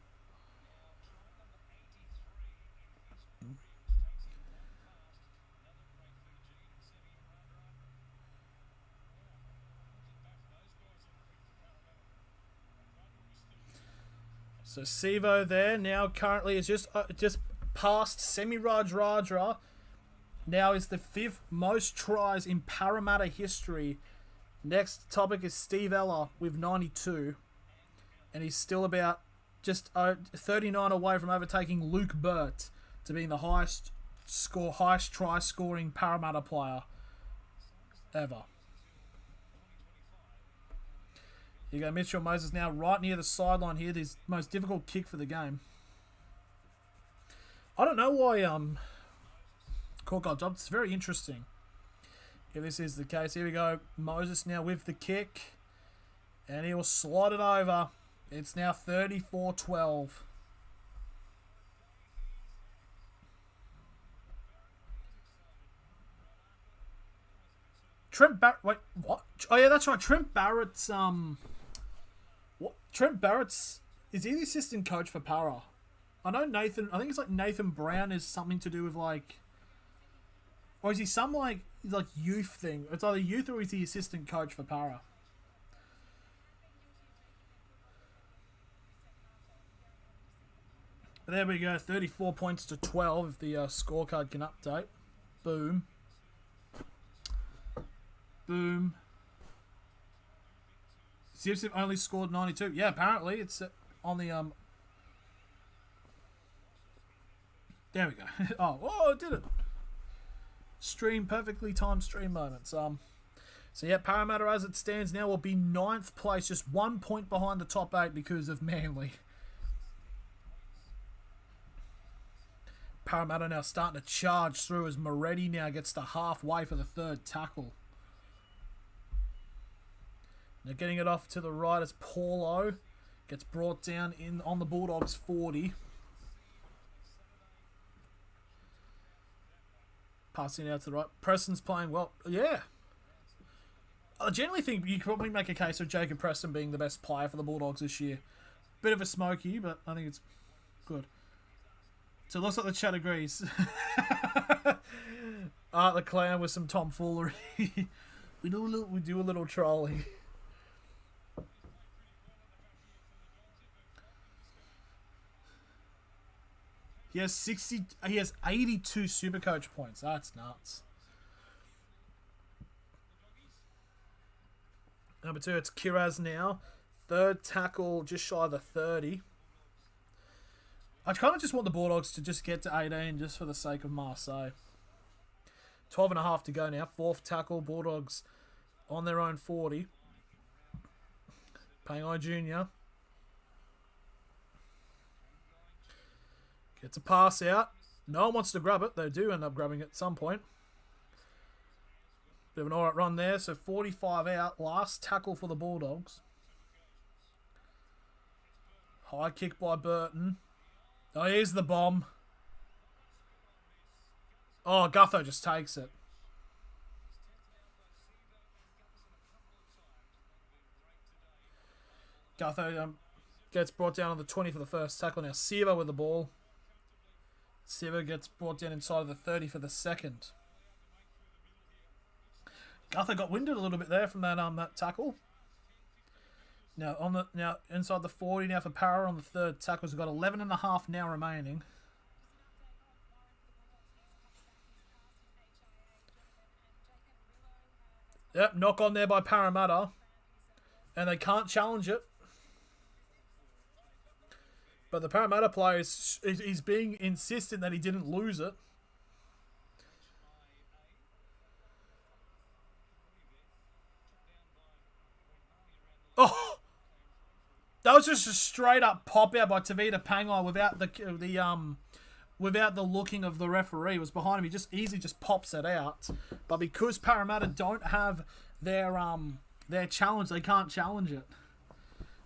So Sivo there now currently is just past Semiraj Radra. Now is the 5th most tries in Parramatta history. Next topic is Steve Ella with 92. And he's still about just 39 away from overtaking Luke Burt to being the highest try scoring Parramatta player ever. You go, Mitchell Moses now right near the sideline here. This most difficult kick for the game. I don't know why Court got dropped. It's very interesting if this is the case. Here we go. Moses now with the kick. And he will slide it over. It's now 34-12. Trent Barrett. Wait, what? Oh yeah, that's right. Trent Barrett's what? Trent Barrett's, is he the assistant coach for Para? I know Nathan. I think it's like Nathan Brown is something to do with like, or is he some like youth thing? It's either youth or is he assistant coach for Para? But there we go. 34 points to 12. If the scorecard can update. Boom. Boom. Simpson only scored 92. Yeah, apparently it's on the There we go. Oh, it did it. Stream, perfectly timed stream moments. So yeah, Parramatta as it stands now will be 9th place, just 1 point behind the top 8 because of Manly. Parramatta now starting to charge through as Moretti now gets to halfway for the 3rd tackle. Now getting it off to the right as Paulo gets brought down in on the Bulldogs 40. Passing out to the right. Preston's playing well. Yeah. I generally think you could probably make a case of Jacob Preston being the best player for the Bulldogs this year. Bit of a smoky, but I think it's good. So it looks like the chat agrees. Art the Clown with some tomfoolery. we do a little trolling. He has 82 Supercoach points. That's nuts. Number 2, it's Kiraz now. 3rd tackle, just shy of the 30. I kind of just want the Bulldogs to just get to 18 just for the sake of Marseille. 12.5 to go now. 4th tackle, Bulldogs on their own 40. Pangai Jr. Gets a pass out. No one wants to grab it. They do end up grabbing it at some point. Bit of an alright run there. So 45 out. Last tackle for the Bulldogs. High kick by Burton. Oh, here's the bomb. Oh, Gutho just takes it. Gutho gets brought down on the 20 for the first tackle. Now Siva with the ball. Siva gets brought down inside of the 30 for the second. Gutho got winded a little bit there from that tackle. Now inside the 40 now for Para on the 3rd tackle. We've got 11.5 now remaining. Yep, knock on there by Parramatta. And they can't challenge it. But the Parramatta player is being insistent that he didn't lose it. Oh! That was just a straight up pop out by Tavita Pangai without the looking of the referee. It was behind him. He just easily just pops it out. But because Parramatta don't have their challenge, they can't challenge it.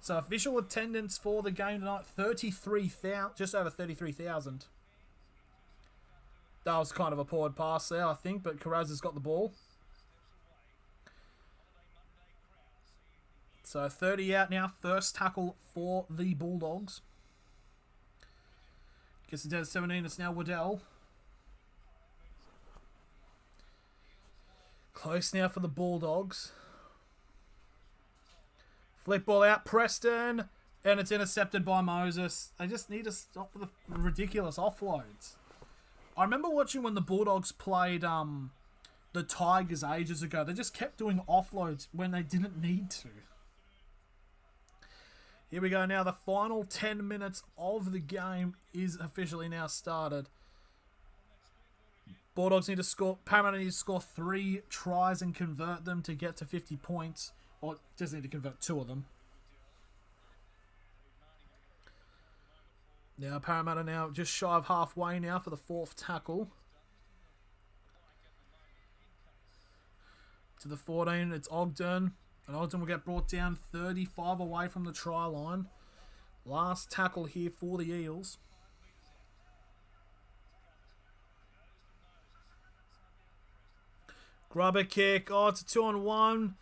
So official attendance for the game tonight, 33,000, just over 33,000. That was kind of a poor pass there, I think, but Carraz has got the ball. So 30 out now, first tackle for the Bulldogs. Gets it down to 17, it's now Waddell. Close now for the Bulldogs. Flick ball out, Preston, and it's intercepted by Moses. They just need to stop with the ridiculous offloads. I remember watching when the Bulldogs played the Tigers ages ago. They just kept doing offloads when they didn't need to. Here we go now. The final 10 minutes of the game is officially now started. Bulldogs need to score. Parramatta need to score 3 tries and convert them to get to 50 points. Or just need to convert 2 of them. Now Parramatta now just shy of halfway now for the 4th tackle. To the 14, it's Ogden. And Ogden will get brought down 35 away from the try line. Last tackle here for the Eels. Grubber kick. Oh, it's a 2-on-1.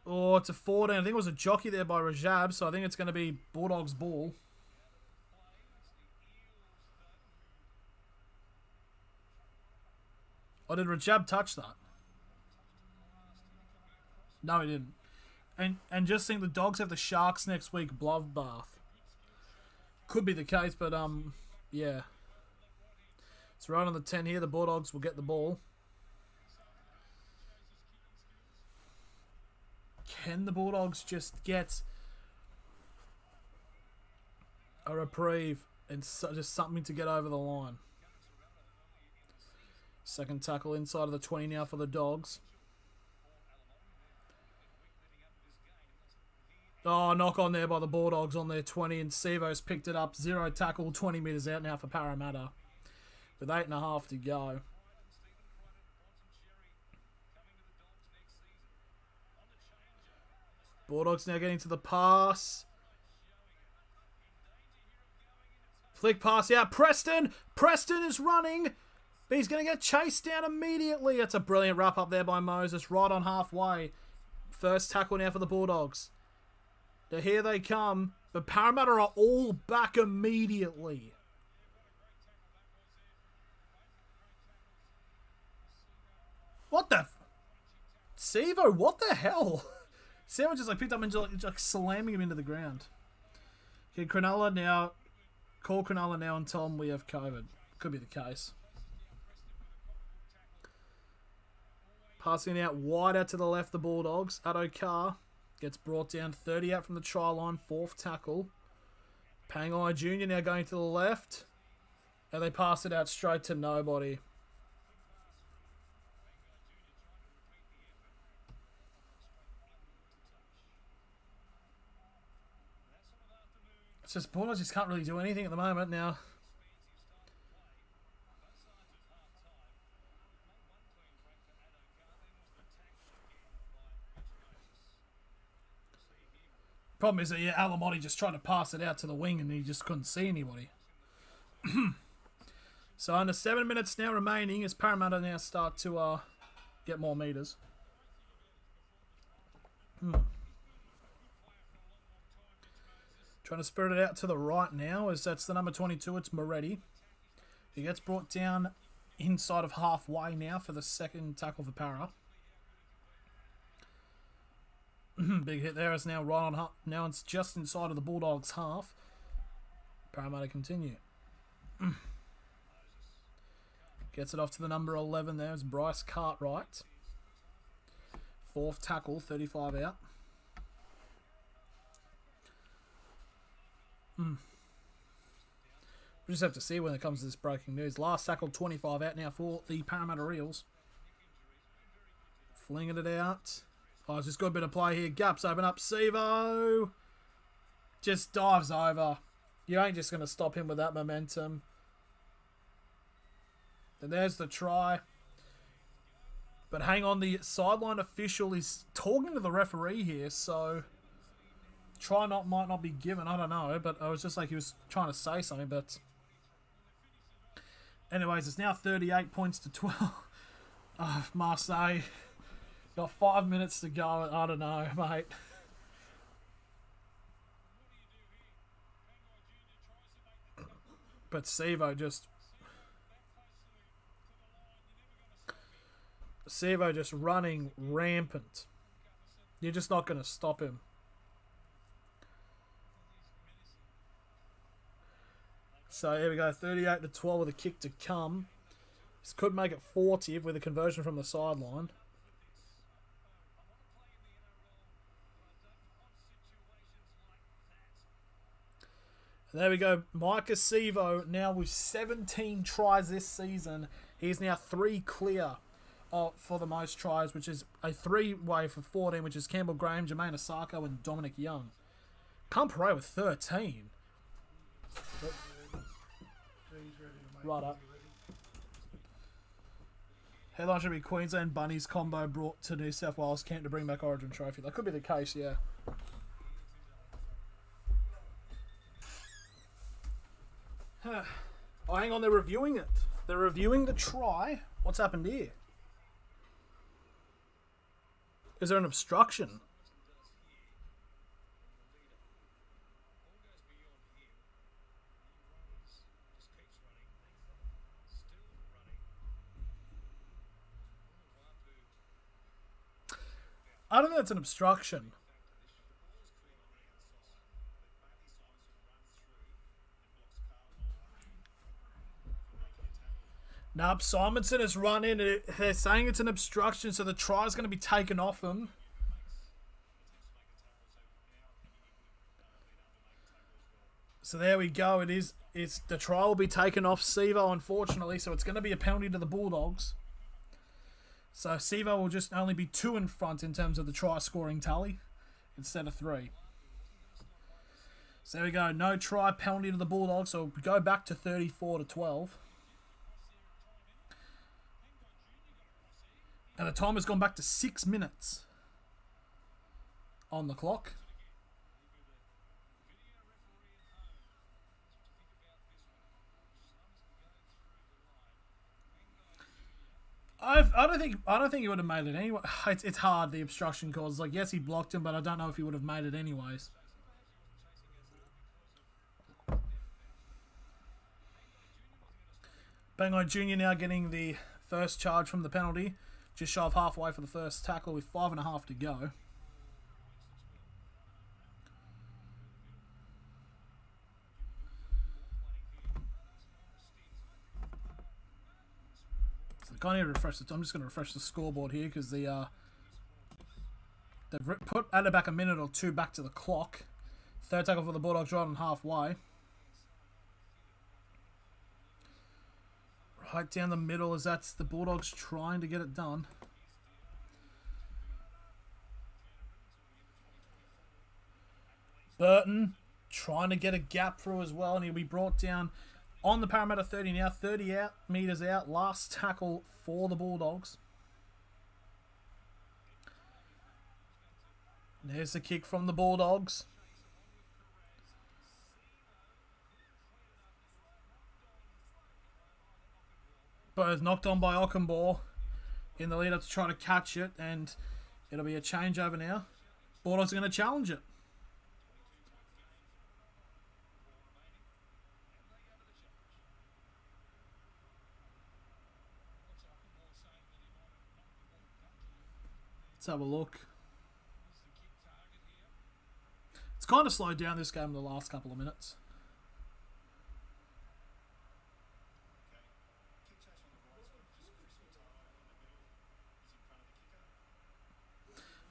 Oh, it's a 14. I think it was a jockey there by Rajab, so I think it's going to be Bulldogs ball. Oh, did Rajab touch that? No, he didn't. And just think the Dogs have the Sharks next week, bloodbath. Could be the case, but yeah. It's right on the 10 here. The Bulldogs will get the ball. Can the Bulldogs just get a reprieve and just something to get over the line? Second tackle inside of the 20 now for the Dogs. Oh, knock on there by the Bulldogs on their 20, and Sevo's picked it up. 0 tackle, 20 metres out now for Parramatta with 8.5 to go. Bulldogs now getting to the pass. Flick pass out. Preston! Preston is running! But he's going to get chased down immediately. That's a brilliant wrap up there by Moses, right on halfway. First tackle now for the Bulldogs. Now here they come, but Parramatta are all back immediately. What the? Sevo, what the hell? Sevo just like picked up and just like slamming him into the ground. Okay, Cronulla now. Call Cronulla now and tell them we have COVID. Could be the case. Passing out wide out to the left, the Bulldogs. Addo gets brought down 30 out from the try line. 4th tackle. Pangai Jr. now going to the left. And they pass it out straight to nobody. It's just Bulldogs just can't really do anything at the moment now. Problem is that, yeah, Alamotti just tried to pass it out to the wing and he just couldn't see anybody. So under 7 minutes now remaining as Parramatta now start to get more metres. Trying to spread it out to the right now as that's the number 22. It's Moretti. He gets brought down inside of halfway now for the second tackle for Para. Big hit there is now right on half. Now it's just inside of the Bulldogs half. Parramatta continue. Gets it off to the number 11 there. It's Bryce Cartwright. 4th tackle, 35 out. We just have to see when it comes to this breaking news. Last tackle, 25 out now for the Parramatta Eels. Flinging it out. Oh, it's just got a bit of play here. Gaps open up. Sevo just dives over. You ain't just going to stop him with that momentum. And there's the try. But hang on, the sideline official is talking to the referee here, so try might not be given. I don't know, but I was just like he was trying to say something. But anyways, it's now 38 points to 12. Marseille got 5 minutes to go. I don't know, mate. But Sevo just running rampant. You're just not going to stop him. So here we go, 38 to 12 with a kick to come. This could make it 40 with a conversion from the sideline. There we go. Micah Sivo now with 17 tries this season. He's now 3 clear for the most tries, which is a 3-way for 14, which is Campbell Graham, Jermaine Osako, and Dominic Young. Campere with 13. Right up. Headline should be Queensland Bunnies combo brought to New South Wales camp to bring back Origin trophy. That could be the case, yeah. Oh, hang on, they're reviewing it. They're reviewing the try. What's happened here? Is there an obstruction? I don't think it's an obstruction. Nope, Simonson has run in. They're saying it's an obstruction, so the try is going to be taken off him. So there we go. It's the try will be taken off Sivo, unfortunately. So it's going to be a penalty to the Bulldogs. So Sivo will just only be 2 in front in terms of the try scoring tally instead of 3. So there we go. No try, penalty to the Bulldogs. So we go back to 34-12. And the time has gone back to 6 minutes on the clock. I don't think he would have made it anyway. It's hard, the obstruction cause. Like, yes, he blocked him, but I don't know if he would have made it anyways. Bangai Jr. now getting the first charge from the penalty. Just shy of halfway for the first tackle with 5.5 to go. So I need to refresh the. I'm just going to refresh the scoreboard here because they've added back a minute or 2 back to the clock. Third tackle for the Bulldogs right on halfway. Right down the middle as that's the Bulldogs trying to get it done. Burton trying to get a gap through as well, and he'll be brought down on the Parramatta 30 now. 30 metres out. Last tackle for the Bulldogs. There's the kick from the Bulldogs. But it's knocked on by Ockenbaugh in the lead up to try to catch it, and it'll be a changeover now. Bulldogs are going to challenge it. Let's have a look. It's kind of slowed down this game in the last couple of minutes.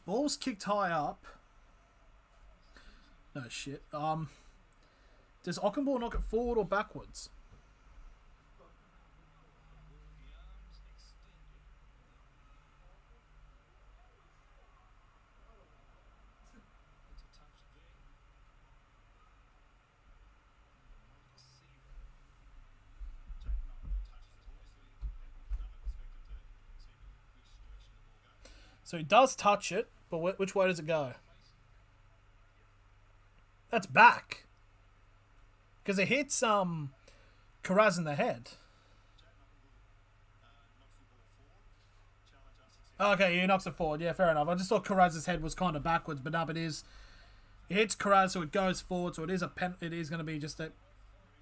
Ball was kicked high up. No shit. Does Ockenbaugh knock it forward or backwards? So he does touch it, but which way does it go? That's back. Because it hits Karaz in the head. Okay, he knocks it forward. Yeah, fair enough. I just thought Karaz's head was kind of backwards, but no, it is. It hits Karaz, so it goes forward. So it is it is going to be just a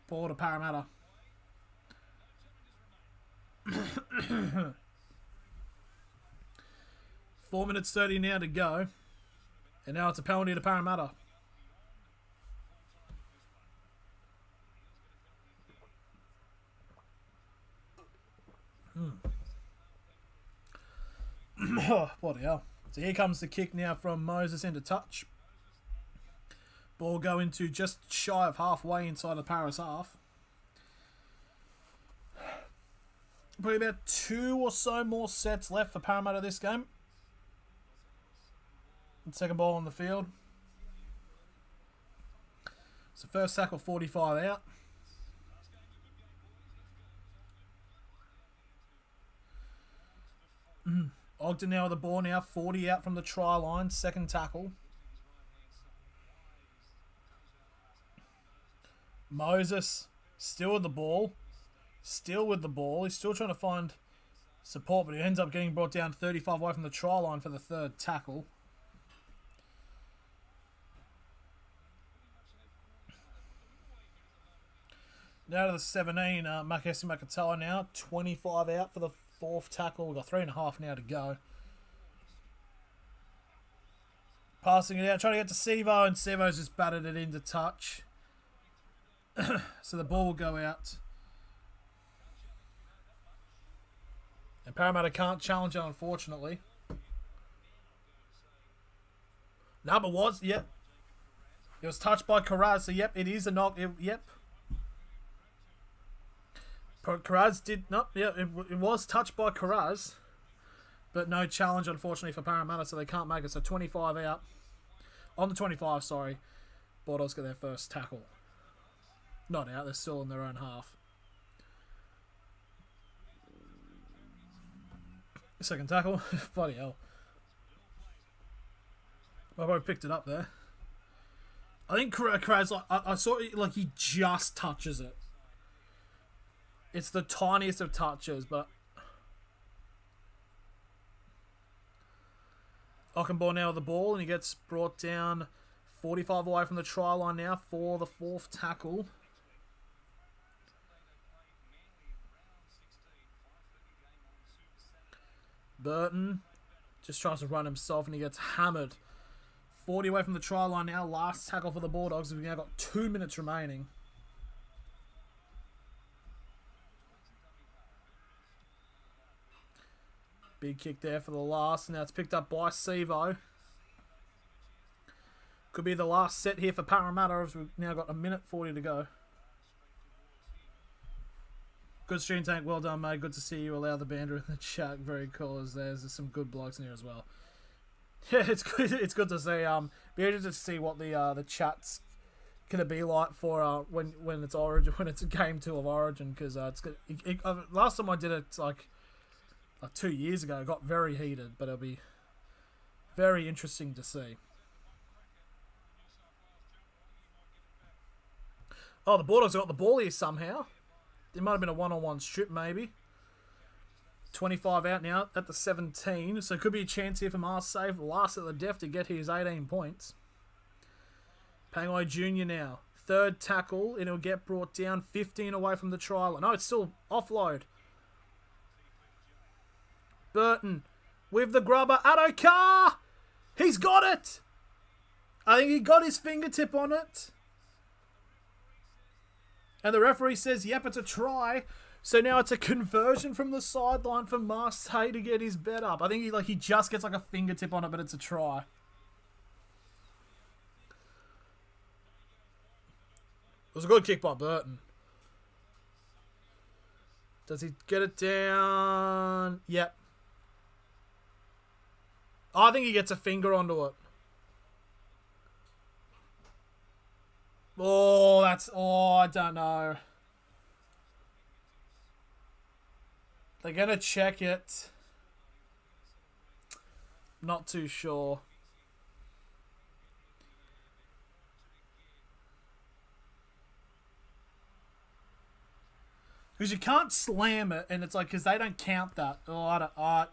ball to Parramatta. 4 minutes 30 now to go. And now it's a penalty to Parramatta. Oh, bloody hell. So here comes the kick now from Moses into touch. Ball going to just shy of halfway inside the Paris half. Probably about 2 or so more sets left for Parramatta this game. And second ball on the field. So first tackle 45 out. Ogden now with the ball now, 40 out from the try line, second tackle. Moses still with the ball. Still with the ball. He's still trying to find support, but he ends up getting brought down 35 away from the try line for the third tackle. Now to the 17, Makesi Makatoa now, 25 out for the fourth tackle. We've got 3.5 now to go. Passing it out, trying to get to Sevo, and Sevo's just batted it into touch. So the ball will go out. And Parramatta can't challenge it, unfortunately. No, but was, yep. It was touched by Karaz, so yep, it is a knock. Yep. Karaz did, no, yeah, it was touched by Karaz. But no challenge, unfortunately, for Parramatta, so they can't make it. So 25 out. On the 25, sorry. Bulldogs get their first tackle. Not out, they're still in their own half. Second tackle. Bloody hell. I probably picked it up there. I think Karaz, like, I saw it, like, he just touches it. It's the tiniest of touches, but... Ockenbaugh now with the ball, and he gets brought down 45 away from the try line now for the fourth tackle. Burton just tries to run himself, and he gets hammered. 40 away from the try line now. Last tackle for the Bulldogs. We've now got 2 minutes remaining. Big kick there for the last. Now it's picked up by Sevo. Could be the last set here for Parramatta as we've now got 1:40 to go. Good stream, Tank. Well done, mate. Good to see you allow the banter in the chat. Very cool. There's some good blokes in here as well. Yeah, it's good. It's good to see. Be interested to see what the chat's gonna be like for when it's Origin, when it's a game 2 of Origin, because it's good. Last time I did it, like 2 years ago, it got very heated, but it'll be very interesting to see. Oh, the Bulldogs got the ball here somehow. There might have been a one-on-one strip, maybe. 25 out now at the 17, so it could be a chance here for Mars save last at the def to get his 18 points. Pangai Jr. now. Third tackle, and it'll get brought down 15 away from the trial. No, it's still offload. Burton with the grubber. Adokar! He's got it! I think he got his fingertip on it. And the referee says, yep, it's a try. So now it's a conversion from the sideline for Marseille to get his bet up. I think he just gets like a fingertip on it, but it's a try. It was a good kick by Burton. Does he get it down? Yep. I think he gets a finger onto it. Oh, I don't know. They're going to check it. Not too sure. Because you can't slam it, and it's like, because they don't count that. Oh, I don't...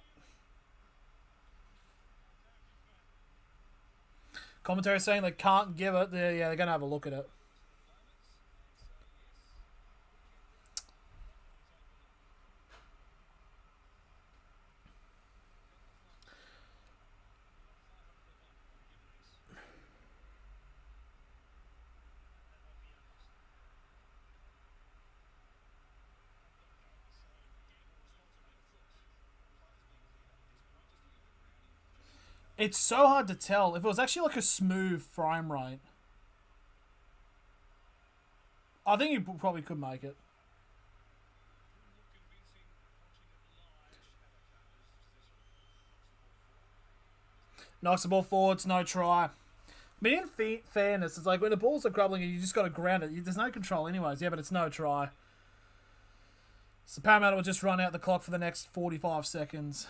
Commentary saying they can't give it. They're going to have a look at it. It's so hard to tell. If it was actually like a smooth frame rate. I think he probably could make it. Knocks the ball forwards, no try. I mean, in fairness, it's like when the balls are grubbling, you just got to ground it. There's no control anyways. Yeah, but it's no try. So Parramatta will just run out the clock for the next 45 seconds.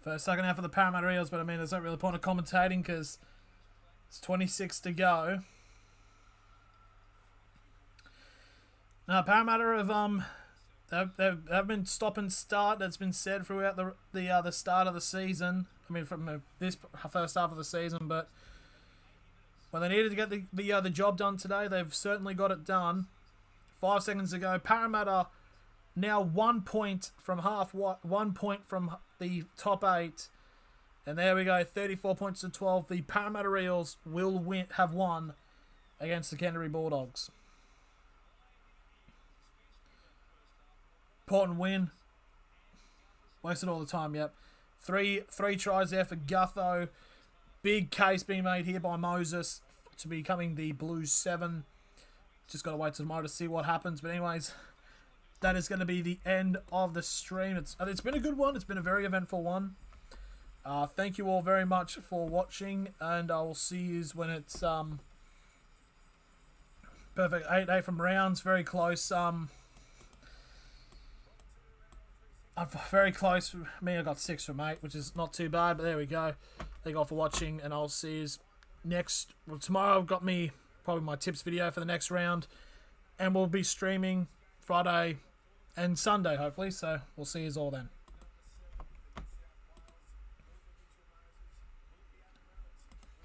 First, second half of the Parramatta Eels, but I mean, there's not really point of commentating because it's 26 to go. Now, Parramatta have been stop and start. That's been said throughout the start of the season. I mean, from this first half of the season, but when they needed to get the job done today, they've certainly got it done. 5 seconds ago, Parramatta now 1 point from 1 point from the top 8, and there we go, 34 points to 12. The Parramatta Eels will have won against the Canterbury Bulldogs. Important win. Wasted all the time. Yep, three tries there for Gutho. Big case being made here by Moses to becoming the Blues 7. Just got to wait till tomorrow to see what happens. But anyways, that is going to be the end of the stream. It's been a good one. It's been a very eventful one. Thank you all very much for watching, and I will see you when it's perfect 8 from rounds. Very close. Very close. Me, I got 6 from 8, which is not too bad. But there we go. Thank you all for watching, and I'll see you next. Well, tomorrow I've got probably my tips video for the next round, and we'll be streaming Friday and Sunday, hopefully. So we'll see you all then.